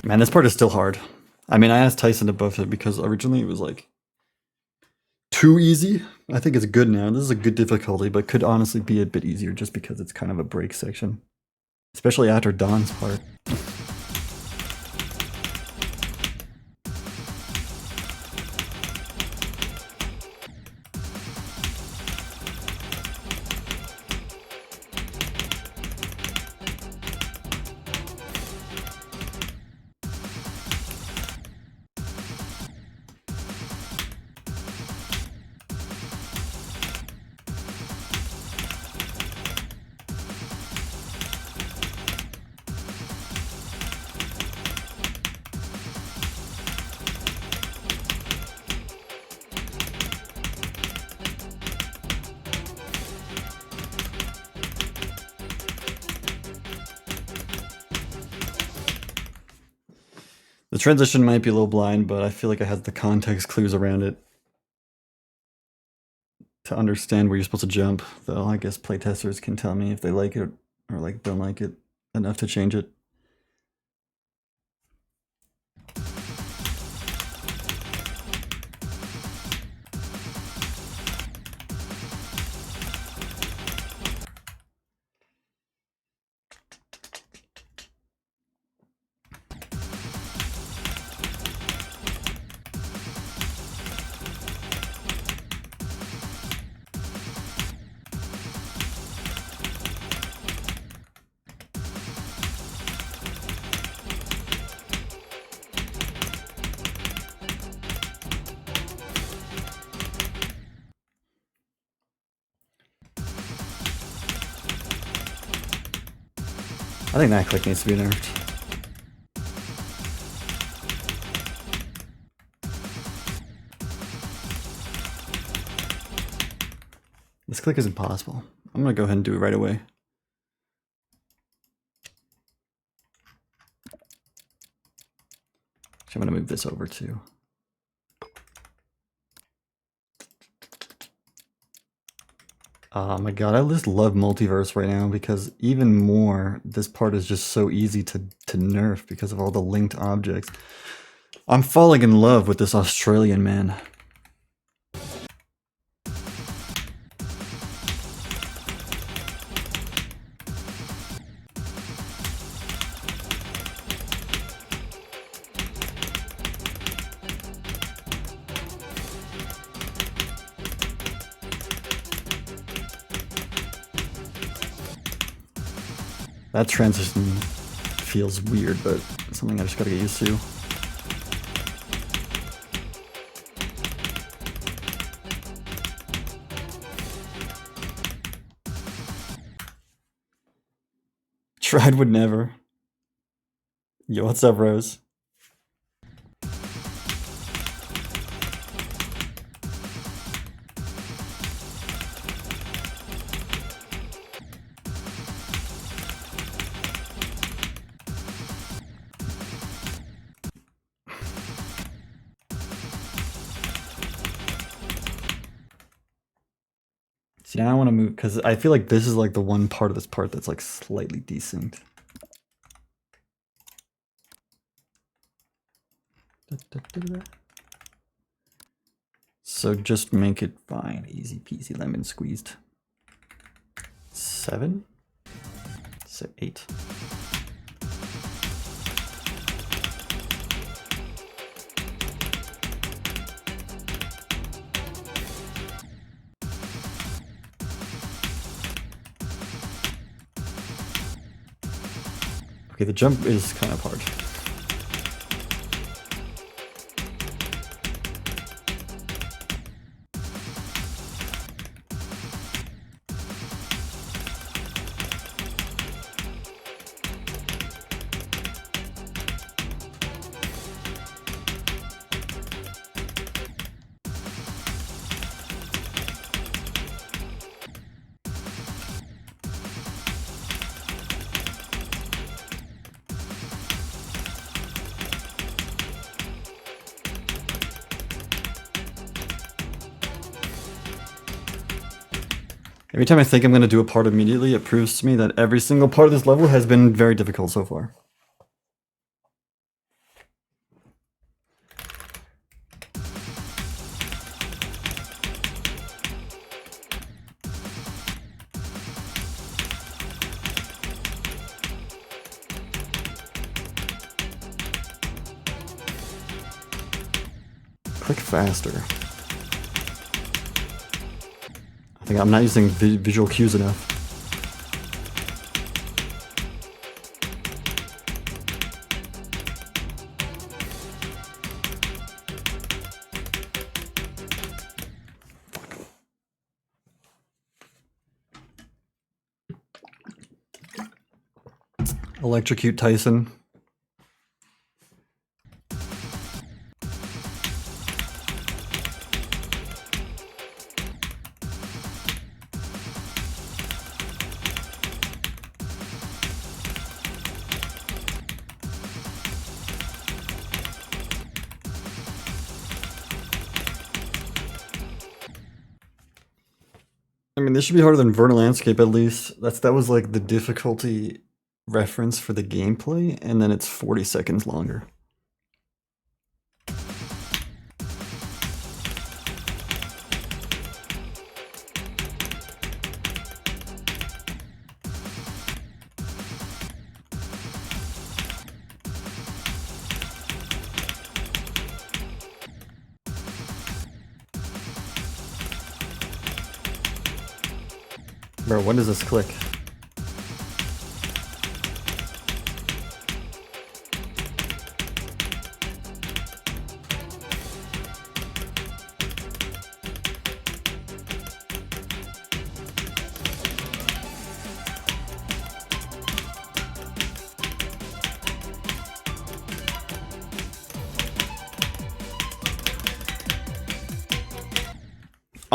Man, this part is still hard. I mean, I asked Tyson to buff it because originally it was like too easy. I think it's good now. This is a good difficulty, but could honestly be a bit easier just because it's kind of a break section. Especially after Dawn's part. The transition might be a little blind, but I feel like I had the context clues around it to understand where you're supposed to jump. Though I guess playtesters can tell me if they like it or like don't like it enough to change it. I think that click needs to be nerfed. This click is impossible. I'm gonna go ahead and do it right away. Actually, I'm gonna move this over too. Oh my god, I just love multiverse right now because even more, this part is just so easy to nerf because of all the linked objects. I'm falling in love with this Australian man. That transition feels weird, but it's something I just gotta get used to. Tried would never. Yo, what's up, Rose? See, now I want to move, because I feel like this is like the one part of this part that's like slightly desynced. So just make it fine, easy peasy lemon squeezed. 7? So 8. Okay, the jump is kind of hard. Every time I think I'm going to do a part immediately, it proves to me that every single part of this level has been very difficult so far. Click faster. I think I'm not using visual cues enough. Electrocute Tyson. I mean, this should be harder than Vernal Landscape at least. That was like the difficulty reference for the gameplay, and then it's 40 seconds longer. Bro, when does this click?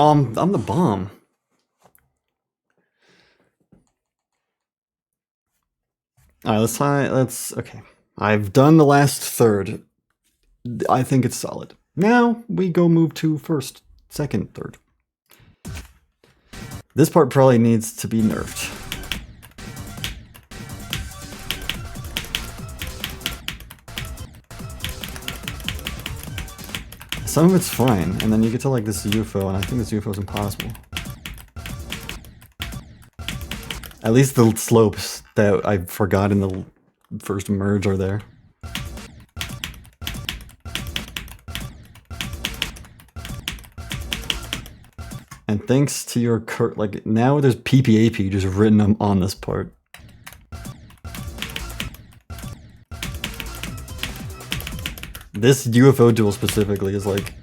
I'm the bomb. Alright, okay. I've done the last third. I think it's solid. Now we go move to first, second, third. This part probably needs to be nerfed. Some of it's fine, and then you get to like this UFO, and I think this UFO is impossible. At least the slopes that I forgot in the first merge are there. And thanks to your like now there's PPAP just written on this part. This UFO duel specifically is like,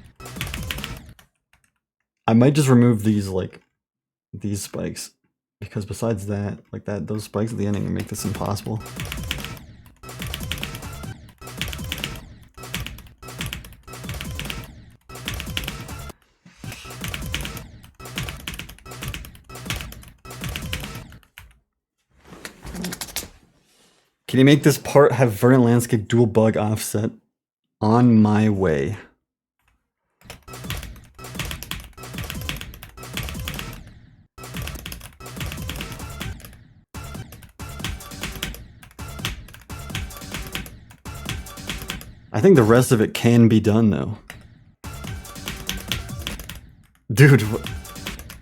I might just remove these like these spikes, because besides that, like those spikes at the ending make this impossible. Can you make this part have Verdant Landscape dual bug offset? On my way. I think the rest of it can be done though. Dude,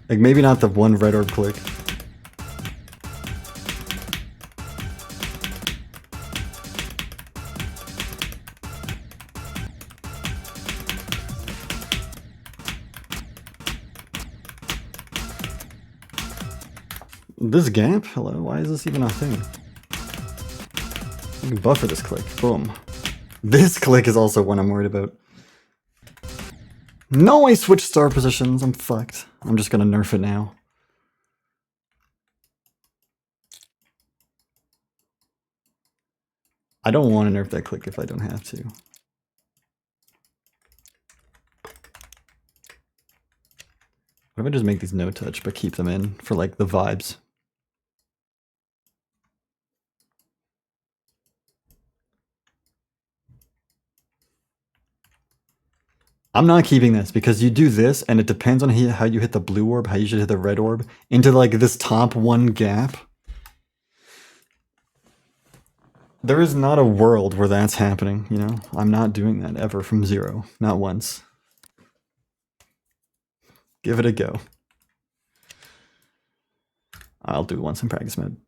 like maybe not the one red orb click. This gap? Hello, why is this even a thing? You can buffer this click. Boom. This click is also one I'm worried about. No, I switched star positions. I'm fucked. I'm just gonna nerf it now. I don't want to nerf that click if I don't have to. What if I just make these no touch but keep them in for like the vibes? I'm not keeping this because you do this and it depends on how you hit the blue orb, how you should hit the red orb into like this top one gap. There is not a world where that's happening, you know? I'm not doing that ever from zero, not once. Give it a go. I'll do it once in practice mode.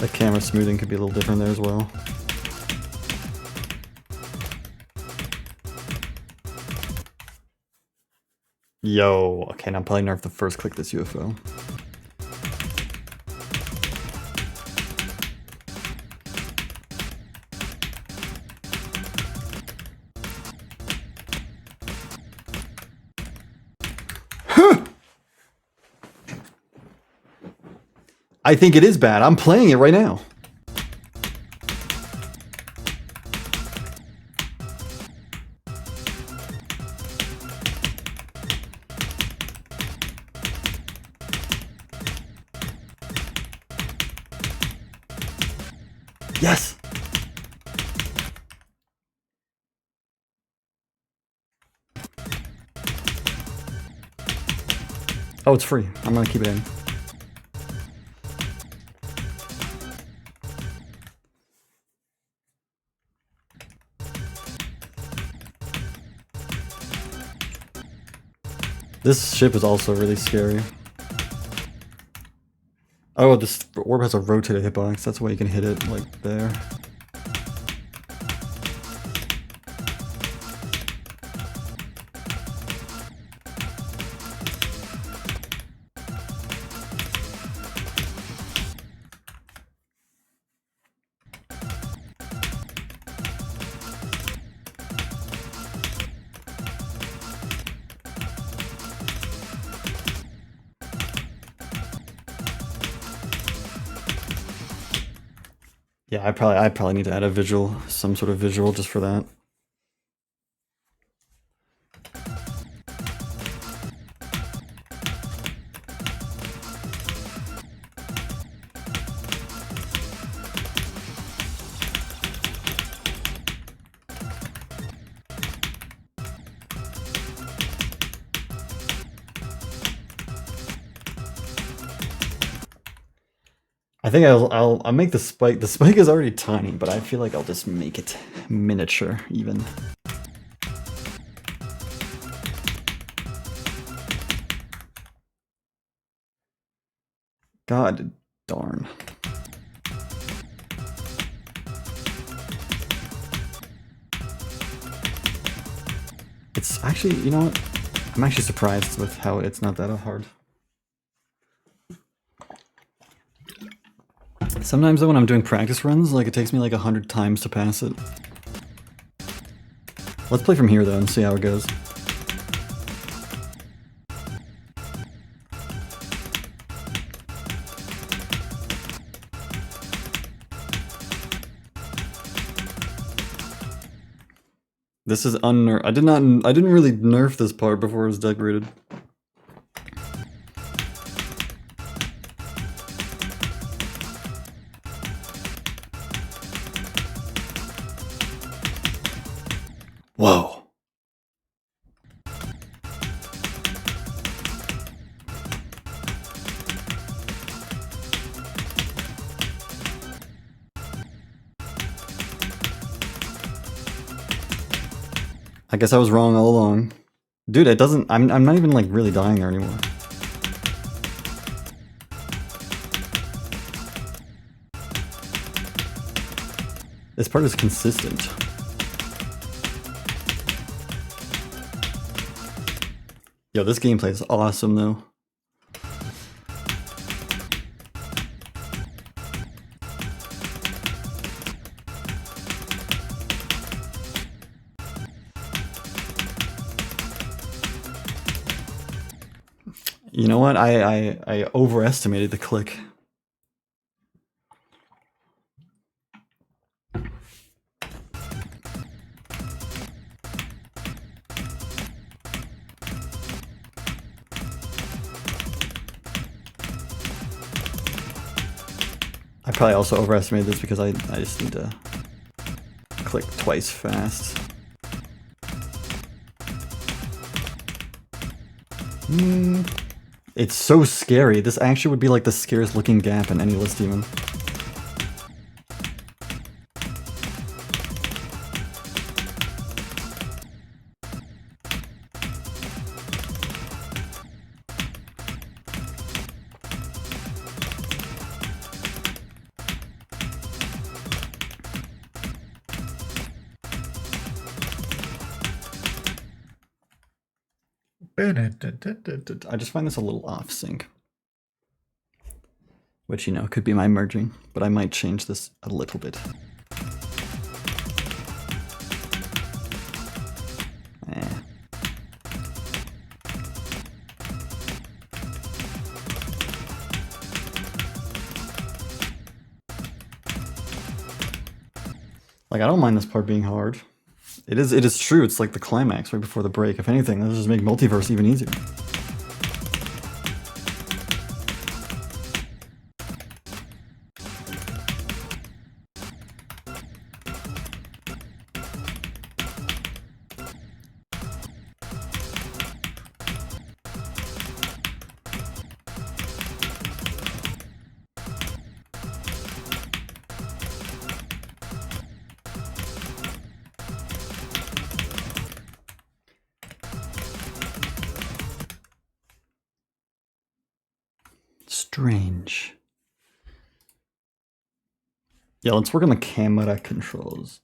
The camera smoothing could be a little different there as well. Yo, okay, now I'm probably nerf the first click this UFO. I think it is bad. I'm playing it right now. Yes. Oh, it's free. I'm gonna keep it in. This ship is also really scary. Oh, this orb has a rotated hitbox. That's why you can hit it like there. Yeah, I probably need to add a visual, some sort of visual just for that. I think I'll make the spike. The spike is already tiny, but I feel like I'll just make it miniature even. God darn. It's actually, you know what? I'm actually surprised with how it's not that hard. Sometimes though, when I'm doing practice runs, like it takes me like 100 times to pass it. Let's play from here though and see how it goes. This is unnerf. I didn't really nerf this part before it was decorated. Whoa. I guess I was wrong all along. Dude, it doesn't, I'm not even like really dying there anymore. This part is consistent. Yo, this gameplay is awesome though. You know what? I overestimated the click. I probably also overestimated this because I just need to click twice fast. It's so scary. This actually would be like the scariest looking gap in any list demon. I just find this a little off sync. Which, you know, could be my merging, but I might change this a little bit. Like, I don't mind this part being hard. It is true, it's like the climax right before the break. If anything, let's just make multiverse even easier. Strange. Yeah, let's work on the camera controls.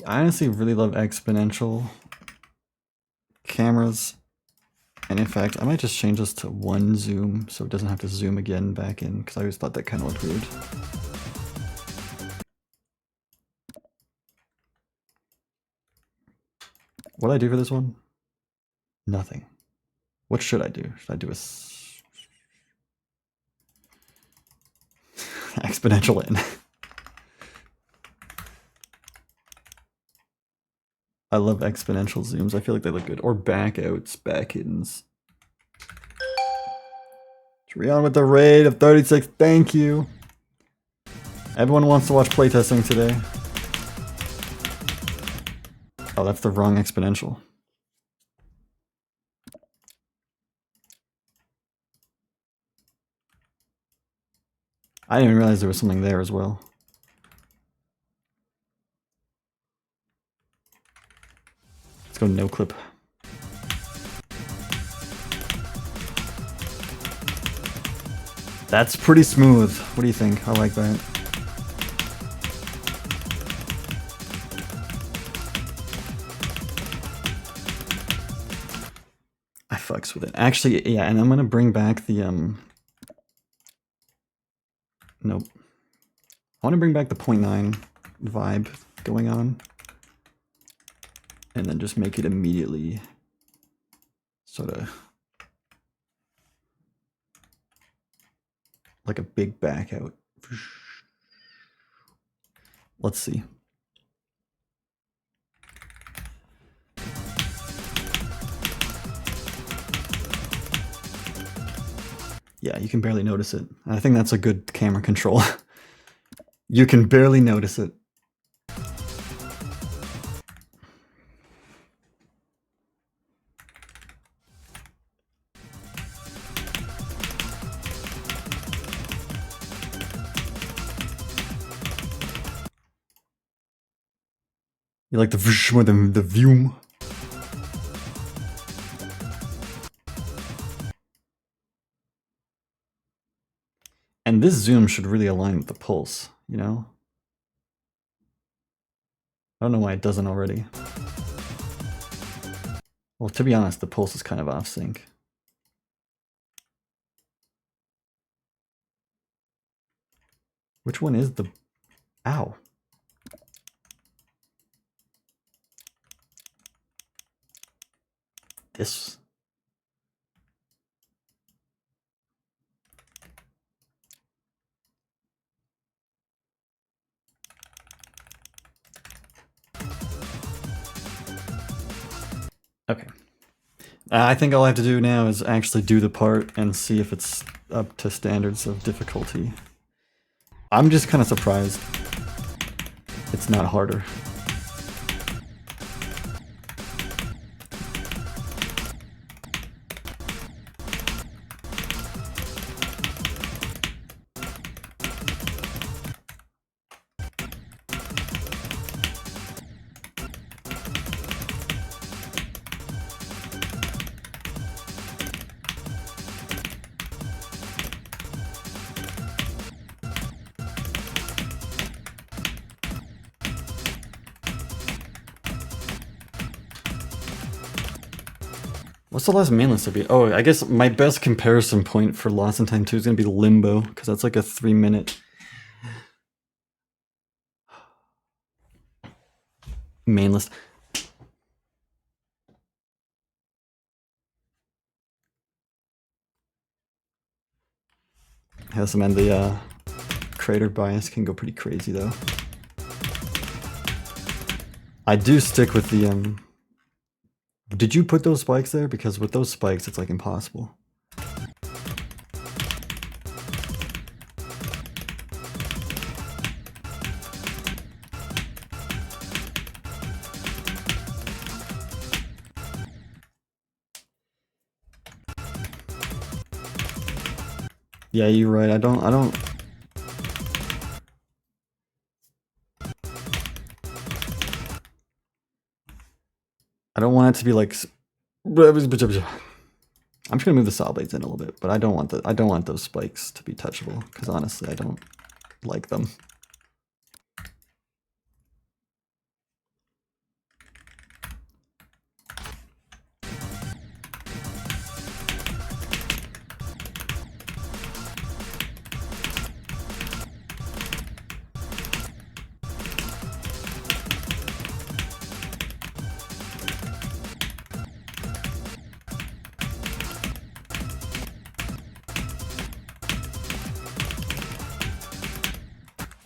I honestly really love exponential cameras. And in fact, I might just change this to 1 zoom so it doesn't have to zoom again back in, because I always thought that kind of looked weird. What did I do for this one? Nothing. What should I do? Should I do a exponential in? I love exponential zooms. I feel like they look good. Or back outs, back ins. Trion with the raid of 36. Thank you. Everyone wants to watch playtesting today. Oh, that's the wrong exponential. I didn't even realize there was something there as well. Let's go no clip. That's pretty smooth. What do you think? I like that. I fucks with it. Actually, yeah, and I'm gonna bring back the nope. I want to bring back the 0.9 vibe going on. And then just make it immediately sort of like a big back out. Let's see. Yeah, you can barely notice it. I think that's a good camera control. You can barely notice it. You like the vsh more than the view. And this zoom should really align with the pulse, you know? I don't know why it doesn't already. Well, to be honest, the pulse is kind of off sync. Which one is the... Ow. This... Okay. I think all I have to do now is actually do the part and see if it's up to standards of difficulty. I'm just kind of surprised it's not harder. What's the last main list to be? Oh, I guess my best comparison point for Lost in Time 2 is gonna be Limbo, because that's like a 3-minute main list. Yes, man, the creator bias can go pretty crazy though. I do stick with the Did you put those spikes there? Because with those spikes, it's like impossible. Yeah, you're right. I don't want it to be like I'm just gonna move the saw blades in a little bit, but I don't want those spikes to be touchable, because honestly I don't like them.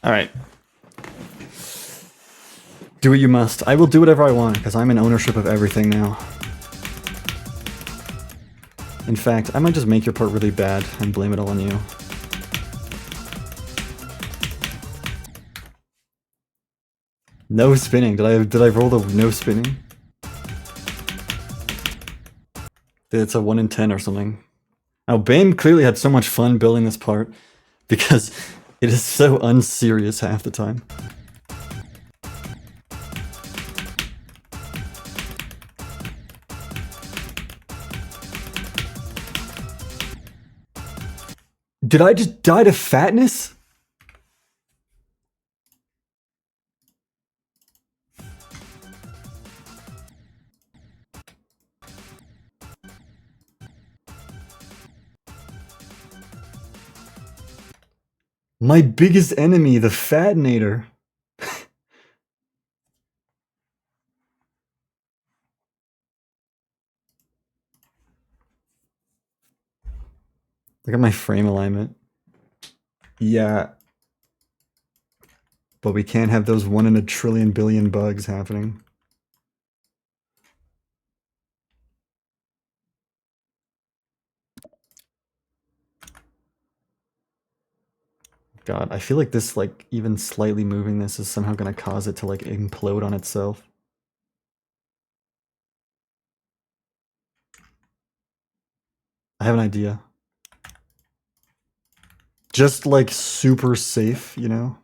Alright. Do what you must. I will do whatever I want, because I'm in ownership of everything now. In fact, I might just make your part really bad and blame it all on you. No spinning. Did I roll the no spinning? It's a 1 in 10 or something. Now, Bane clearly had so much fun building this part, because it is so unserious half the time. Did I just die to fatness? My biggest enemy, the Fatinator. Look at my frame alignment. Yeah. But we can't have those 1 in a trillion billion bugs happening. God, I feel like this, like, even slightly moving this is somehow gonna cause it to, like, implode on itself. I have an idea. Just, like, super safe, you know?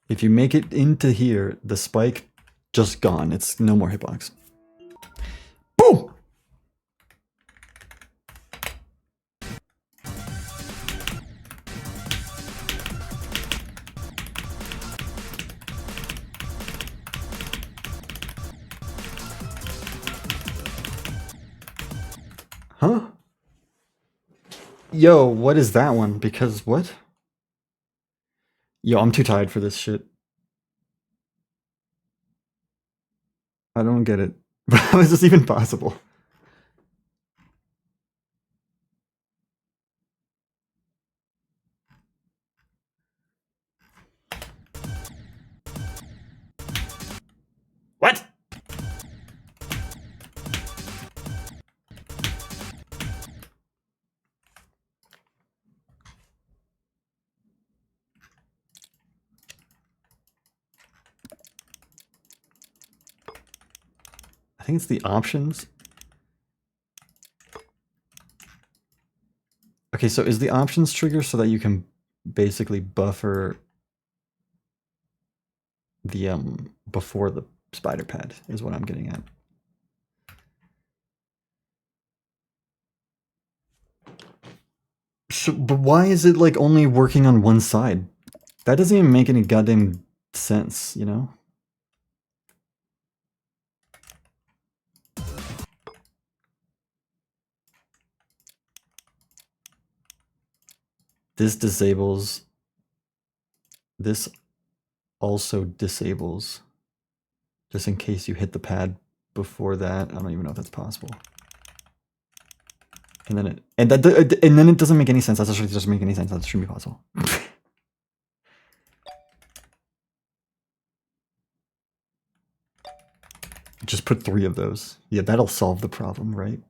If you make it into here, the spike, just gone. It's no more hitbox. Boom! Huh? Yo, what is that one? Because what? Yo, I'm too tired for this shit. I don't get it. How is this even possible? What? I think it's the options. Okay, so is the options trigger so that you can basically buffer before the spider pad is what I'm getting at. So, but why is it like only working on one side? That doesn't even make any goddamn sense, you know? This disables. This also disables. Just in case you hit the pad before that. I don't even know if that's possible. And then it doesn't make any sense. That actually doesn't make any sense. That shouldn't be possible. Just put 3 of those. Yeah, that'll solve the problem, right?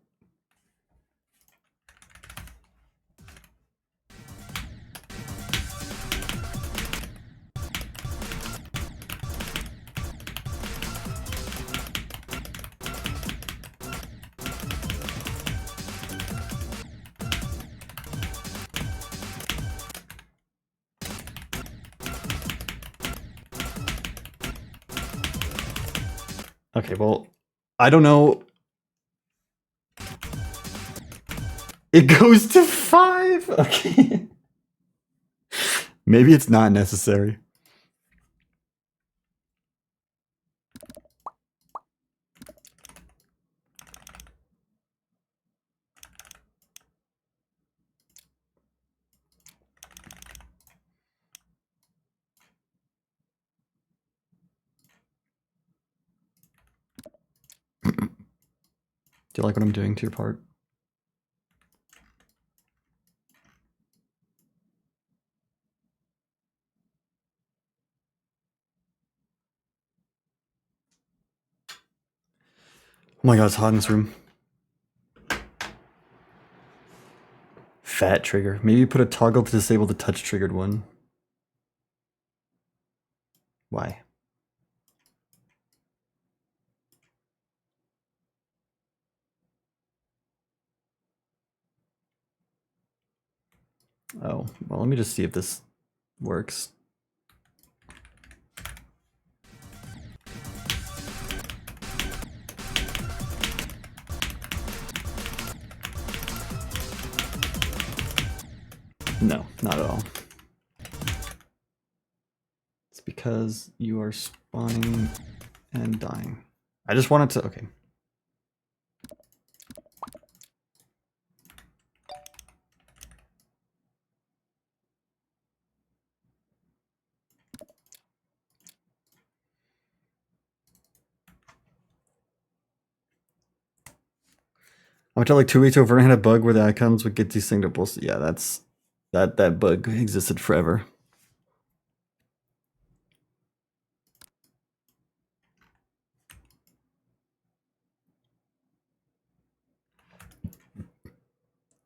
Okay, well, I don't know. It goes to 5? Okay. Maybe it's not necessary. Do you like what I'm doing to your part? Oh my god, it's hot in this room. Fat trigger. Maybe put a toggle to disable the touch triggered one. Why? Oh, well, let me just see if this works. No, not at all. It's because you are spawning and dying. I just wanted to, okay. I'm gonna tell like 2 weeks ago, Vernon had a bug where the icons would get these things to bullshit. Yeah, that's that bug existed forever.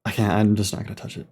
I can't, I'm just not gonna touch it.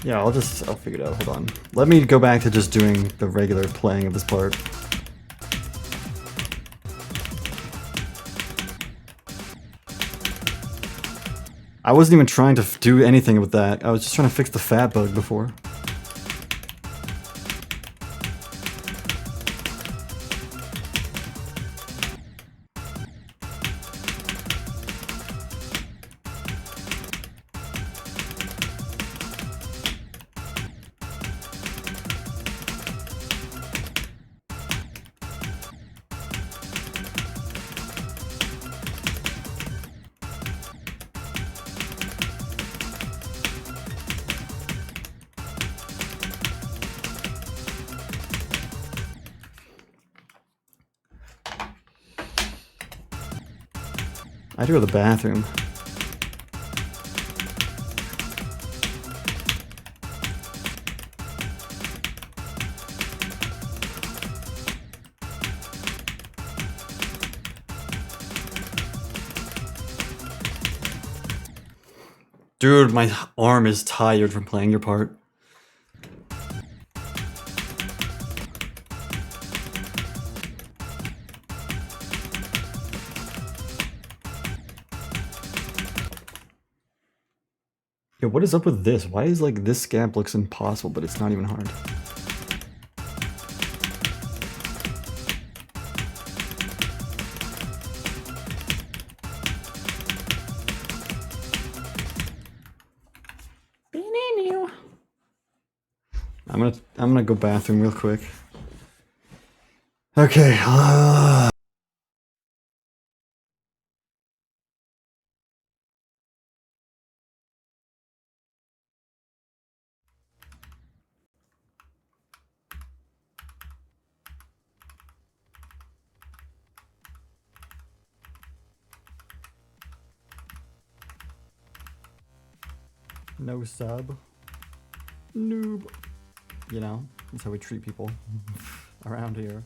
Yeah, I'll figure it out. Hold on. Let me go back to just doing the regular playing of this part. I wasn't even trying to do anything with that. I was just trying to fix the fat bug before. I had to go to the bathroom. Dude, my arm is tired from playing your part. Yo, what is up with this? Why is like this scamp looks impossible, but it's not even hard? I'm gonna go bathroom real quick. Okay. No sub. Noob. You know, that's how we treat people around here.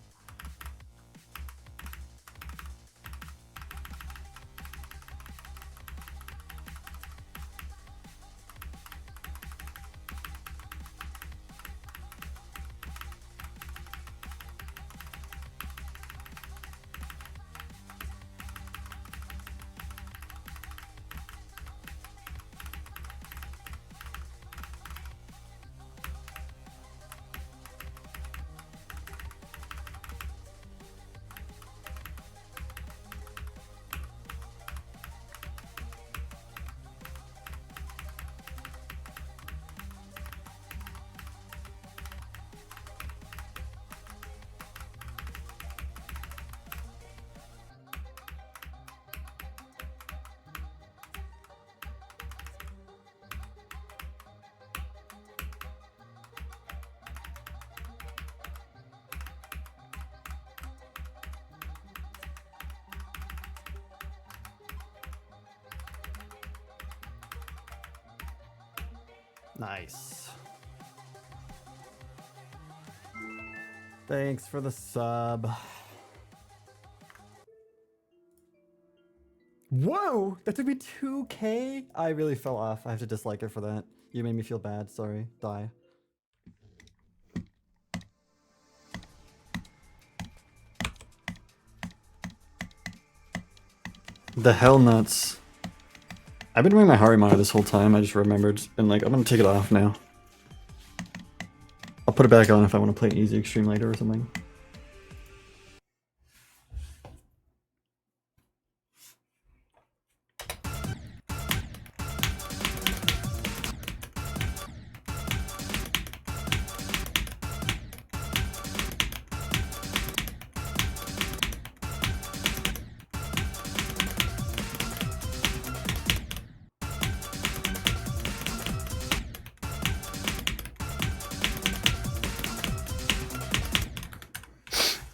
Nice. Thanks for the sub. Whoa! That took me 2K? I really fell off. I have to dislike it for that. You made me feel bad. Sorry. Die. The hell nuts. I've been wearing my Hari monitor this whole time. I just remembered. And like, I'm gonna take it off now. I'll put it back on if I want to play an easy extreme later or something.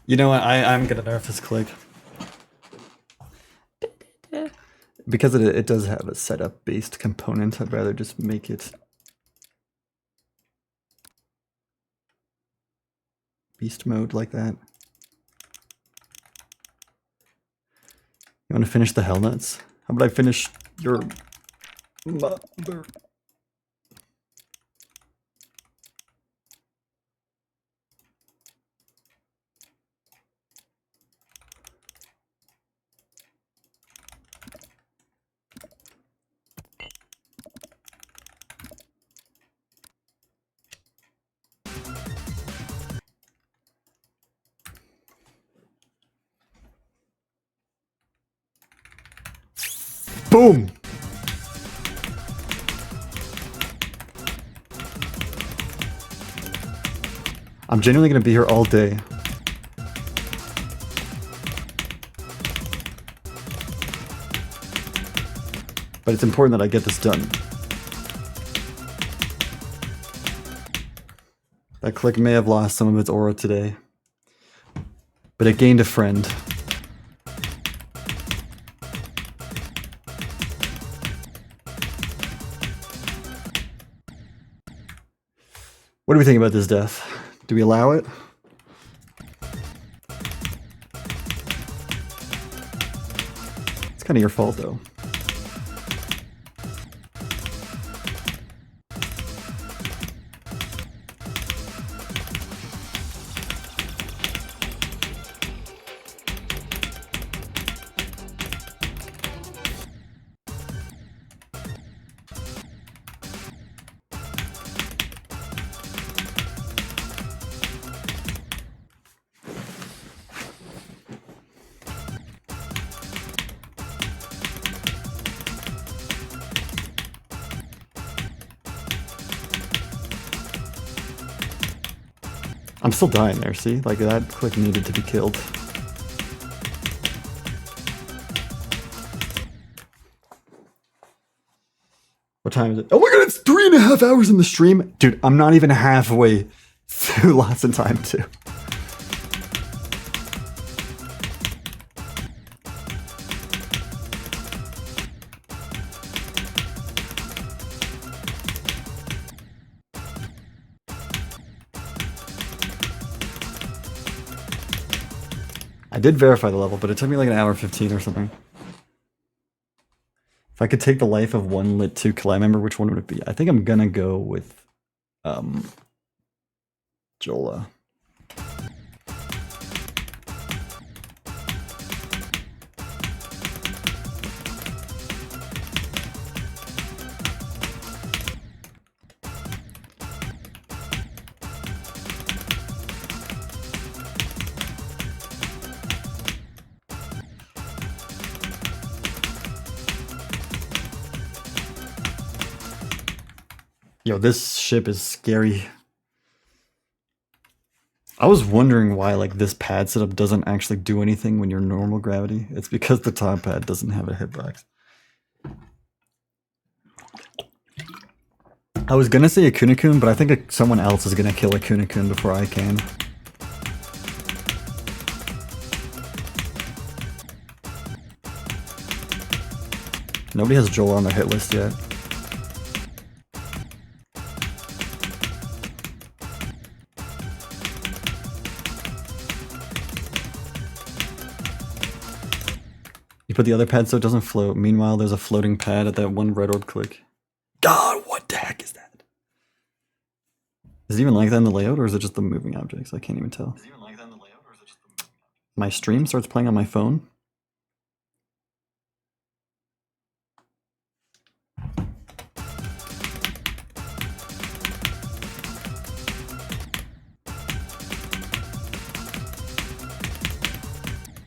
You know what? I'm gonna nerf this click. Because it does have a setup based component, I'd rather just make it beast mode like that. You want to finish the hell nuts? How about I finish your mother? Boom! I'm genuinely gonna be here all day. But it's important that I get this done. That click may have lost some of its aura today, but it gained a friend. What do we think about this death? Do we allow it? It's kind of your fault, though. I'm still dying there, see? Like, that click needed to be killed. What time is it? Oh my god, it's 3.5 hours in the stream! Dude, I'm not even halfway through Lost in Time 2. I did verify the level, but it took me like an hour 15 or something. If I could take the life of one lit 2 kill, I remember which one would it be? I think I'm gonna go with Jola. Yo, this ship is scary. I was wondering why like this pad setup doesn't actually do anything when you're normal gravity. It's because the top pad doesn't have a hitbox. I was gonna say a Kunekun, but I think someone else is gonna kill a Kunekun before I can. Nobody has Joel on their hit list yet. You put the other pad so it doesn't float. Meanwhile, there's a floating pad at that one red orb click. God, what the heck is that? Is it even like that in the layout, or is it just the moving objects? I can't even tell. Is it even like that in the layout, or is it just the moving objects? My stream starts playing on my phone.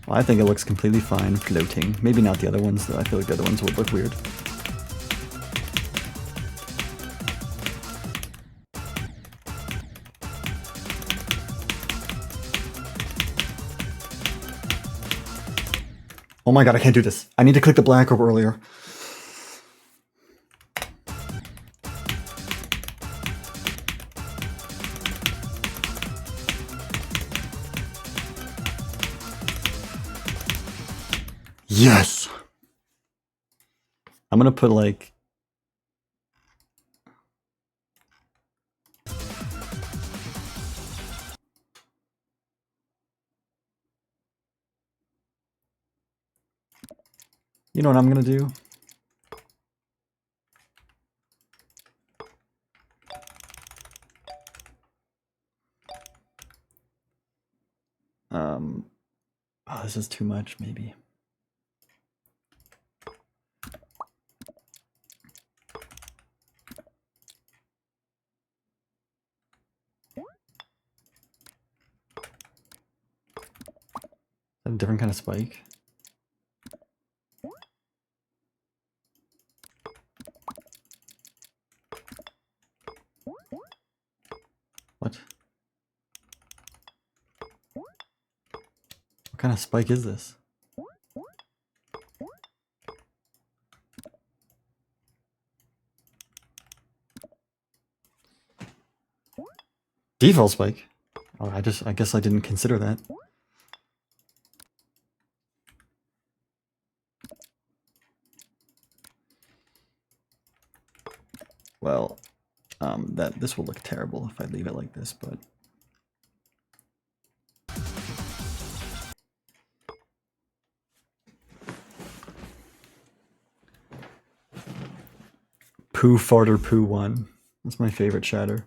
Well, I think it looks completely fine floating. Maybe not the other ones, though. I feel like the other ones would look weird. Oh my god, I can't do this. I need to click the black orb earlier. Yes! I'm gonna put like... You know what I'm gonna do? Oh, this is too much, maybe. A different kind of spike. What? What kind of spike is this? Default spike? Oh, I guess I didn't consider that. Well, that This will look terrible if I leave it like this, but... Poo Farter Poo 1. That's my favorite shatter.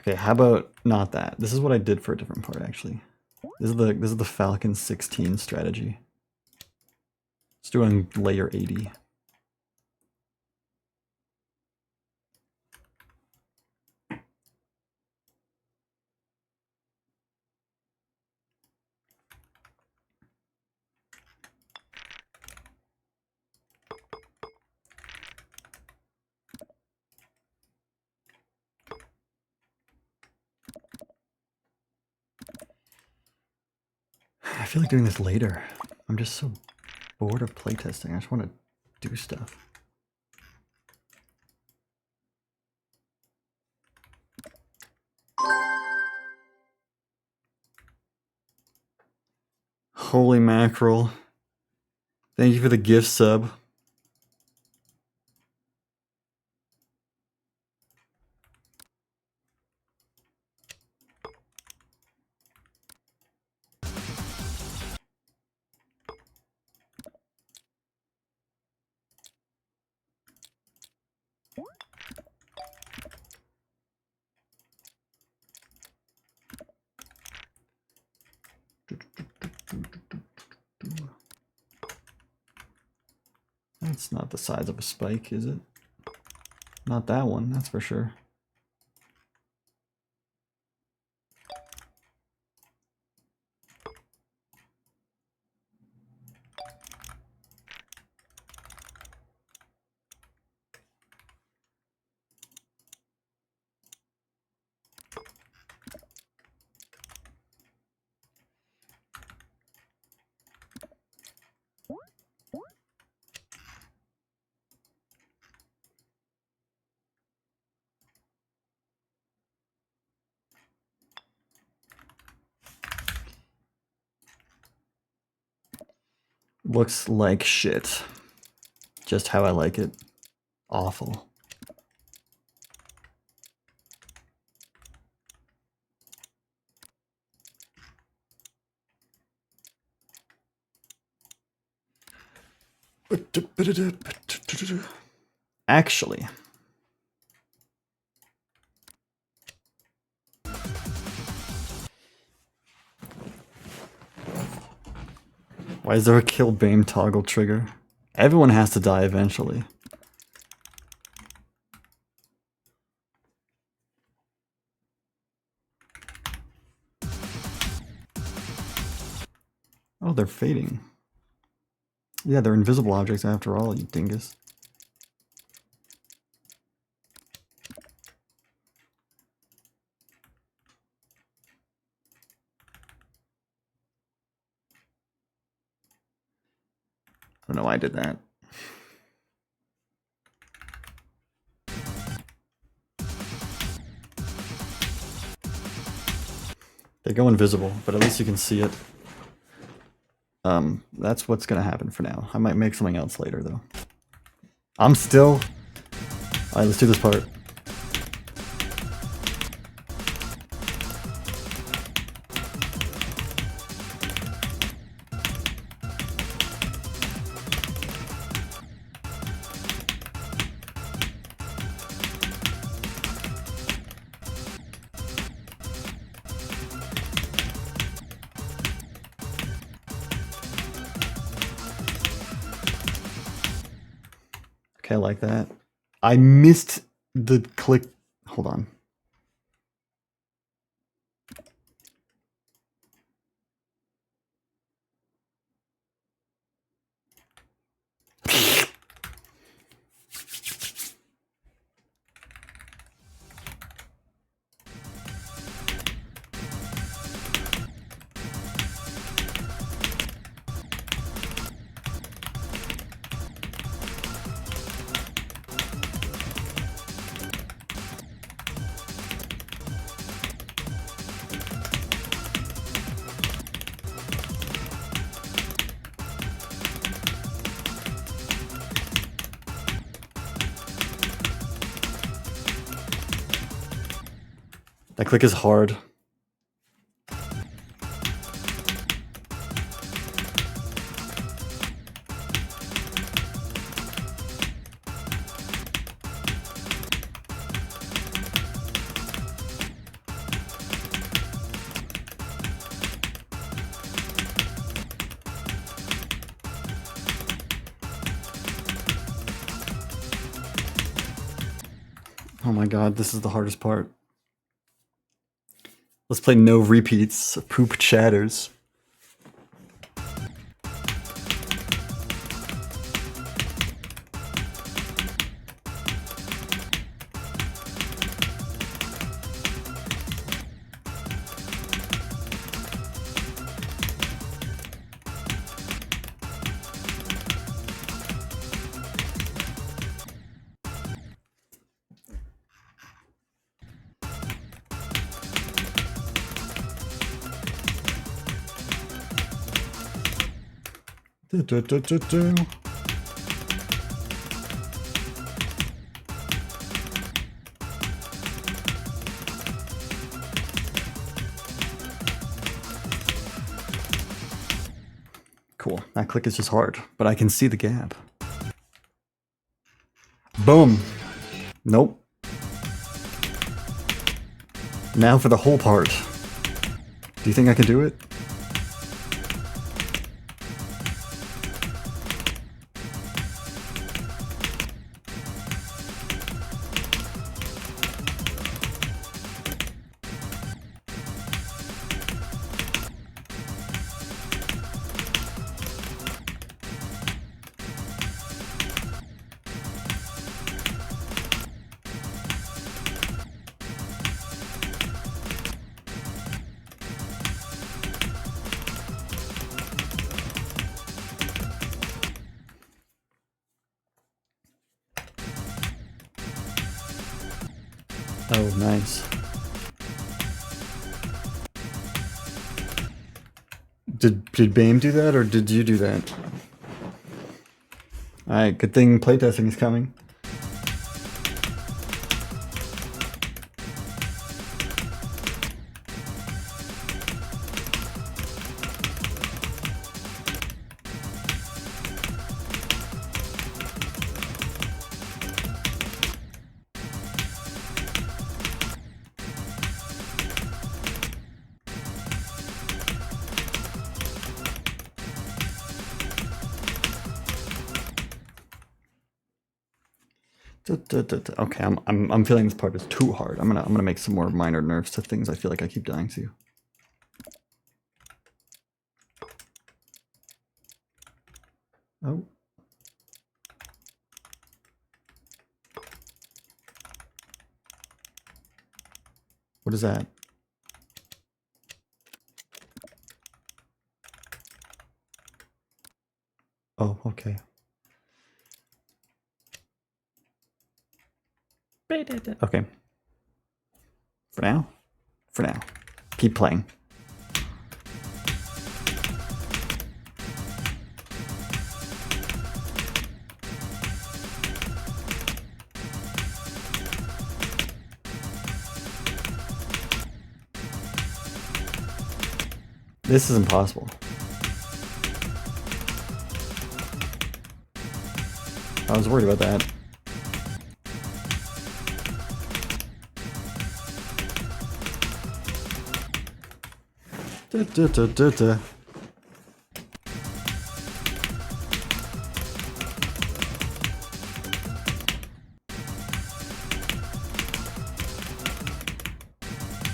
Okay, how about not that? This is what I did for a different part, actually. This is the Falcon 16 strategy. Let's do it on layer 80. I feel like doing this later. I'm just so bored of playtesting. I just want to do stuff. Holy mackerel. Thank you for the gift sub. That's not the size of a spike, is it? Not that one, that's for sure. Looks like shit. Just how I like it. Awful. Actually, why is there a kill Bane toggle trigger? Everyone has to die eventually. Oh, they're fading. Yeah, they're invisible objects after all, you dingus. I don't know why I did that. They go invisible, but at least you can see it. That's what's gonna happen for now. I might make something else later, though. I'm still... Alright, let's do this part. Okay, I like that. I missed the click. Hold on. That click is hard. Oh my god, this is the hardest part. Let's play no repeats. Poop chatters. Cool. That click is just hard, but I can see the gap. Boom. Nope. Now for the whole part. Do you think I can do it? Oh, nice. Did BAME do that, or did you do that? Alright, good thing playtesting is coming. Okay, I'm feeling this part is too hard. I'm gonna make some more minor nerfs to things I feel like I keep dying to. Oh. What is that? Oh, okay. Okay. For now, keep playing. This is impossible. I was worried about that.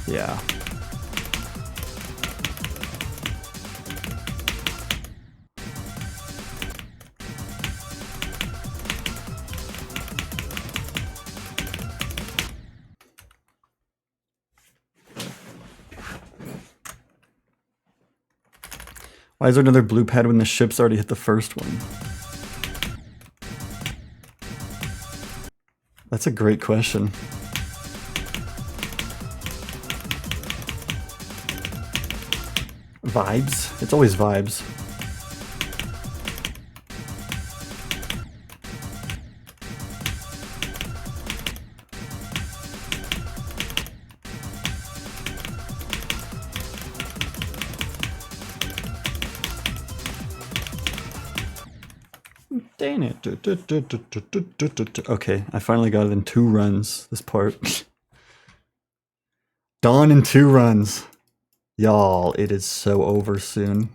Yeah. Why is there another blue pad when the ship's already hit the first one? That's a great question. Vibes? It's always vibes. Dang it. Okay, I finally got it in 2 runs, this part. Done in 2 runs. Y'all, it is so over soon.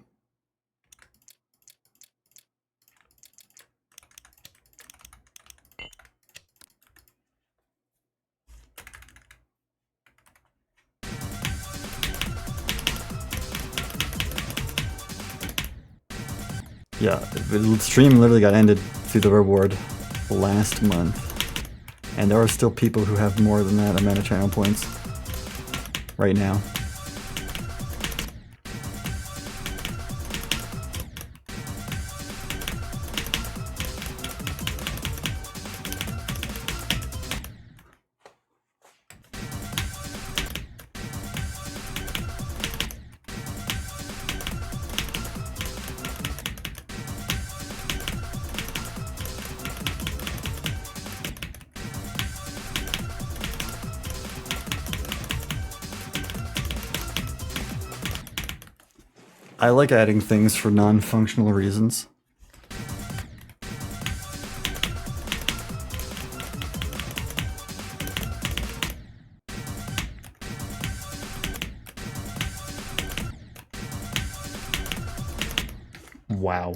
Yeah, the stream literally got ended through the reward last month. And there are still people who have more than that amount of channel points right now. I like adding things for non-functional reasons. Wow.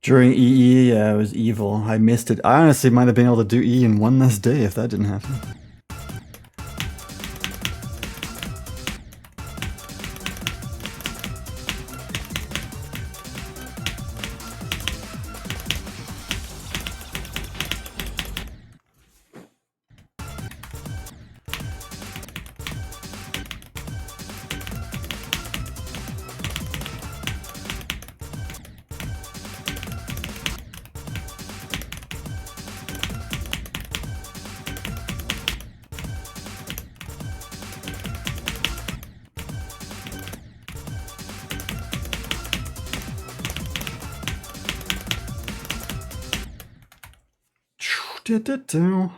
During EE, yeah, it was evil. I missed it. I honestly might have been able to do E in one less day if that didn't happen. Do.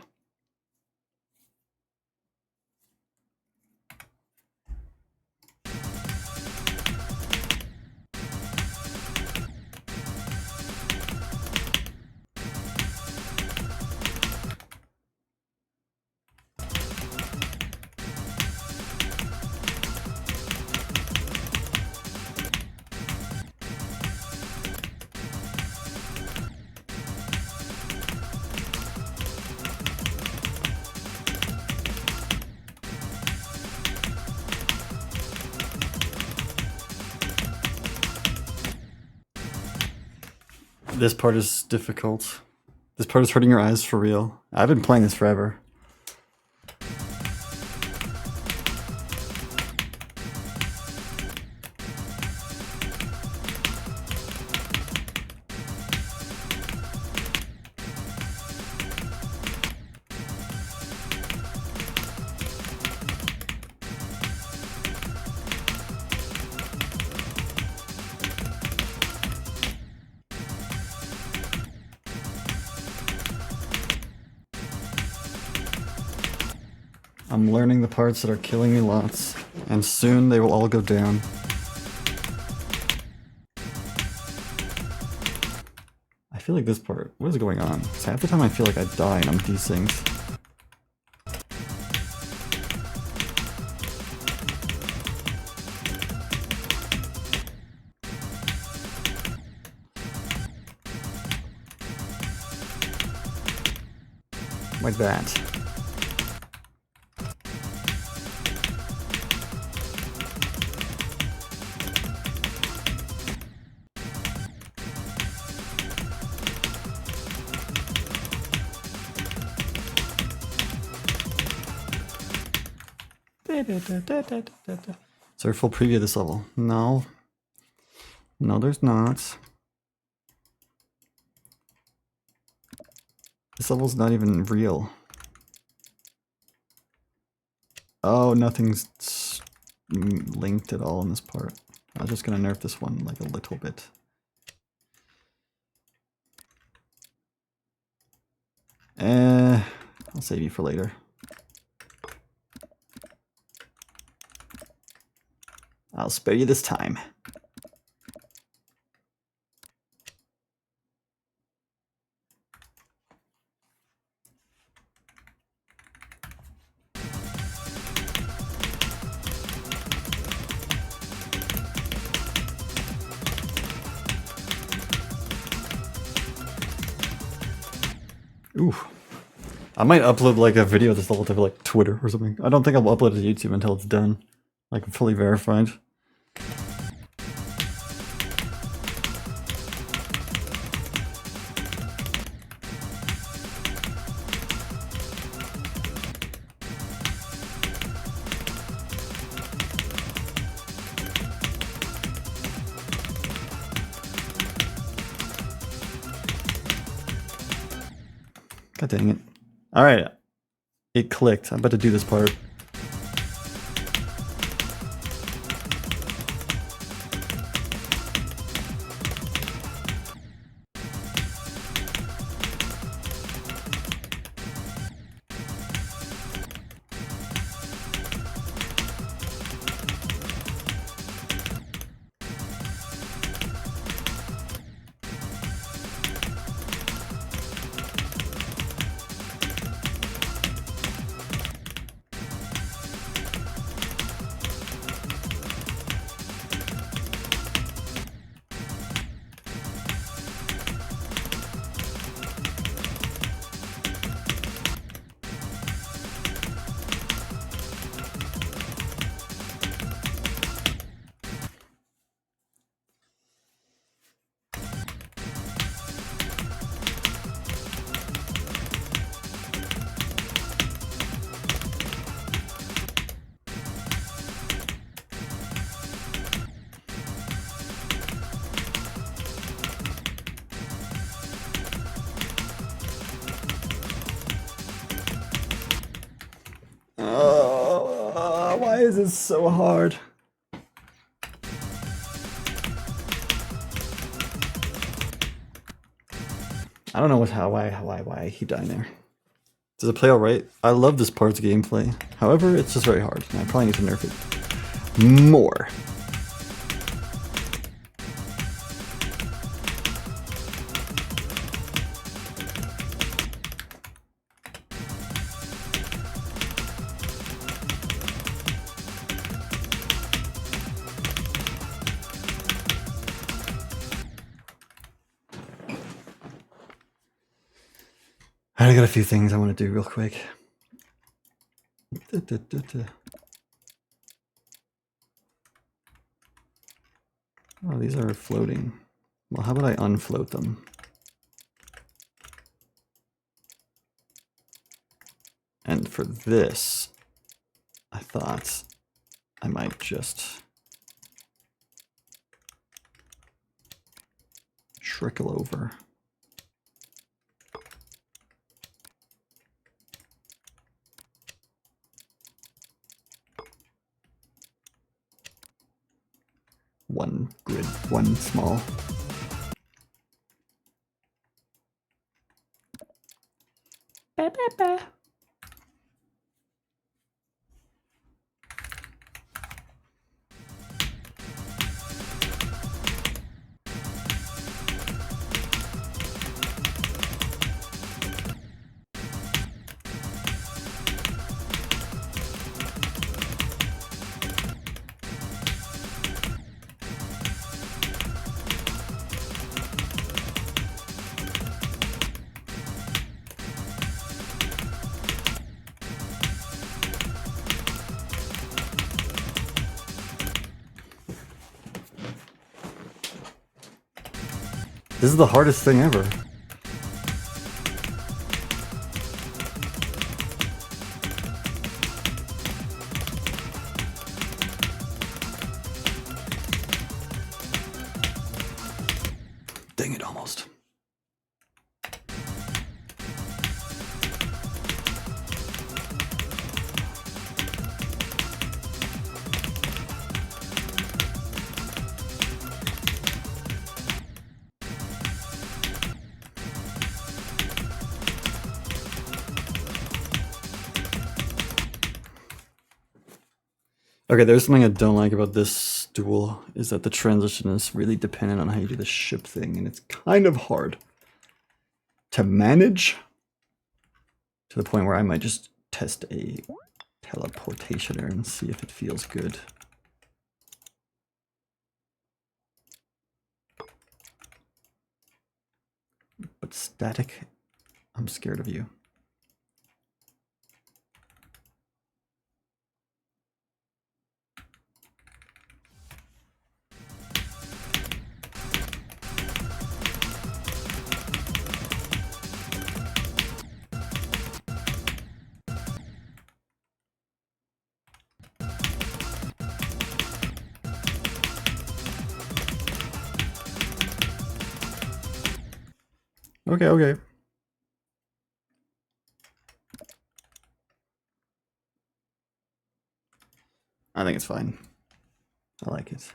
This part is difficult. This part is hurting your eyes for real. I've been playing this forever. I'm learning the parts that are killing me lots, and soon they will all go down. I feel like this part, what is going on? 'Cause half the time I feel like I die and I'm desynced. Like that. Is there a full preview of this level? No. No, there's not. This level's not even real. Oh, nothing's linked at all in this part. I was just gonna nerf this one like a little bit. I'll save you for later. I'll spare you this time. Ooh. I might upload like a video of this level to like Twitter or something. I don't think I'll upload it to YouTube until it's done. Like fully verified. God dang it. Alright. It clicked. I'm about to do this part. Why is this so hard? I don't know why I keep dying there. Does it play alright? I love this part's gameplay. However, it's just very hard, and I probably need to nerf it more. I got a few things I want to do real quick. Oh, these are floating. Well, how about I unfloat them? And for this, I thought I might just trickle over. One grid, one small. This is the hardest thing ever. Okay, there's something I don't like about this duel, is that the transition is really dependent on how you do the ship thing, and it's kind of hard to manage, to the point where I might just test a teleportationer and see if it feels good. But static, I'm scared of you. Okay, okay. I think it's fine. I like it.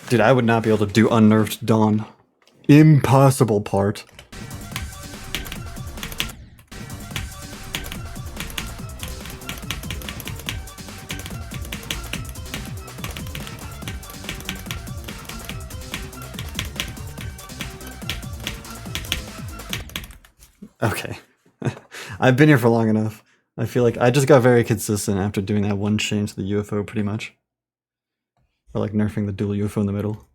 Dude, I would not be able to do unnerved Dawn. Impossible part. Okay. I've been here for long enough. I feel like I just got very consistent after doing that one change to the UFO pretty much. Or like nerfing the dual UFO in the middle.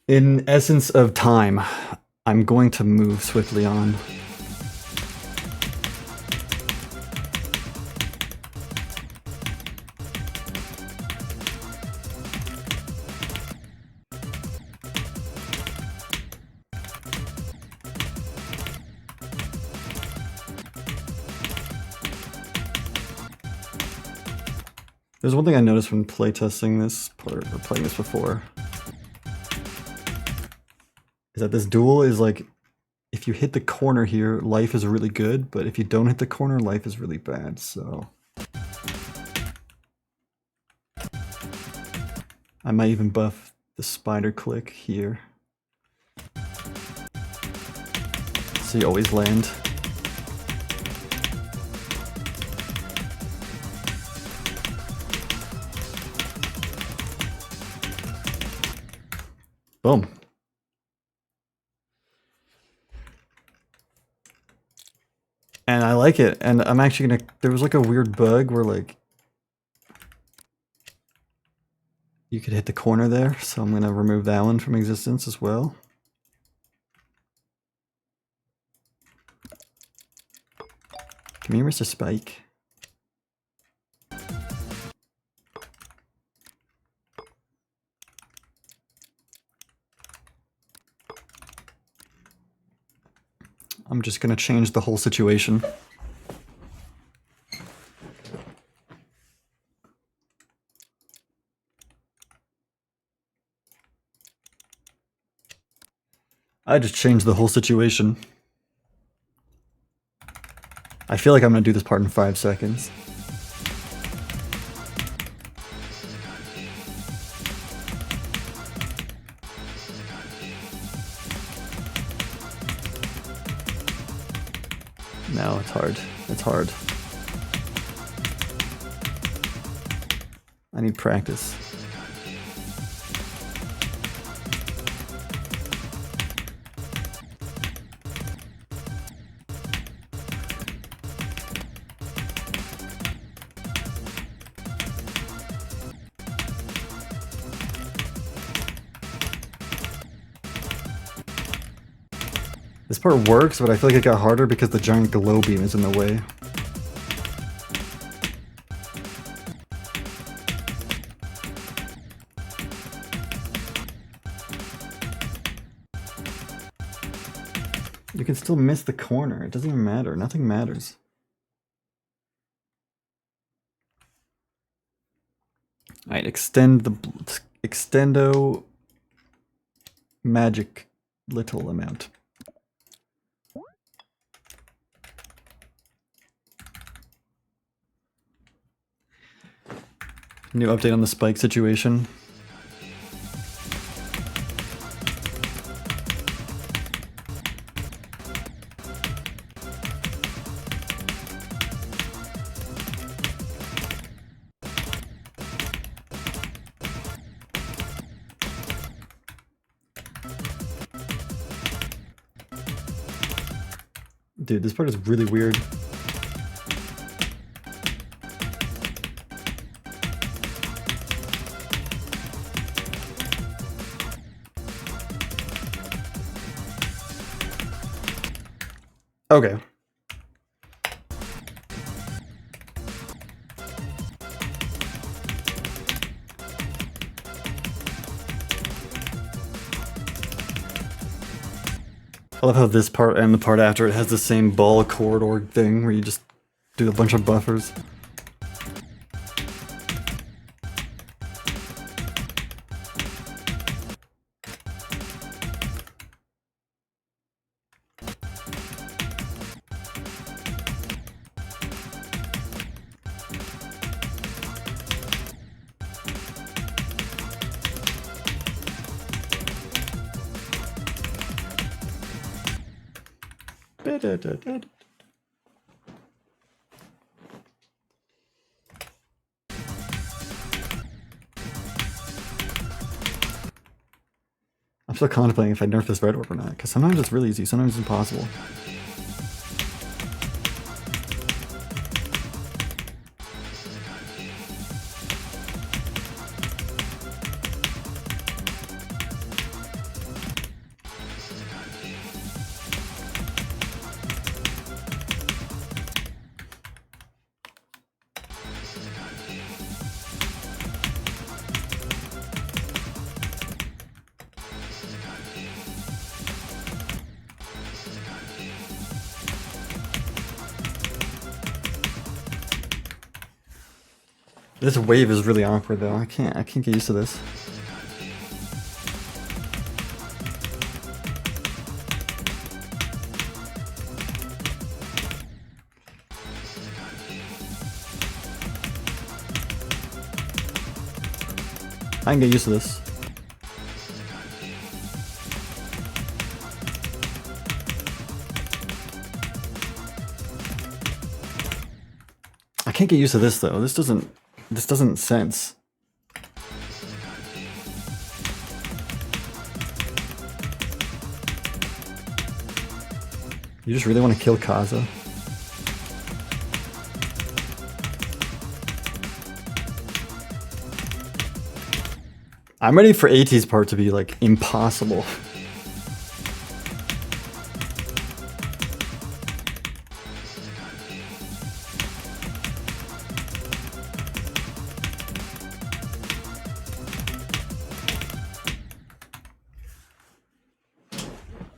In essence of time, I'm going to move swiftly on. There's one thing I noticed when playtesting this, or playing this before, is that this duel is like, if you hit the corner here, life is really good, but if you don't hit the corner, life is really bad, so... I might even buff the spider click here. So you always land. Boom. And I like it, and I'm actually gonna, there was like a weird bug where like, you could hit the corner there, so I'm gonna remove that one from existence as well. Come here, Mr. Spike. I'm just gonna change the whole situation. I just changed the whole situation. I feel like I'm gonna do this part in 5 seconds. No, it's hard. It's hard. I need practice. This part works, but I feel like it got harder because the giant glow beam is in the way. You can still miss the corner. It doesn't even matter. Nothing matters. Alright, extendo magic little amount. New update on the spike situation. Dude, this part is really weird. Okay. I love how this part and the part after it has the same ball corridor thing where you just do a bunch of buffers. I'm still contemplating if I nerf this red orb or not, because sometimes it's really easy, sometimes it's impossible. This wave is really awkward though. I can't get used to this. I can get used to this. I can't get used to this though. This doesn't sense. You just really want to kill Kaza? I'm ready for AT's part to be like impossible.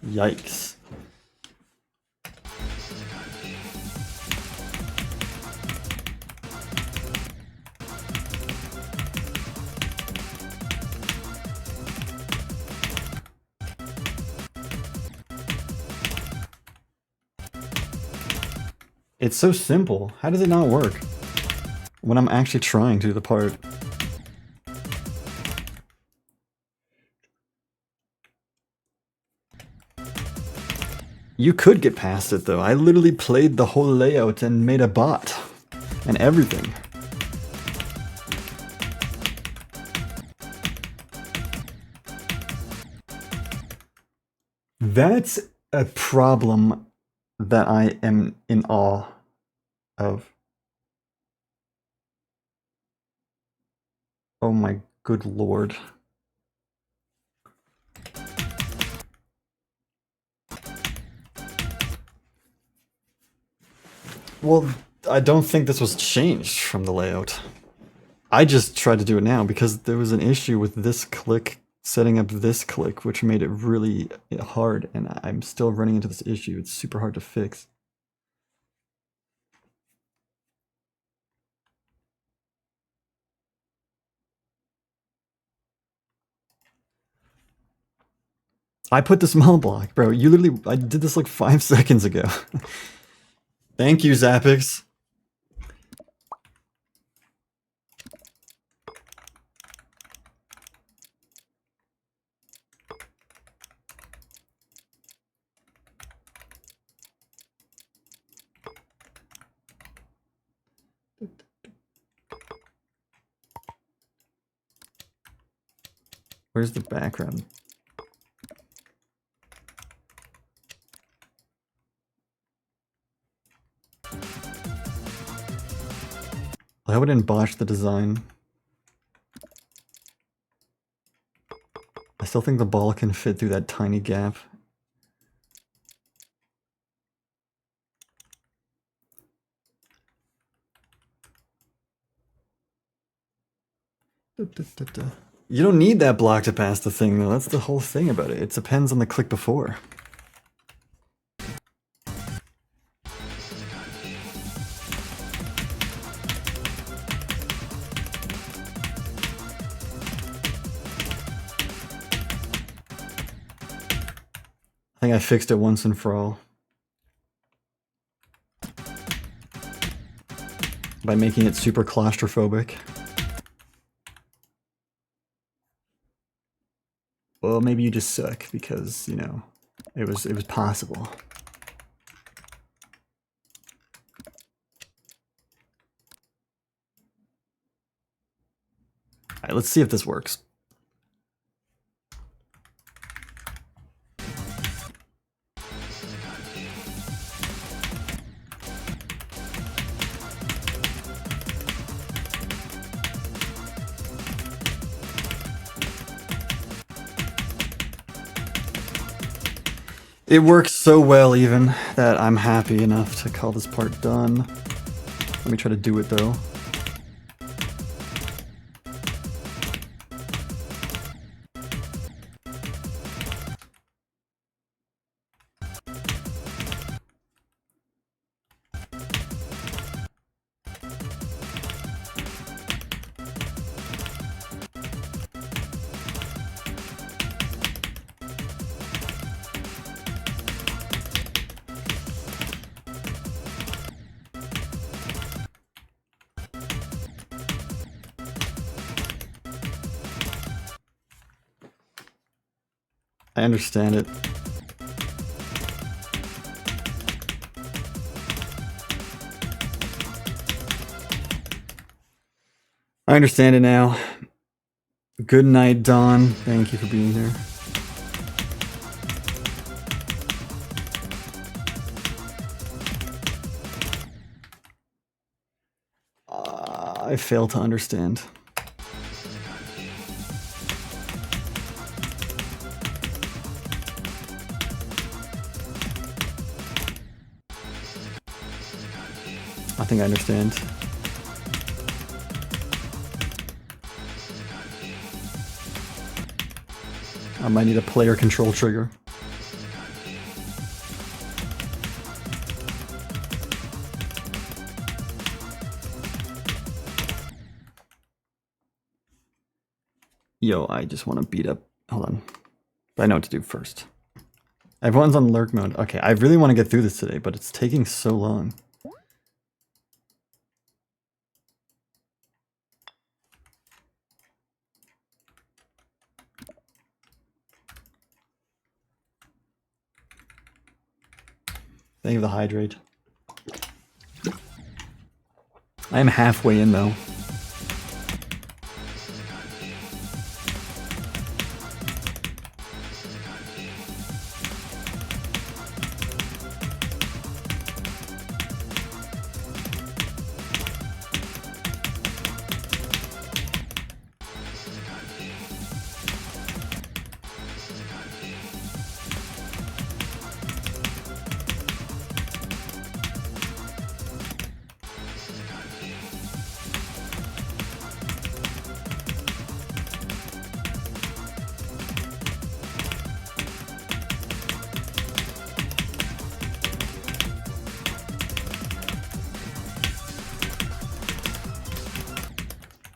Yikes. It's so simple. How does it not work? When I'm actually trying to do the part. You could get past it though. I literally played the whole layout and made a bot. And everything. That's a problem that I am in awe of. Oh my good lord. Well, I don't think this was changed from the layout. I just tried to do it now because there was an issue with this click setting up this click, which made it really hard, and I'm still running into this issue. It's super hard to fix. I put the small block, bro. You literally, I did this like 5 seconds ago. Thank you, Zapix. Where's the background? I wouldn't botch the design. I still think the ball can fit through that tiny gap. You don't need that block to pass the thing, though. That's the whole thing about it. It depends on the click before. I think I fixed it once and for all. By making it super claustrophobic. Well, maybe you just suck because, you know, it was possible. Alright, let's see if this works. It works so well even that I'm happy enough to call this part done. Let me try to do it though. I understand it. I understand it now. Good night, Dawn. Thank you for being here. I fail to understand. I think I understand. I might need a player control trigger. Yo, I just want to beat up. Hold on. I know what to do first. Everyone's on lurk mode. Okay, I really want to get through this today, but it's taking so long. Thank you for the hydrate. I am halfway in though.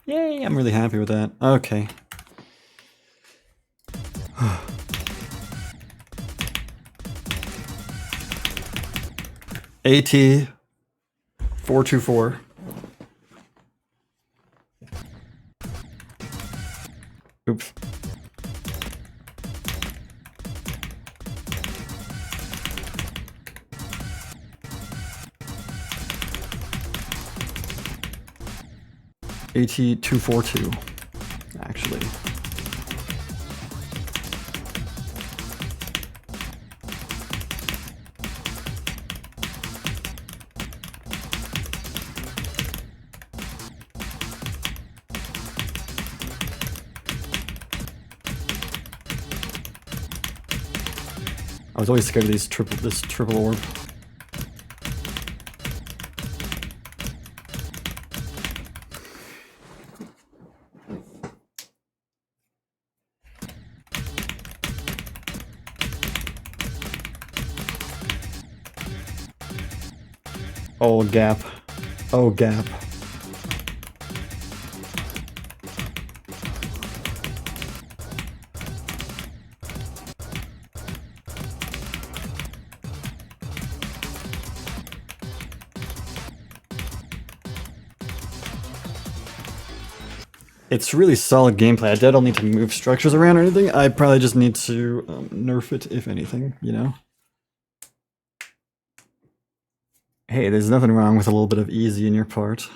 Yay, I'm really happy with that. Okay. AT 424. Oops. AT 242. Actually. I was always scared of this triple orb. Oh, gap. Oh, gap. It's really solid gameplay. I don't need to move structures around or anything. I probably just need to nerf it, if anything, you know? Hey, there's nothing wrong with a little bit of easy in your part.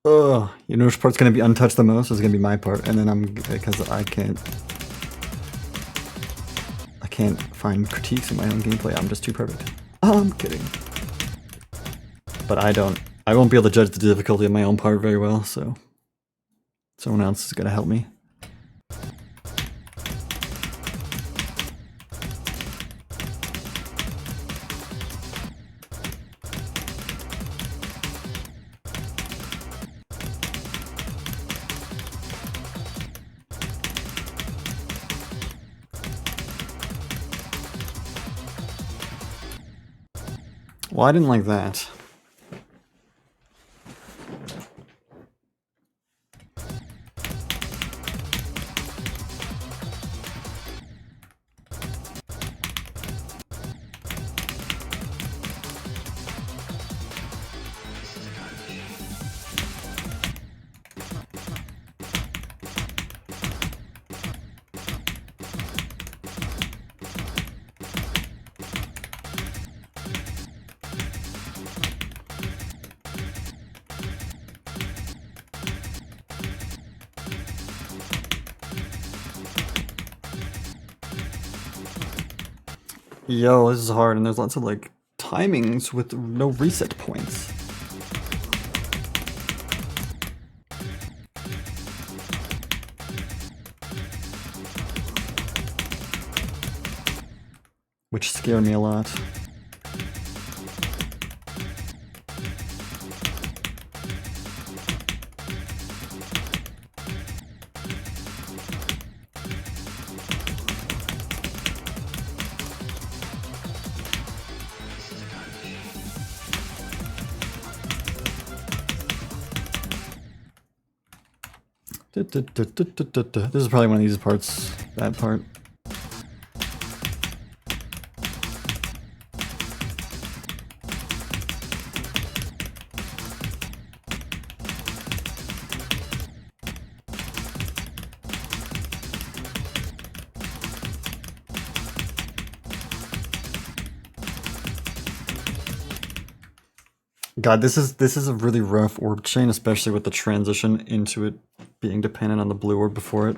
Ugh, you know which part's gonna be untouched the most is gonna be my part, and then because I can't find critiques in my own gameplay. I'm just too perfect. I'm kidding. But I won't be able to judge the difficulty of my own part very well, so someone else is gonna help me. Well, I didn't like that. Yo, this is hard, and there's lots of, like, timings with no reset points. Which scare me a lot. This is probably one of these parts, that part. God, this is a really rough orb chain, especially with the transition into it being dependent on the blue orb before it.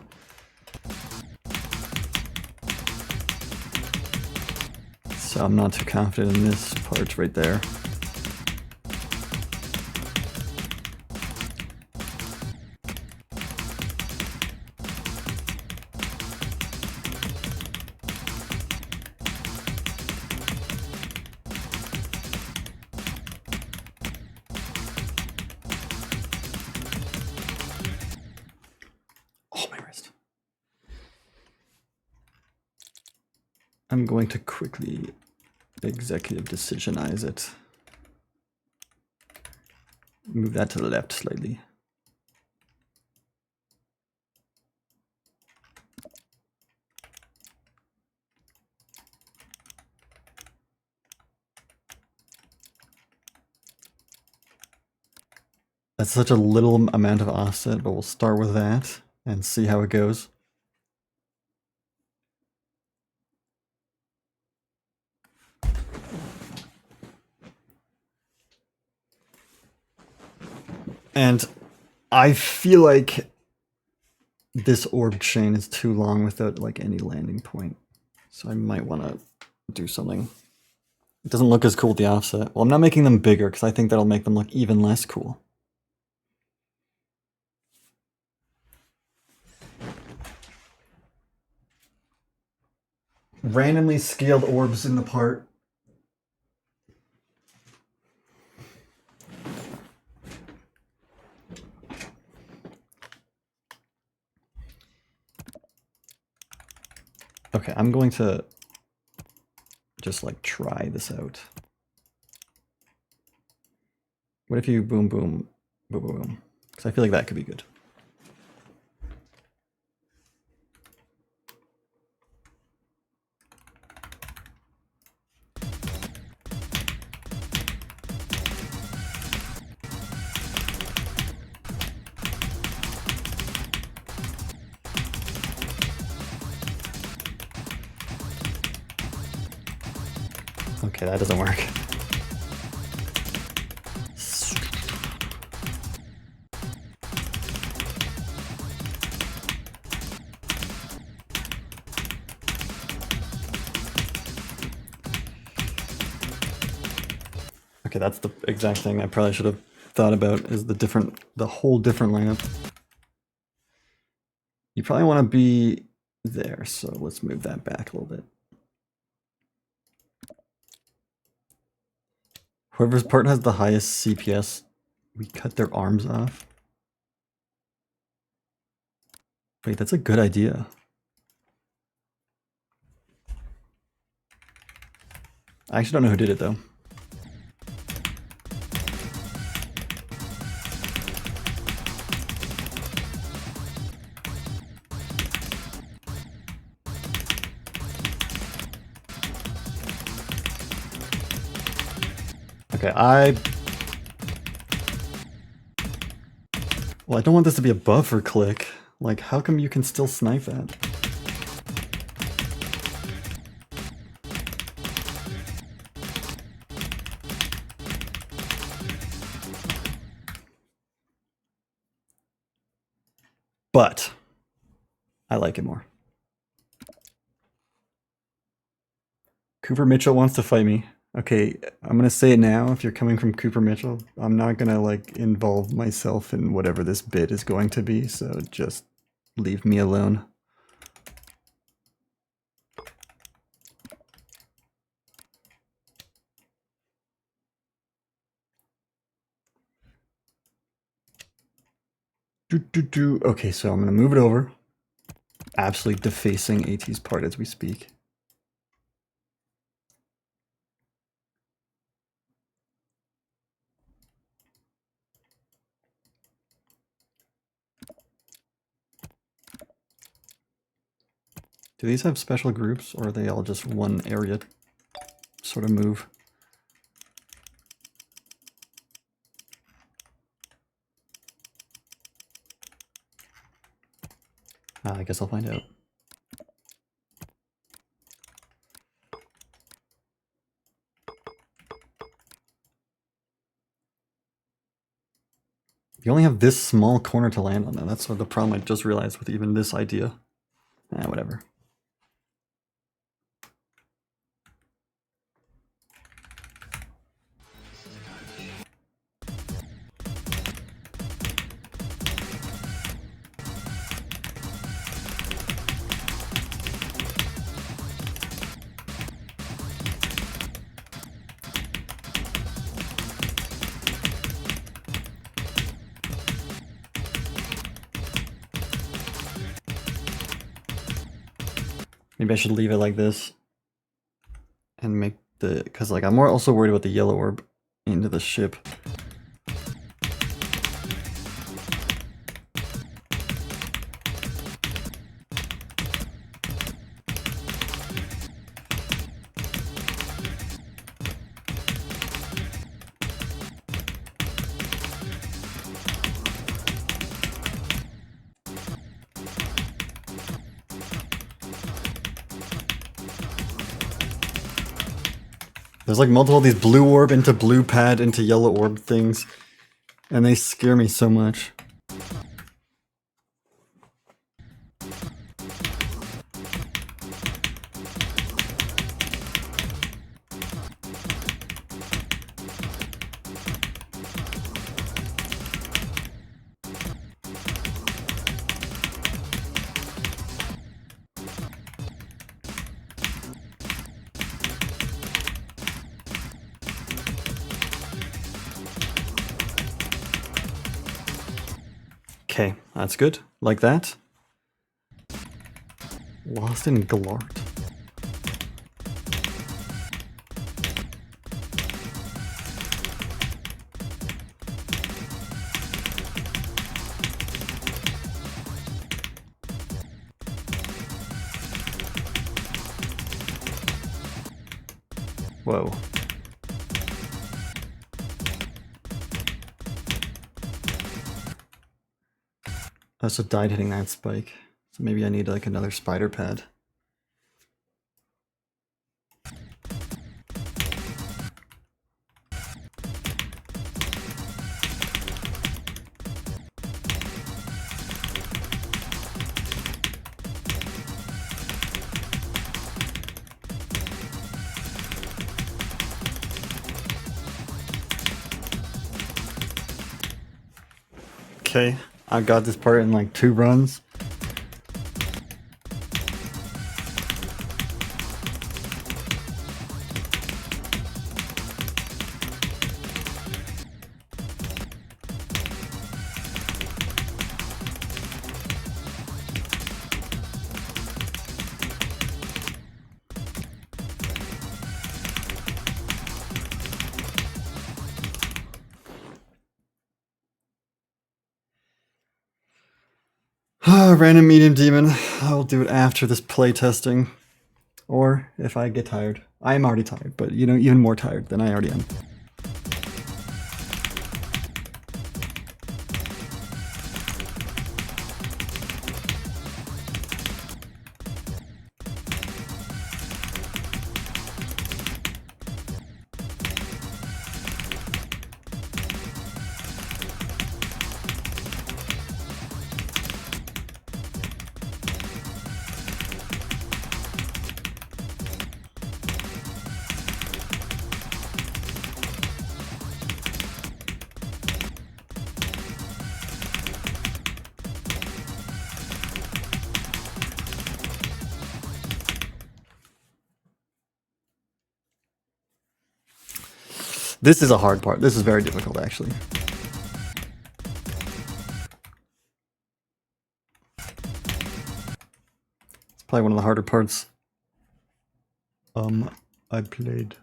So I'm not too confident in this part right there. I'm going to quickly executive decisionize it. Move that to the left slightly. That's such a little amount of offset, but we'll start with that and see how it goes. And I feel like this orb chain is too long without like any landing point. So I might want to do something. It doesn't look as cool with the offset. Well, I'm not making them bigger because I think that'll make them look even less cool. Randomly scaled orbs in the part. Okay, I'm going to just like try this out. What if you boom, boom, boom, boom, boom? Because I feel like that could be good. Okay, that doesn't work. Okay, that's the exact thing I probably should have thought about, is the whole different lineup. You probably want to be there, so let's move that back a little bit. Whoever's part has the highest CPS, we cut their arms off. Wait, that's a good idea. I actually don't know who did it though. Okay, well, I don't want this to be a buffer click. Like, how come you can still snipe that? But I like it more. Cooper Mitchell wants to fight me. Okay, I'm gonna say it now. If you're coming from Cooper Mitchell, I'm not gonna like involve myself in whatever this bid is going to be, so just leave me alone. Okay, so I'm gonna move it over. Absolutely defacing AT's part as we speak. Do these have special groups, or are they all just one area sort of move? I guess I'll find out. You only have this small corner to land on though. That's sort of the problem I just realized with even this idea. Whatever. Maybe I should leave it like this. and make the, because like I'm more also worried about the yellow orb into the ship. There's like multiple of these blue orb into blue pad into yellow orb things, and they scare me so much. Okay, that's good. Like that. Lost in Glart. Whoa. I also died hitting that spike. So maybe I need like another spider pad. Okay, I got this part in like 2 runs. Random medium demon. I'll do it after this playtesting. Or if I get tired. I am already tired, but you know, even more tired than I already am. This is a hard part. This is very difficult, actually. It's probably one of the harder parts I played.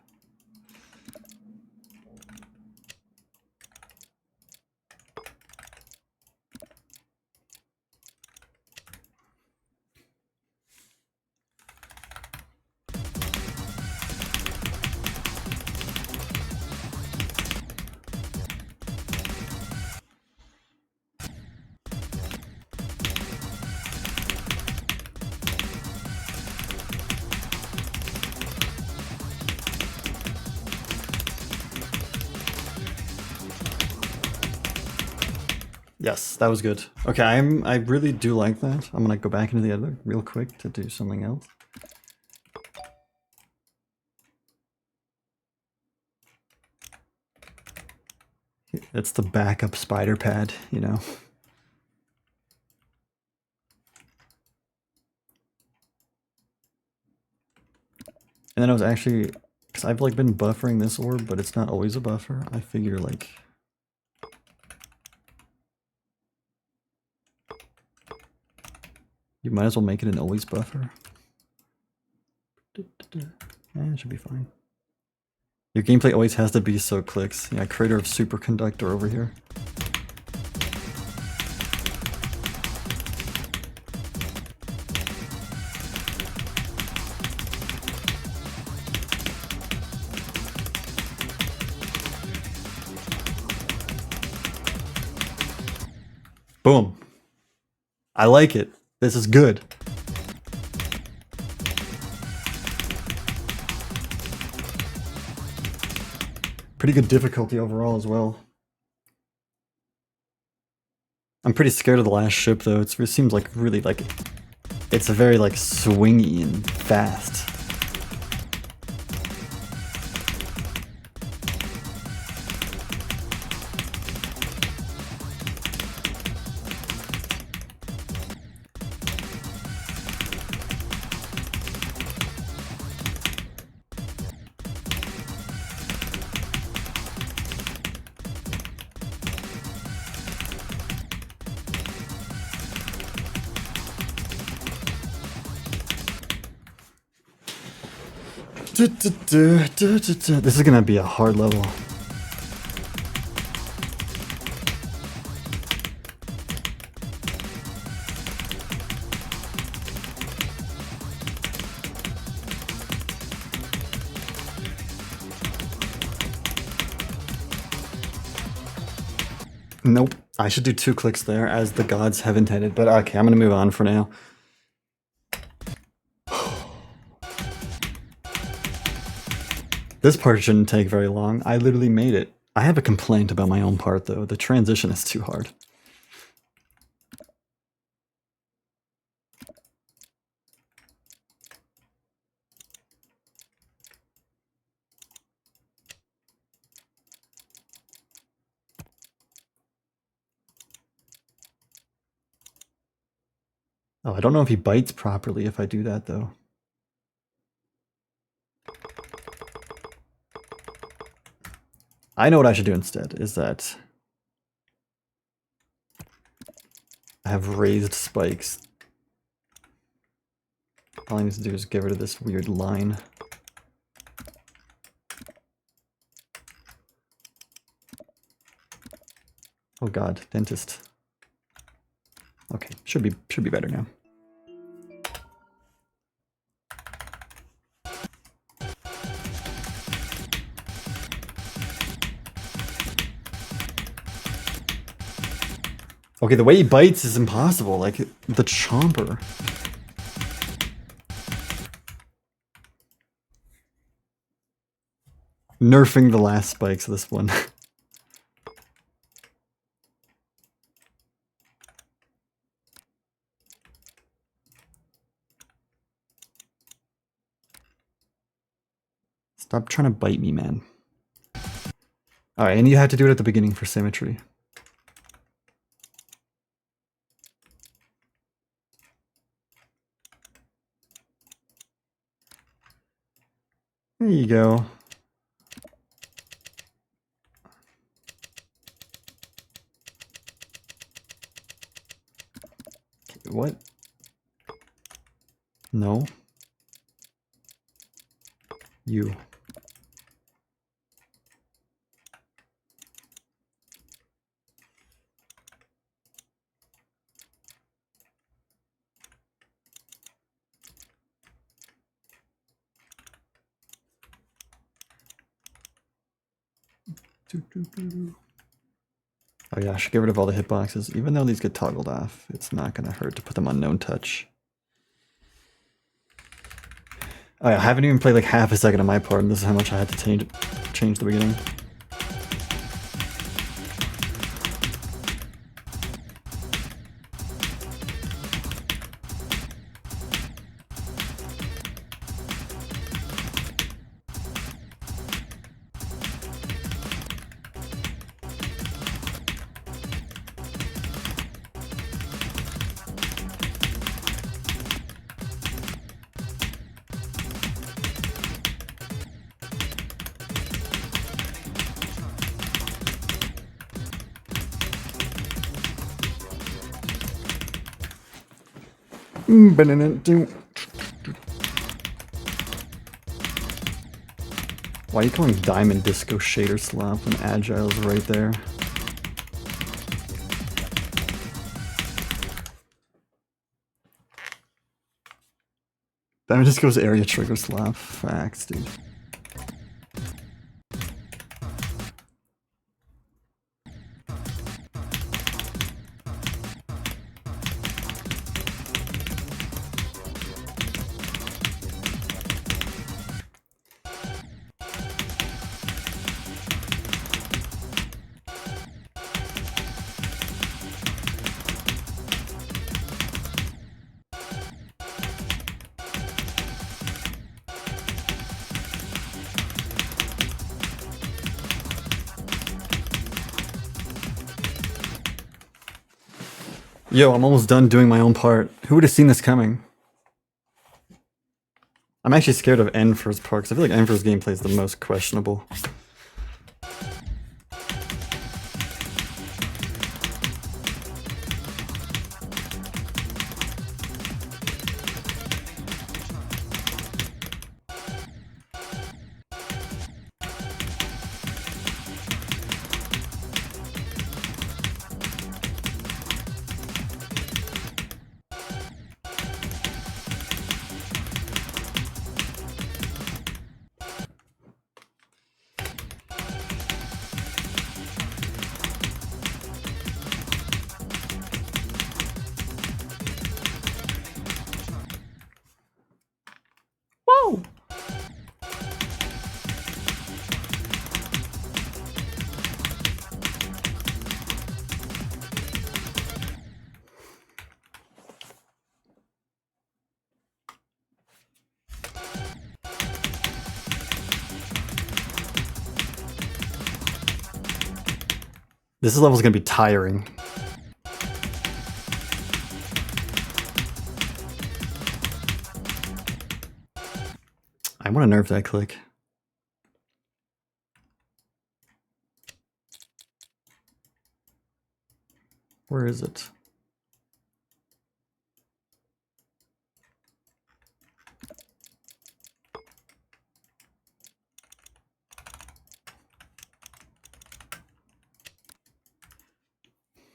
Yes, that was good. Okay, I really do like that. I'm gonna go back into the editor real quick to do something else. It's the backup spider pad, you know. And then I was actually, because I've like been buffering this orb, but it's not always a buffer. I figure like, you might as well make it an always buffer. It should be fine. Your gameplay always has to be so clicks. Yeah, creator of Superconductor over here. Boom. I like it. This is good. Pretty good difficulty overall as well. I'm pretty scared of the last ship though. It seems like really like it's very like swingy and fast. This is gonna be a hard level. Nope. I should do 2 clicks there as the gods have intended, but okay, I'm gonna move on for now. This part shouldn't take very long. I literally made it. I have a complaint about my own part though. The transition is too hard. Oh, I don't know if he bites properly if I do that though. I know what I should do instead, is that I have raised spikes. All I need to do is get rid of this weird line. Oh god, dentist. Okay, should be better now. Okay, the way he bites is impossible, like the chomper. Nerfing the last spikes of this one. Stop trying to bite me, man. Alright, and you have to do it at the beginning for symmetry. There you go. Okay, what? No. You. Oh yeah, I should get rid of all the hitboxes. Even though these get toggled off, it's not gonna hurt to put them on no touch. Oh yeah, I haven't even played like half a second of my part, and this is how much I had to change the beginning. Why are you calling Diamond Disco Shader Slop when Agile's right there? Diamond Disco's area trigger slap. Facts, dude. Yo, I'm almost done doing my own part. Who would have seen this coming? I'm actually scared of Enfer's part, because I feel like Enfer's gameplay is the most questionable. Whoa! This level's gonna be tiring. I want to nerf that click. Where is it?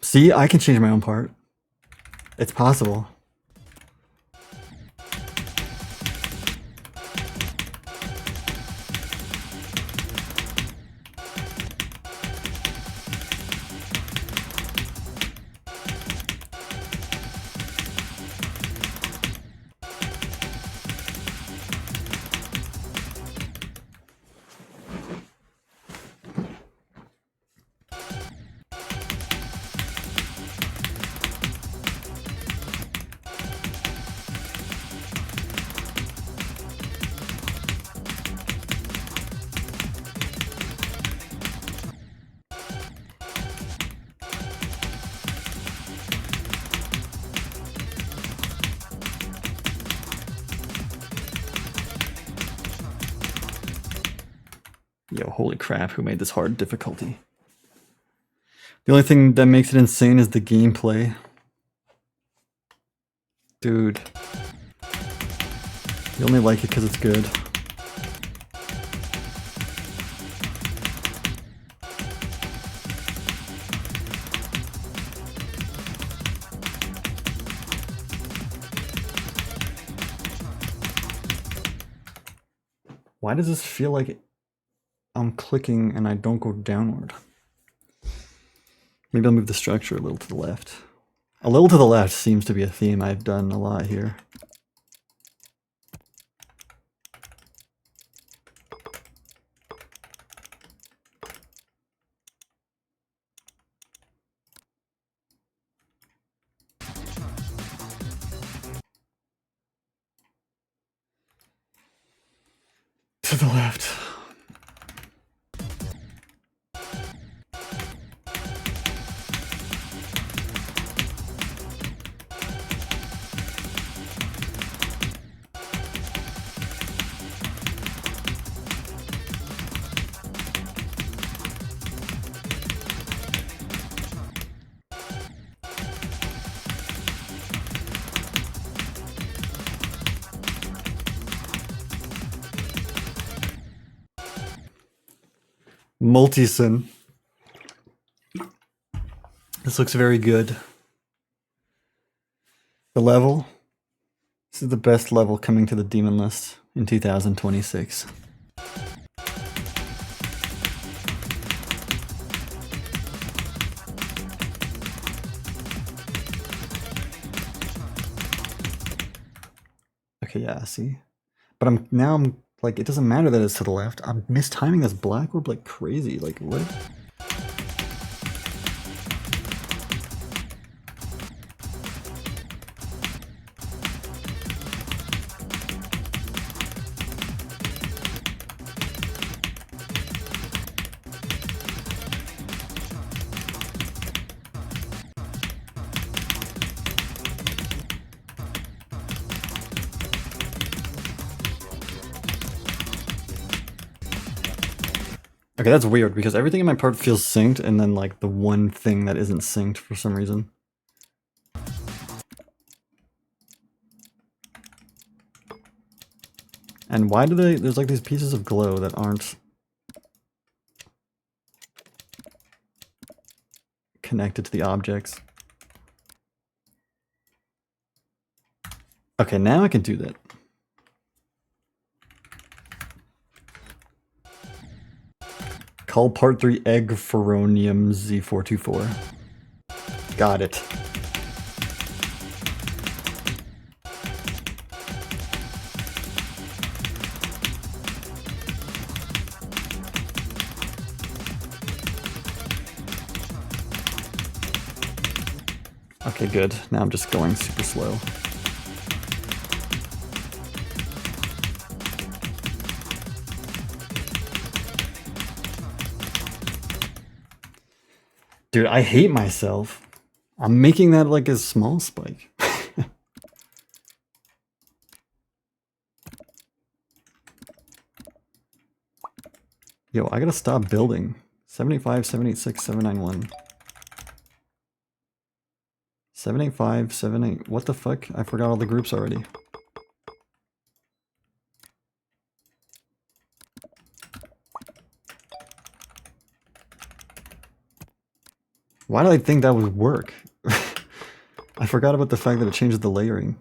See, I can change my own part. It's possible. Yo, holy crap, who made this hard difficulty? The only thing that makes it insane is the gameplay. Dude. You only like it because it's good. Why does this feel like I'm clicking and I don't go downward? Maybe I'll move the structure a little to the left. A little to the left seems to be a theme I've done a lot here. To the left. Multisin. This looks very good. The level. This is the best level coming to the demon list in 2026. Okay, yeah, see? But I'm like, it doesn't matter that it's to the left. I'm mistiming this black orb like crazy. Like, what? Okay, that's weird because everything in my part feels synced and then like the one thing that isn't synced for some reason. And why do there's like these pieces of glow that aren't connected to the objects? Okay, now I can do that. Call part 3 egg ferronium Z424. Got it. Okay, good. Now I'm just going super slow. Dude, I hate myself. I'm making that like a small spike. Yo, I gotta stop building. 75, 786, 791. 785, 78. What the fuck? I forgot all the groups already. Why did I think that would work? I forgot about the fact that it changes the layering.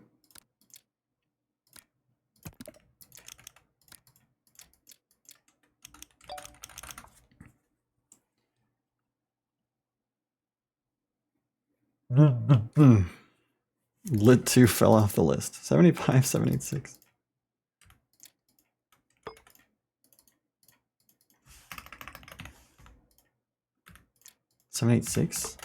Lit 2 fell off the list. 75, 786. Seven, 8, 6?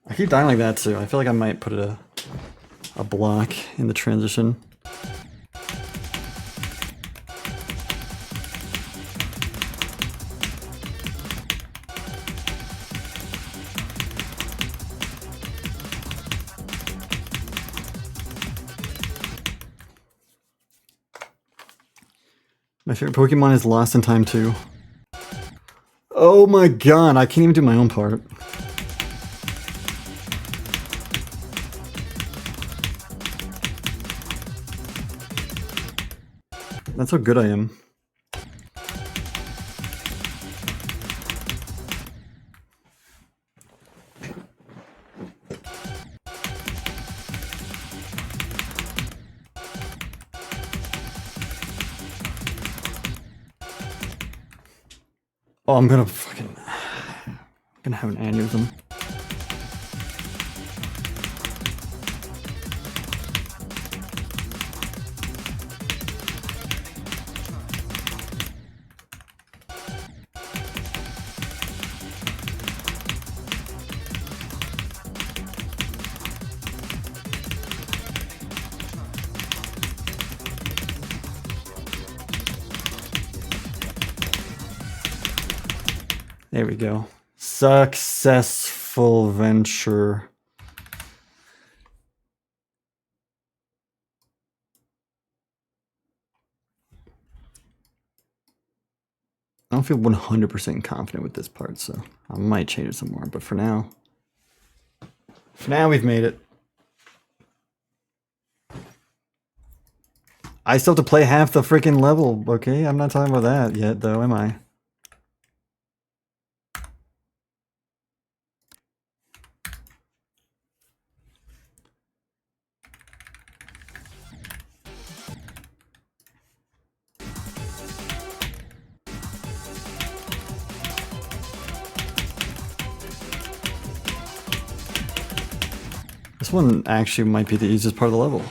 I keep dying like that too. I feel like I might put a block in the transition. My favorite Pokemon is Lost in Time 2. Oh my god, I can't even do my own part. That's how good I am. Oh, I'm gonna have an aneurysm. There we go. Successful venture. I don't feel 100% confident with this part, so I might change it some more. But for now we've made it. I still have to play half the freaking level, okay? I'm not talking about that yet, though, am I? This one actually might be the easiest part of the level. How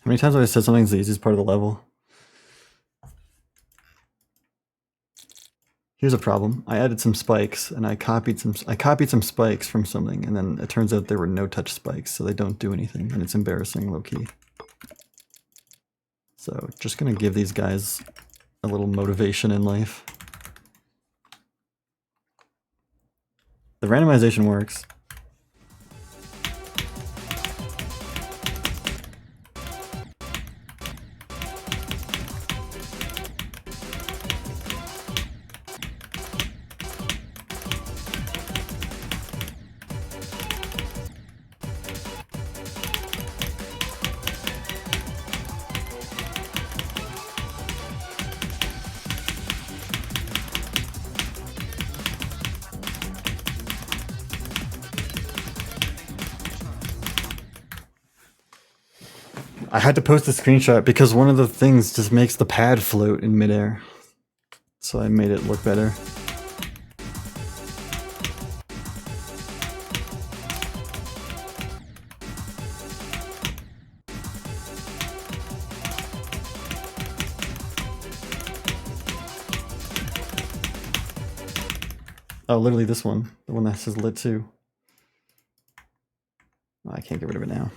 many times have I said something's the easiest part of the level? Here's a problem. I added some spikes and I copied some spikes from something, and then it turns out there were no touch spikes, so they don't do anything, and it's embarrassing low key. So just gonna give these guys a little motivation in life. The randomization works. I had to post a screenshot because one of the things just makes the pad float in midair. So I made it look better. Oh, literally this one. The one that says lit 2. Oh, I can't get rid of it now.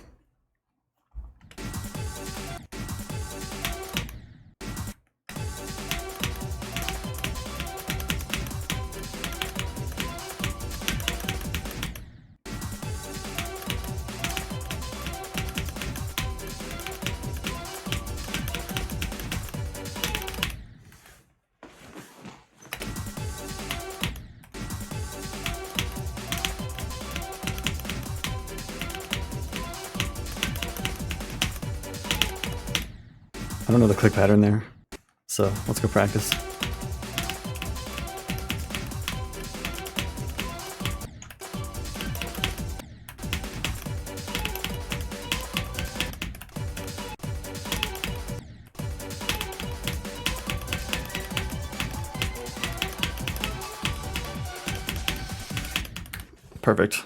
I don't know the click pattern there, so let's go practice. Perfect.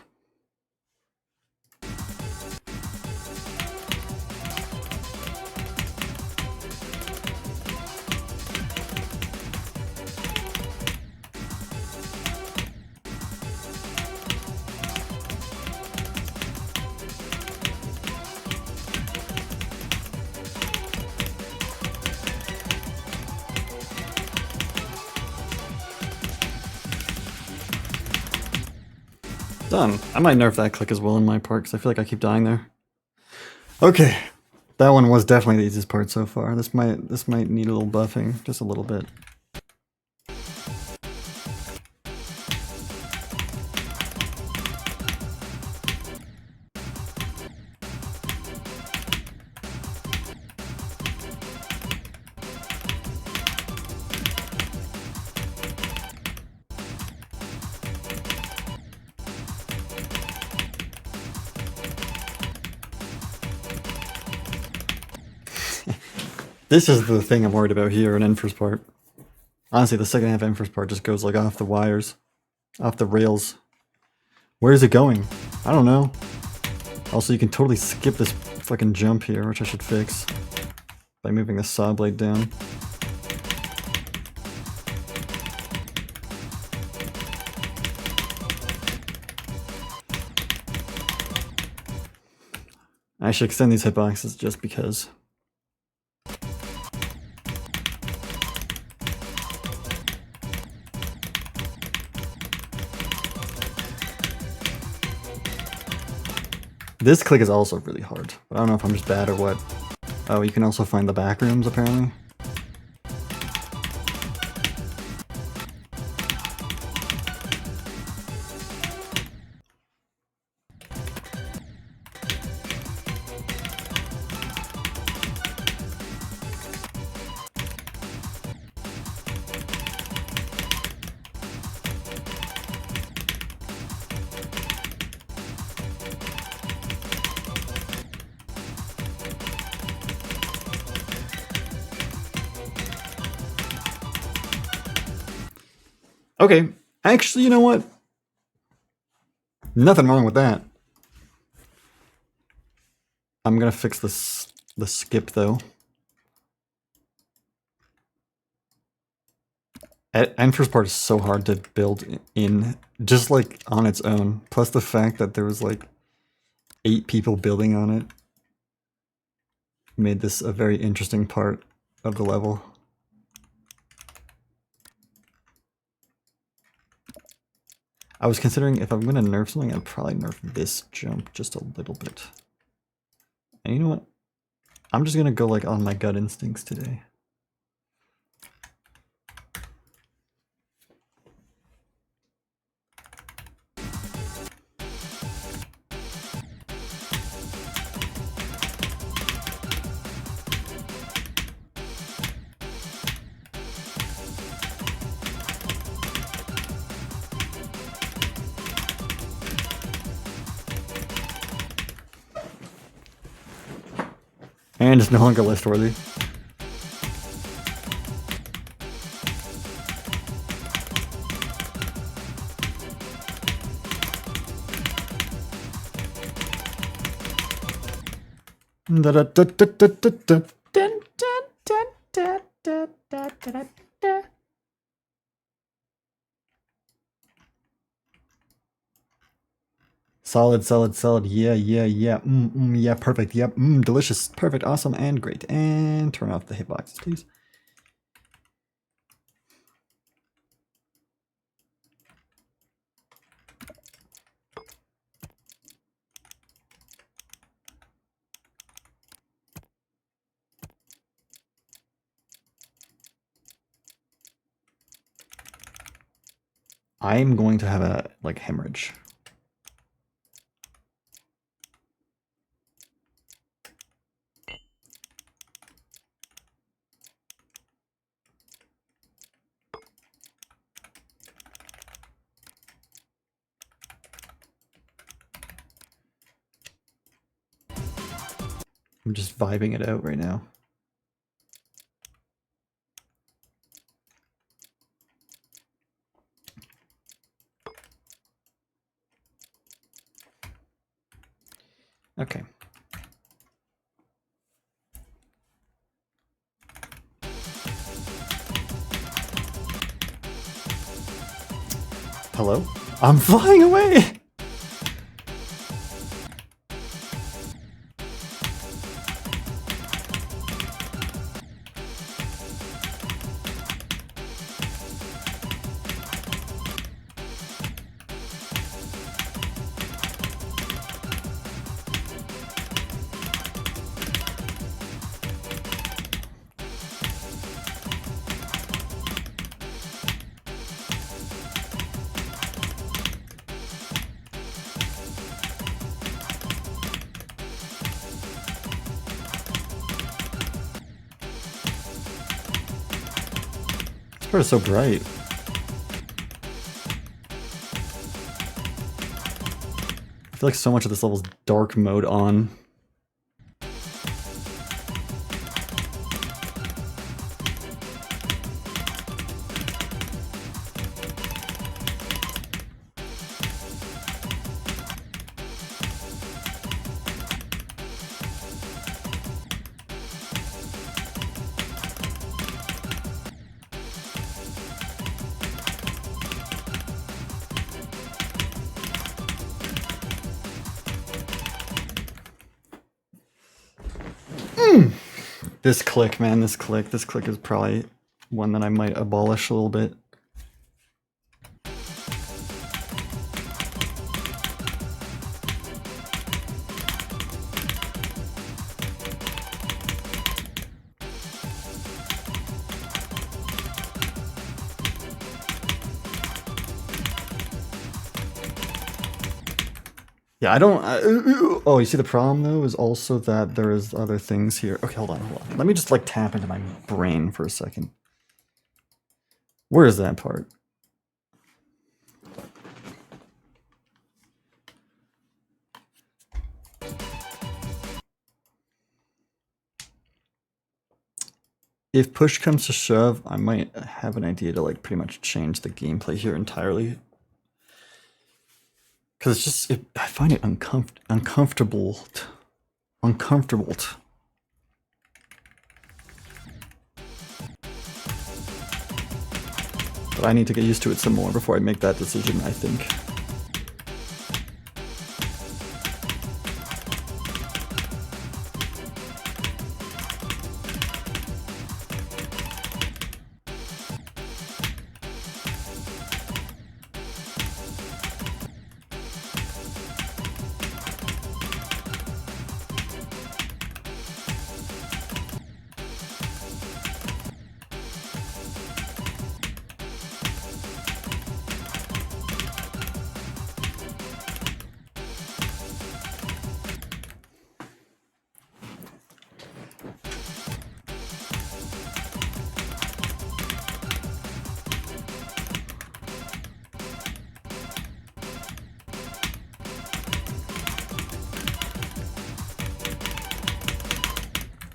Done. I might nerf that click as well in my part because I feel like I keep dying there. Okay, that one was definitely the easiest part so far. This might need a little buffing, just a little bit. This is the thing I'm worried about here in Enfer's part. Honestly, the second half Enfer's part just goes like off the wires. Off the rails. Where is it going? I don't know. Also, you can totally skip this fucking jump here, which I should fix. By moving the saw blade down. I should extend these hitboxes just because. This click is also really hard, but I don't know if I'm just bad or what. Oh, you can also find the back rooms apparently. Okay, actually, you know what? Nothing wrong with that. I'm gonna fix this the skip though. And first part is so hard to build in, just like on its own. Plus the fact that there was like 8 people building on it made this a very interesting part of the level. I was considering if I'm gonna nerf something, I'd probably nerf this jump just a little bit. And you know what? I'm just gonna go like on my gut instincts today. And it's no longer list worthy. Solid, solid, solid. Yeah, yeah, yeah. Yeah, perfect. Yep. Delicious. Perfect. Awesome. And great. And turn off the hitboxes, please. I'm going to have a like hemorrhage. I'm just vibing it out right now. Okay. Hello? I'm flying away! This part is so bright. I feel like so much of this level is dark mode on. This click, man, this click is probably one that I might abolish a little bit. Yeah, I don't. Oh, you see, the problem though is also that there is other things here. Okay, hold on. Let me just like tap into my brain for a second. Where is that part? If push comes to shove, I might have an idea to like pretty much change the gameplay here entirely. Because it's just, I find it uncomfortable. Uncomfortable. But I need to get used to it some more before I make that decision, I think.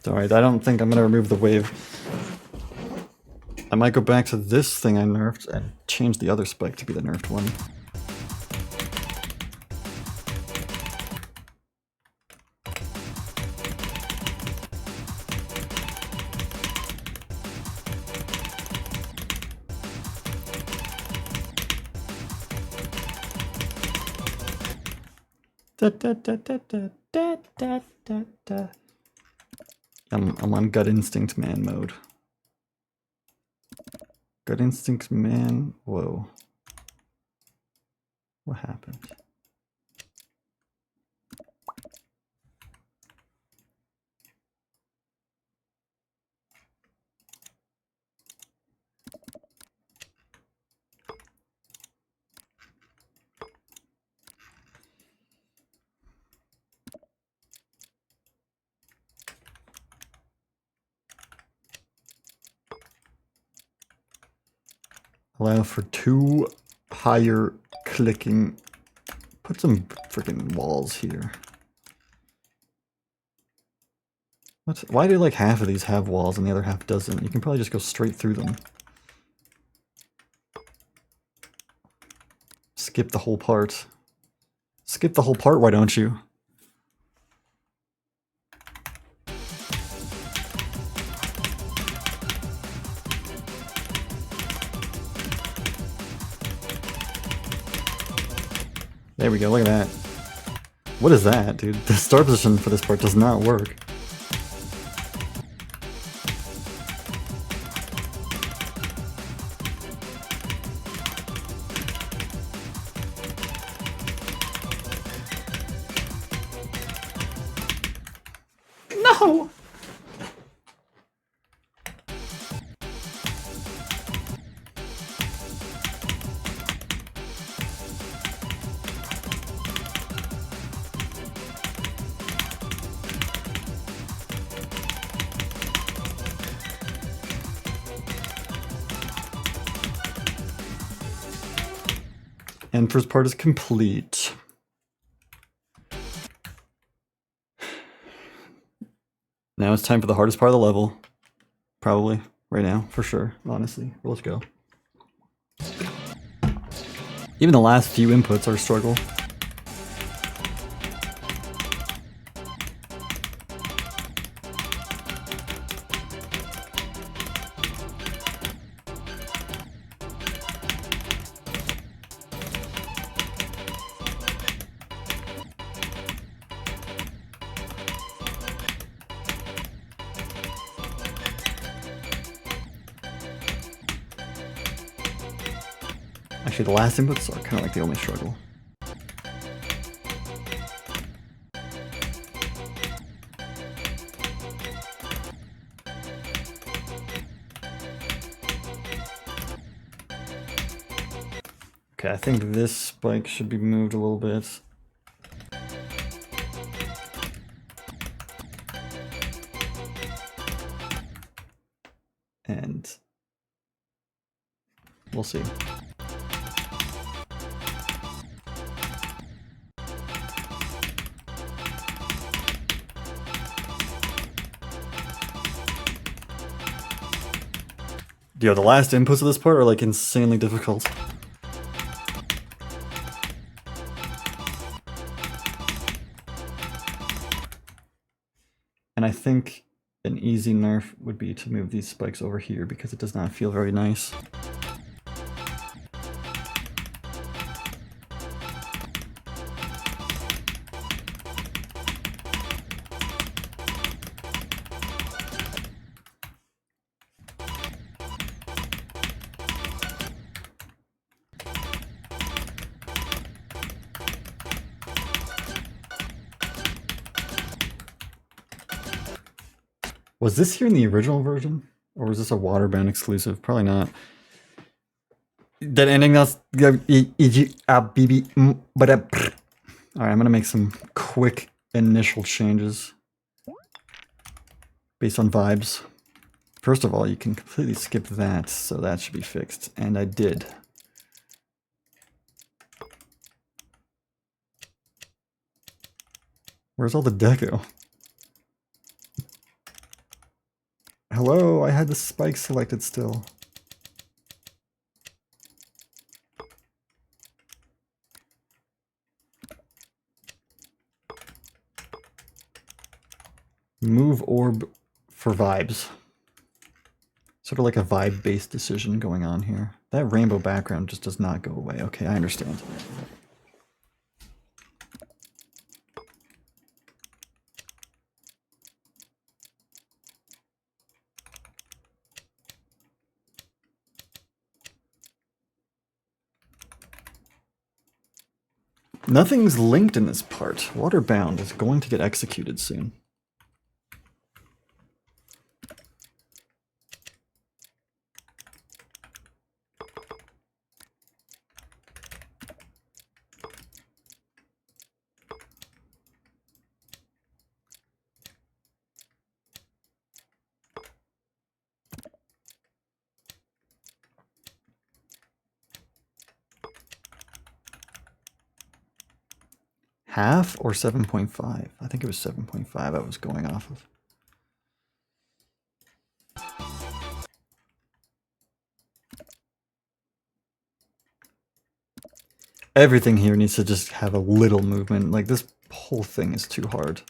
Alright, I don't think I'm gonna remove the wave. I might go back to this thing I nerfed and change the other spec to be the nerfed one. I'm on Gut Instinct Man mode. Gut Instinct Man. Whoa. What happened? Allow for 2 higher clicking. Put some freaking walls here. What? Why do like half of these have walls and the other half doesn't? You can probably just go straight through them. Skip the whole part. Skip the whole part, why don't you? There we go, look at that. What is that, dude? The start position for this part does not work. No! And first part is complete. Now it's time for the hardest part of the level. Probably. Right now, for sure. Honestly. Let's go. Even the last few inputs are a struggle. Actually, the last inputs are kind of like the only struggle. Okay, I think this spike should be moved a little bit. And we'll see. Yo, the last inputs of this part are like insanely difficult. And I think an easy nerf would be to move these spikes over here because it does not feel very nice. Was this here in the original version? Or was this a Waterband exclusive? Probably not. That ending, that's... Alright, I'm gonna make some quick initial changes based on vibes. First of all, you can completely skip that, so that should be fixed. And I did. Where's all the deco? Hello, I had the spike selected still. Move orb for vibes. Sort of like a vibe-based decision going on here. That rainbow background just does not go away. Okay, I understand. Nothing's linked in this part. Waterbound is going to get executed soon. Half or 7.5? I think it was 7.5 I was going off of. Everything here needs to just have a little movement. Like, this whole thing is too hard.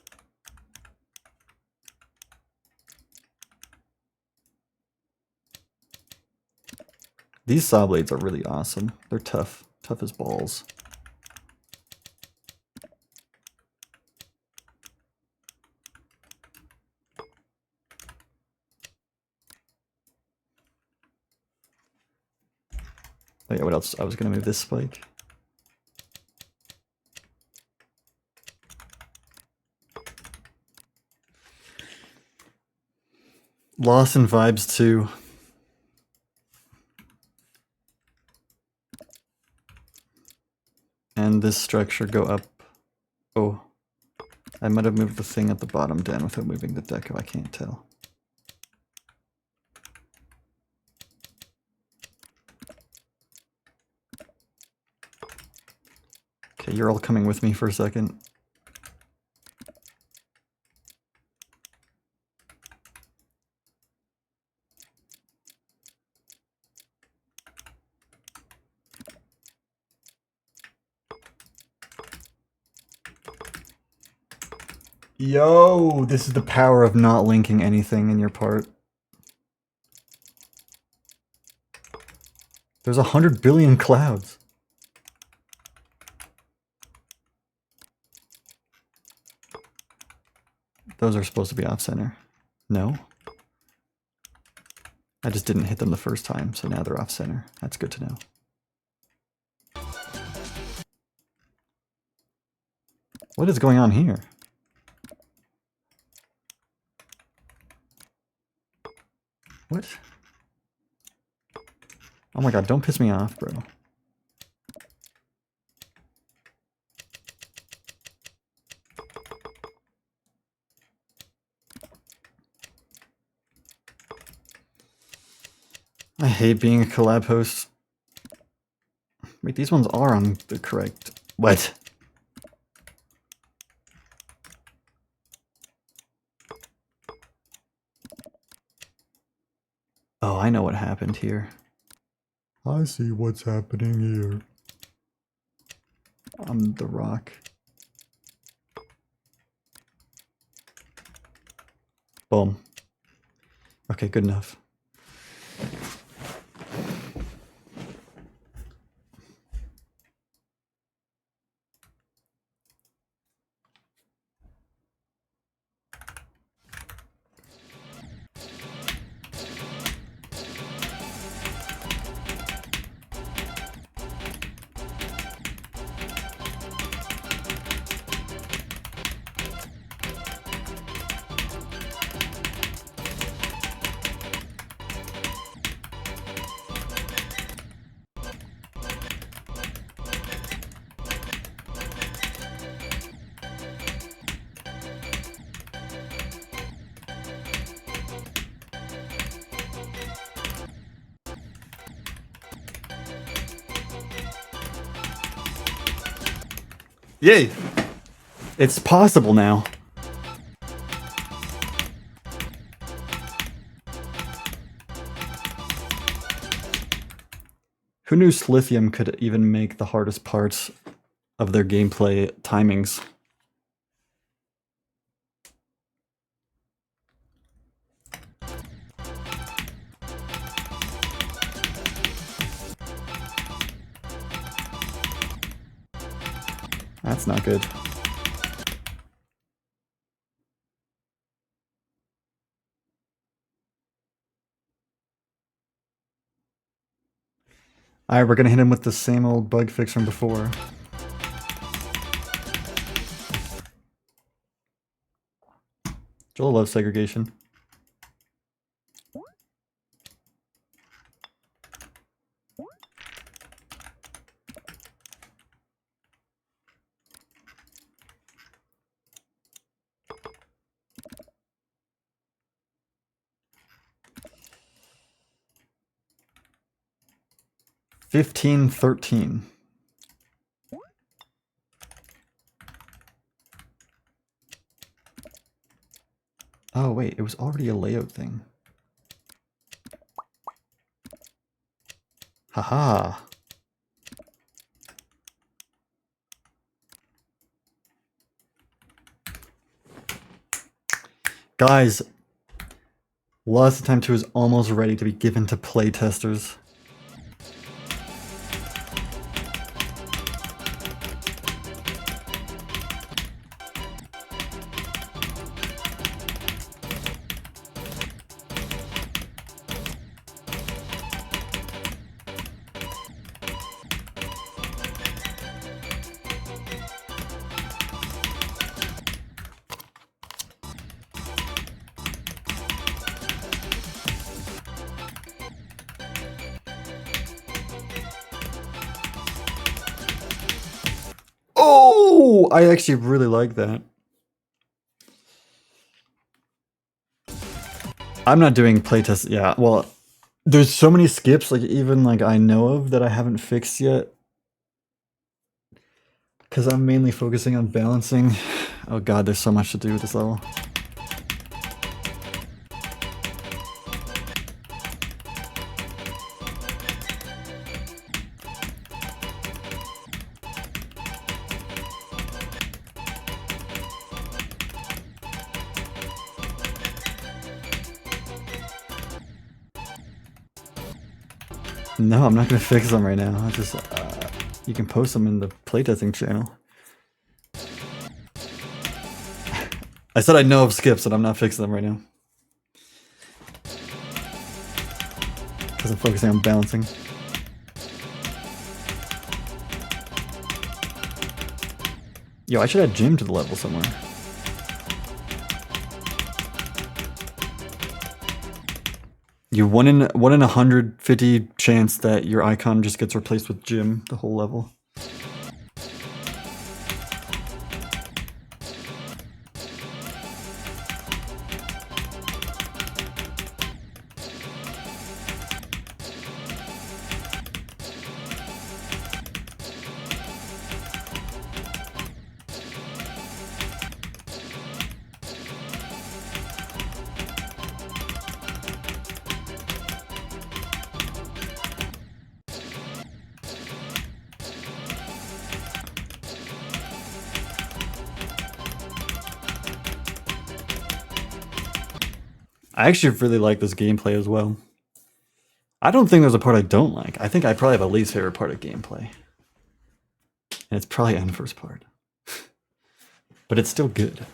These saw blades are really awesome. They're tough. Tough as balls. Oh yeah, what else? I was gonna move this spike. Lost in vibes too. And this structure go up. Oh, I might have moved the thing at the bottom down without moving the deco. I can't tell. Okay, you're all coming with me for a second. Yo, this is the power of not linking anything in your part. There's 100 billion clouds. Those are supposed to be off center. No? I just didn't hit them the first time, so now they're off center. That's good to know. What is going on here? What? Oh my god, don't piss me off, bro. I hate being a collab host. Wait, these ones are on the correct... What? Oh, I know what happened here. I see what's happening here. On the rock. Boom. Okay, good enough. Yay! It's possible now. Who knew Slithium could even make the hardest parts of their gameplay timings? That's not good. Alright, we're gonna hit him with the same old bug fix from before. Joel loves segregation. $15.13. Oh wait, it was already a layout thing. Haha. Guys, Lost in Time 2 is almost ready to be given to playtesters. Oh, I actually really like that. I'm not doing playtest. Yeah, well, there's so many skips, like even like I know of that I haven't fixed yet. Because I'm mainly focusing on balancing. Oh god, there's so much to do with this level. No, I'm not gonna fix them right now. I just you can post them in the playtesting channel. I said I know of skips and I'm not fixing them right now. Because I'm focusing on balancing. Yo, I should add Jim to the level somewhere. You 1 in 150 chance that your icon just gets replaced with Jim the whole level. I actually really like this gameplay as well. I don't think there's a part I don't like. I think I probably have a least favorite part of gameplay. And it's probably on the first part. But it's still good.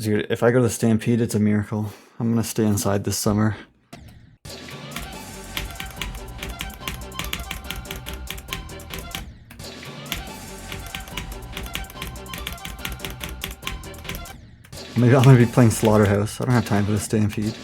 Dude, if I go to the Stampede, it's a miracle. I'm gonna stay inside this summer. Maybe I'm gonna be playing Slaughterhouse. I don't have time for the Stampede.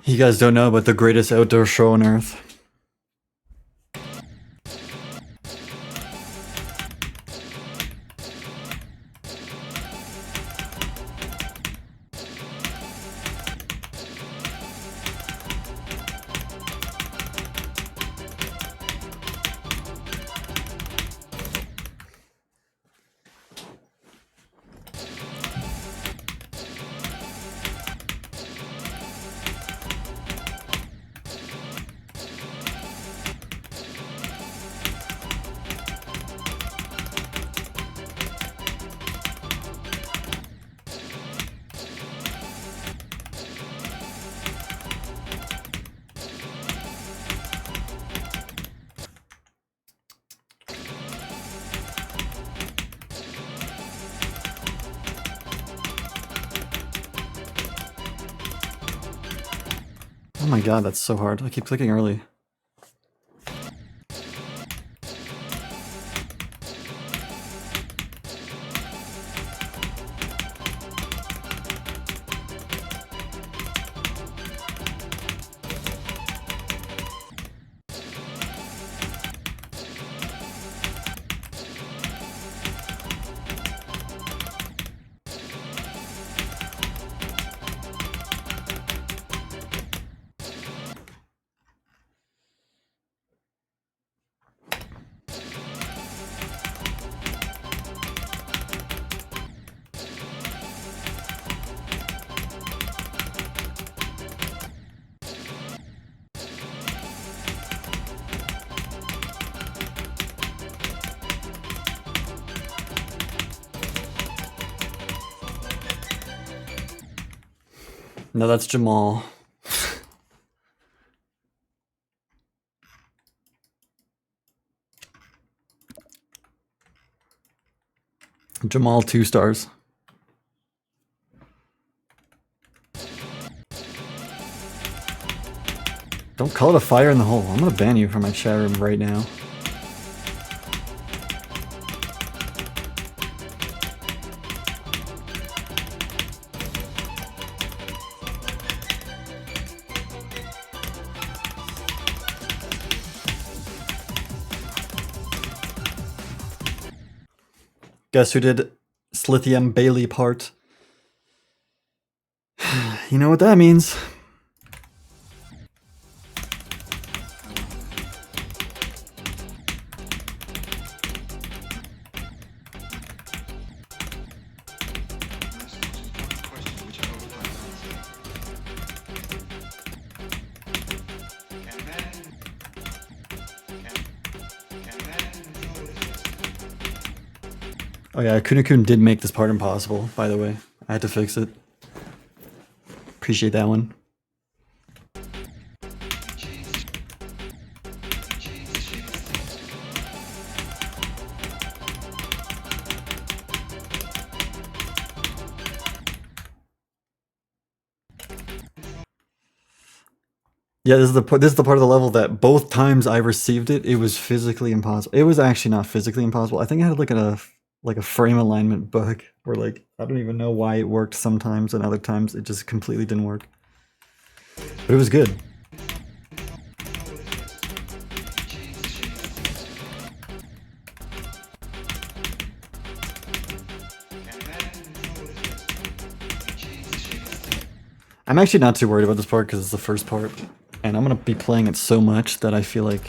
You guys don't know about the greatest outdoor show on earth. Oh my god, that's so hard. I keep clicking early. No, that's Jamal. Jamal 2 stars. Don't call it a fire in the hole. I'm gonna ban you from my chat room right now. Guess who did Slithium Bailey part? You know what that means. Oh yeah, Kunakun did make this part impossible, by the way. I had to fix it. Appreciate that one. Yeah, this is the part of the level that both times I received it, it was physically impossible. It was actually not physically impossible. I think I had like a frame alignment bug where like I don't even know why it worked sometimes and other times it just completely didn't work. But it was good. I'm actually not too worried about this part because it's the first part. And I'm going to be playing it so much that I feel like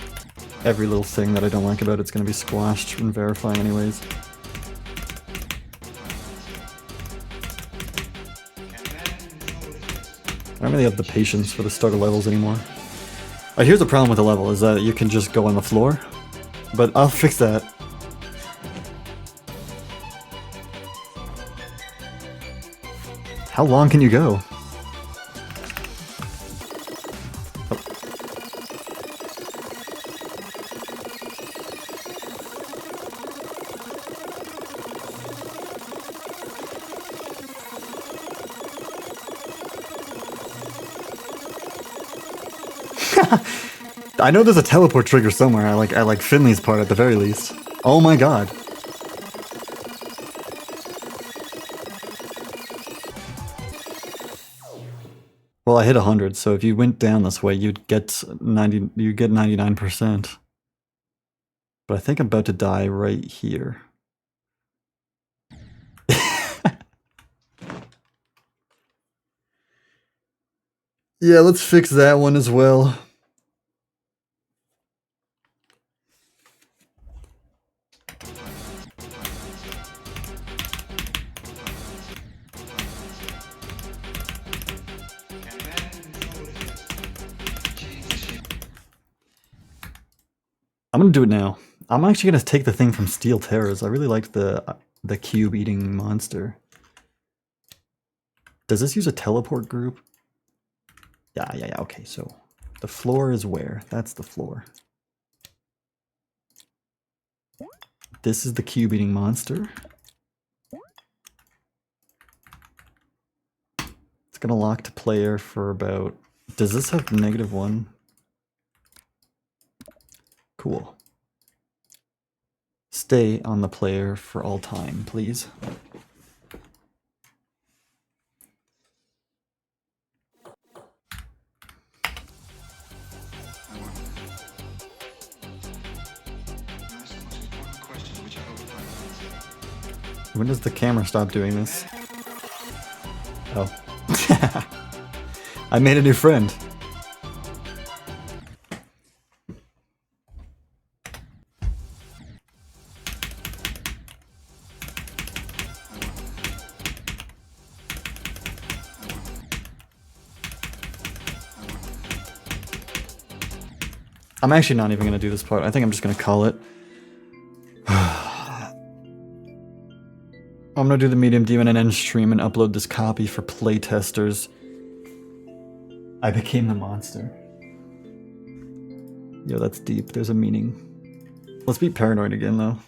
every little thing that I don't like about it's going to be squashed and verifying anyways. I don't really have the patience for the starter levels anymore. Here's the problem with the level, is that you can just go on the floor. But I'll fix that. How long can you go? I know there's a teleport trigger somewhere. I like Finley's part at the very least. Oh my god. Well, I hit 100, so if you went down this way, you'd get 99%. But I think I'm about to die right here. Yeah, let's fix that one as well. I'm gonna do it now. I'm actually gonna take the thing from Steel Terrors. I really liked the cube eating monster. Does this use a teleport group? Yeah, okay, so the floor is where? That's the floor. This is the cube eating monster. It's gonna lock to player for about... Does this have -1? Cool. Stay on the player for all time, please. When does the camera stop doing this? Oh. I made a new friend. I'm actually not even going to do this part. I think I'm just going to call it. I'm going to do the medium demon and end stream and upload this copy for playtesters. I became the monster. Yo, that's deep. There's a meaning. Let's be paranoid again, though.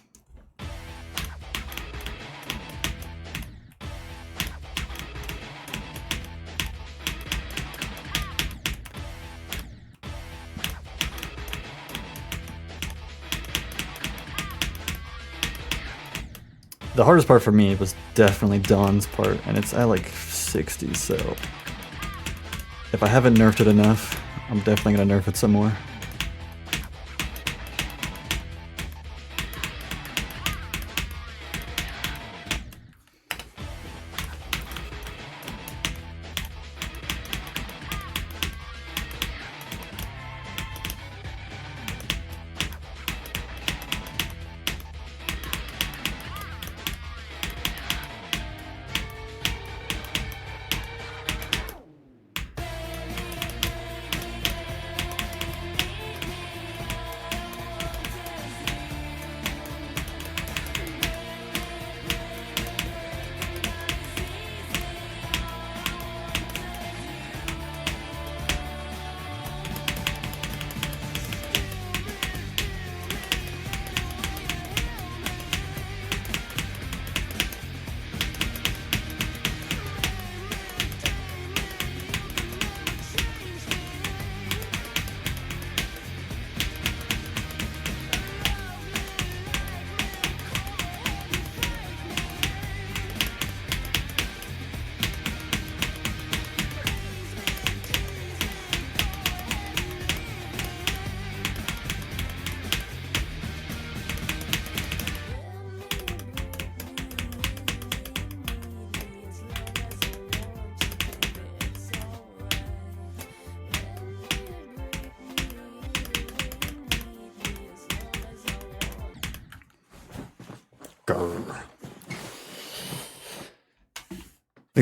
The hardest part for me was definitely Dawn's part, and it's at like 60, so if I haven't nerfed it enough, I'm definitely gonna nerf it some more.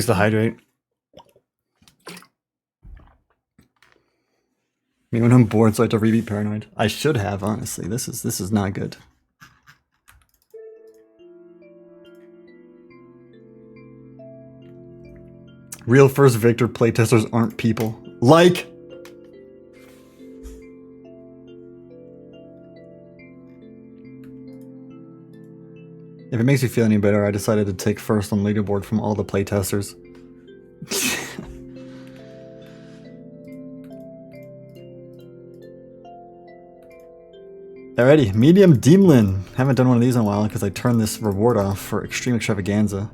Thanks to hydrate. Me when I'm bored, so I have to rebeat Paranoid. I should have, honestly. This is not good. Real first Victor playtesters aren't people. Like! If it makes you feel any better, I decided to take first on leaderboard from all the playtesters. Alrighty, medium Demlin. Haven't done one of these in a while because I turned this reward off for extreme extravaganza.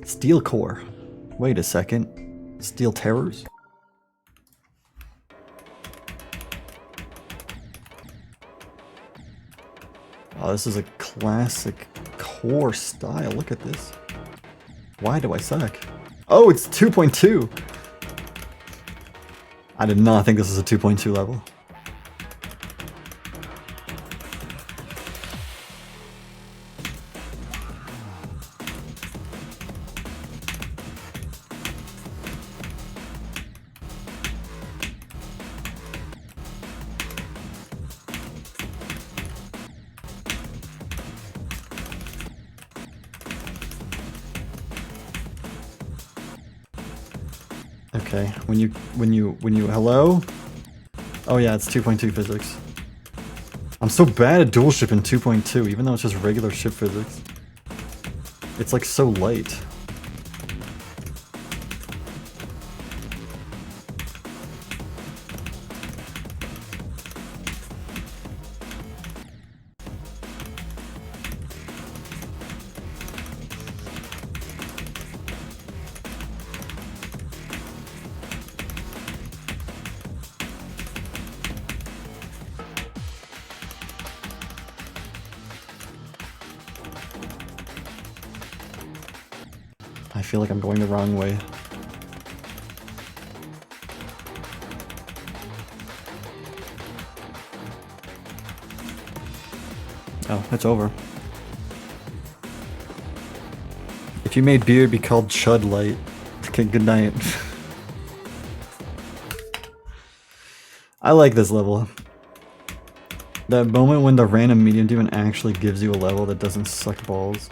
Steel core. Wait a second. Steel terrors? Oh, this is a classic core style. Look at this. Why do I suck? Oh, it's 2.2! I did not think this was a 2.2 level. Okay, when you hello? Oh yeah, it's 2.2 physics. I'm so bad at dual ship in 2.2, even though it's just regular ship physics. It's like so light. I feel like I'm going the wrong way. Oh, it's over. If you made beer, it'd be called Chud Light. Okay, good night. I like this level. That moment when the random medium demon actually gives you a level that doesn't suck balls.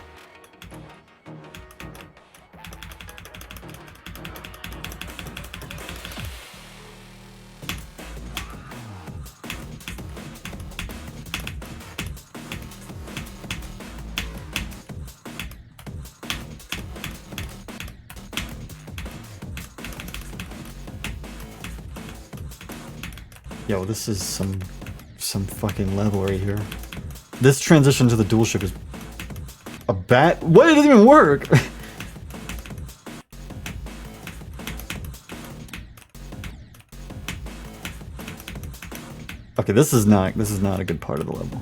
Yo, this is some fucking level right here. This transition to the dual ship is a bat. What? It doesn't even work. Okay, this is not a good part of the level.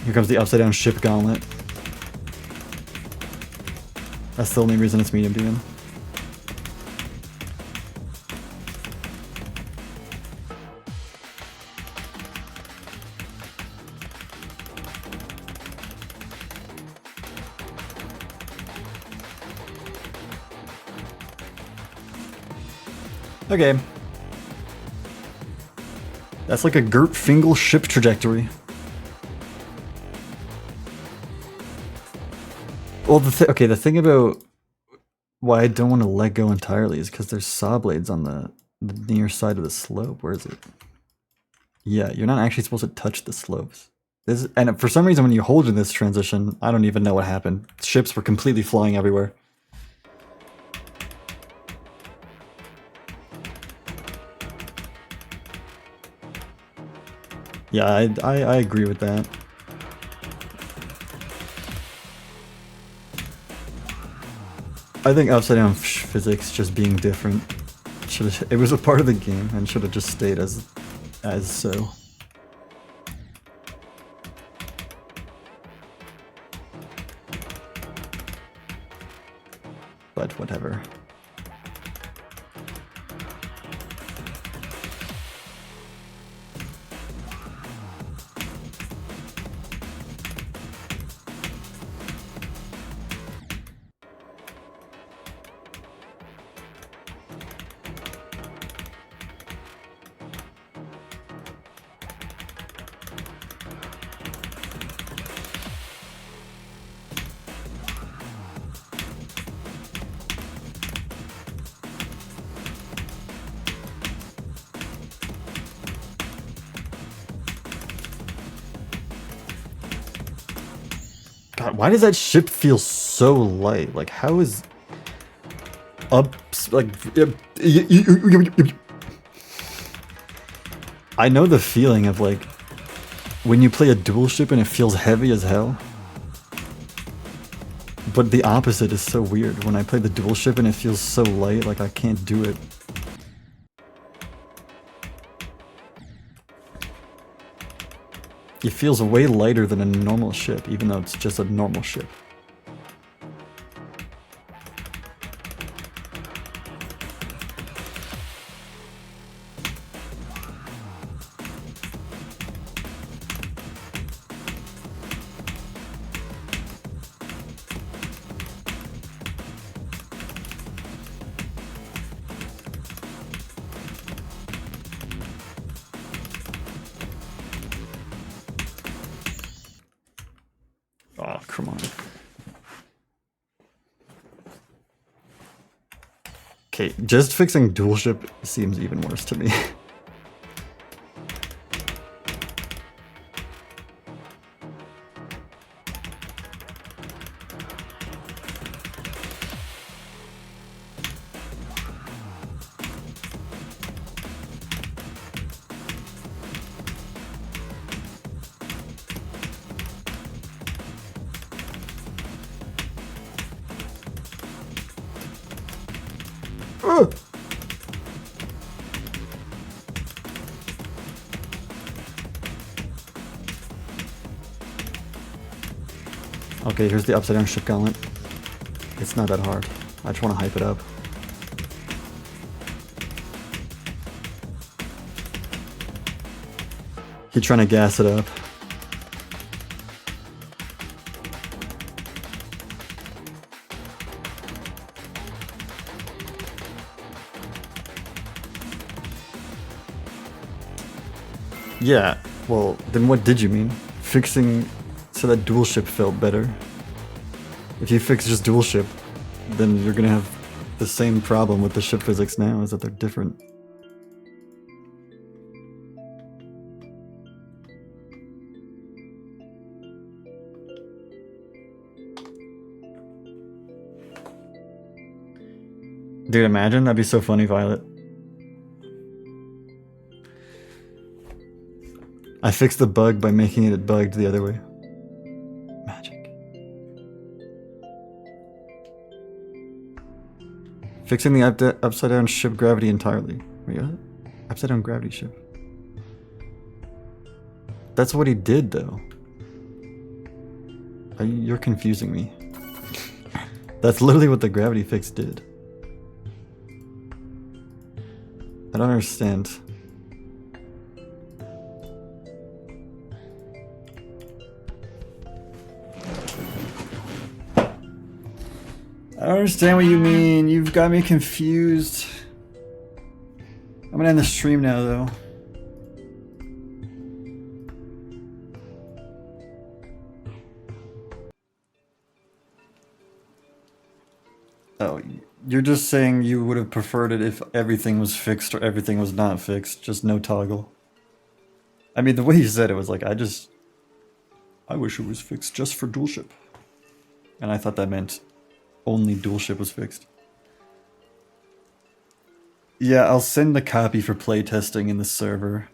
Here comes the upside down ship gauntlet. That's the only reason it's medium demon. Okay. That's like a Gert Fingal ship trajectory. Well, the thing about why I don't want to let go entirely is because there's saw blades on the near side of the slope. Where is it? Yeah, you're not actually supposed to touch the slopes. And for some reason, when you hold in this transition, I don't even know what happened. Ships were completely flying everywhere. Yeah, I agree with that. I think upside down physics just being different it was a part of the game and should have just stayed as so. but whatever. God, why does that ship feel so light? Like, how is up like? I know the feeling of like when you play a dual ship and it feels heavy as hell. But the opposite is so weird. When I play the dual ship and it feels so light, like I can't do it. It feels way lighter than a normal ship, even though it's just a normal ship. Oh, come on. Okay, just fixing dual ship seems even worse to me. Okay, here's the upside down ship gauntlet. It's not that hard. I just want to hype it up. He's trying to gas it up. Yeah, well, then what did you mean? Fixing so that dual ship felt better. If you fix just dual ship, then you're gonna have the same problem with the ship physics now, is that they're different. Dude, imagine, that'd be so funny, Violet. I fixed the bug by making it bugged the other way. Magic. Fixing the upside down ship gravity entirely. Wait, what? Upside down gravity ship. That's what he did, though. You're confusing me. That's literally what the gravity fix did. I don't understand. I don't understand what you mean. You've got me confused. I'm gonna end the stream now, though. Oh, you're just saying you would have preferred it if everything was fixed or everything was not fixed, just no toggle. I mean, the way you said it was like, I wish it was fixed just for dual ship. And I thought that meant only dual ship was fixed. Yeah, I'll send the copy for playtesting in the server.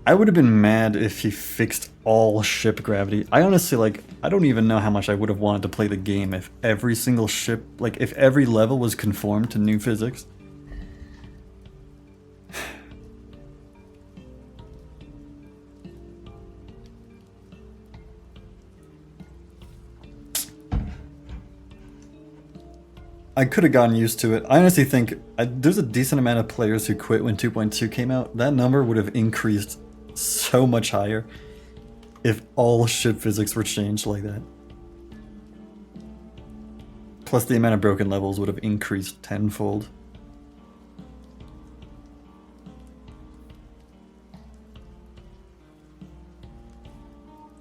I would have been mad if he fixed all ship gravity. I honestly, like, I don't even know how much I would have wanted to play the game if every single ship, like, if every level was conformed to new physics. I could have gotten used to it. I honestly think there's a decent amount of players who quit when 2.2 came out. That number would have increased so much higher if all ship physics were changed like that. Plus the amount of broken levels would have increased tenfold.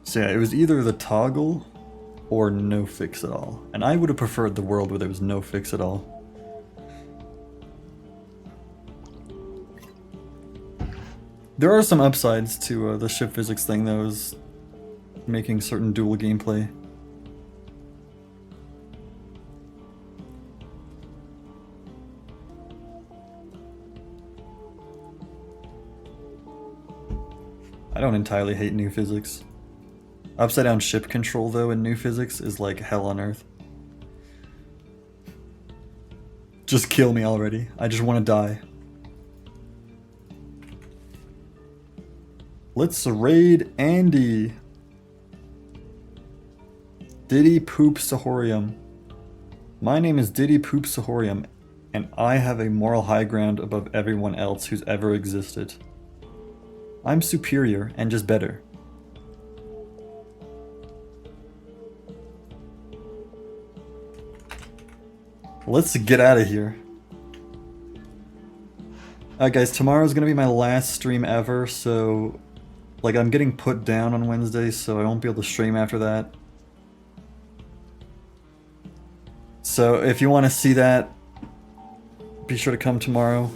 So yeah, it was either the toggle or no fix at all. And I would have preferred the world where there was no fix at all. There are some upsides to the ship physics thing that was making certain dual gameplay. I don't entirely hate new physics. Upside down ship control though in new physics is like hell on earth. Just kill me already. I just want to die. Let's raid Andy. Diddy Poop Sahorium. My name is Diddy Poop Sahorium, and I have a moral high ground above everyone else who's ever existed. I'm superior and just better. Let's get out of here. Alright guys, tomorrow's gonna be my last stream ever, so like I'm getting put down on Wednesday, so I won't be able to stream after that. So if you want to see that, be sure to come tomorrow.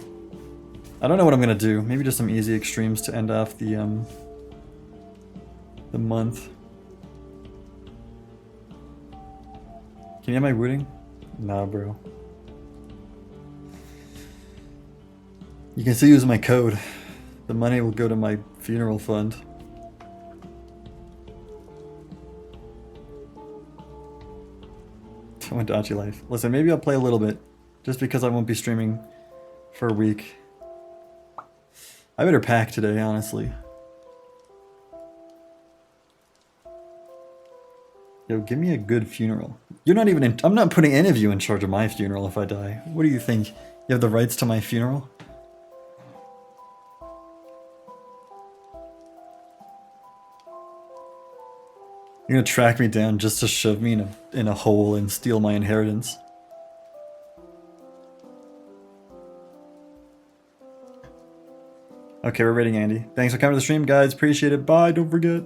I don't know what I'm gonna do. Maybe just some easy extremes to end off the month. Can you have my rooting? Nah, bro. You can still use my code. The money will go to my funeral fund. Tomodachi life. Listen, maybe I'll play a little bit. Just because I won't be streaming for a week. I better pack today, honestly. Yo, give me a good funeral. You're not even in- I'm not putting any of you in charge of my funeral if I die. What do you think? You have the rights to my funeral? You're gonna track me down just to shove me in a hole and steal my inheritance. Okay, we're raiding Andy. Thanks for coming to the stream, guys. Appreciate it. Bye. Don't forget.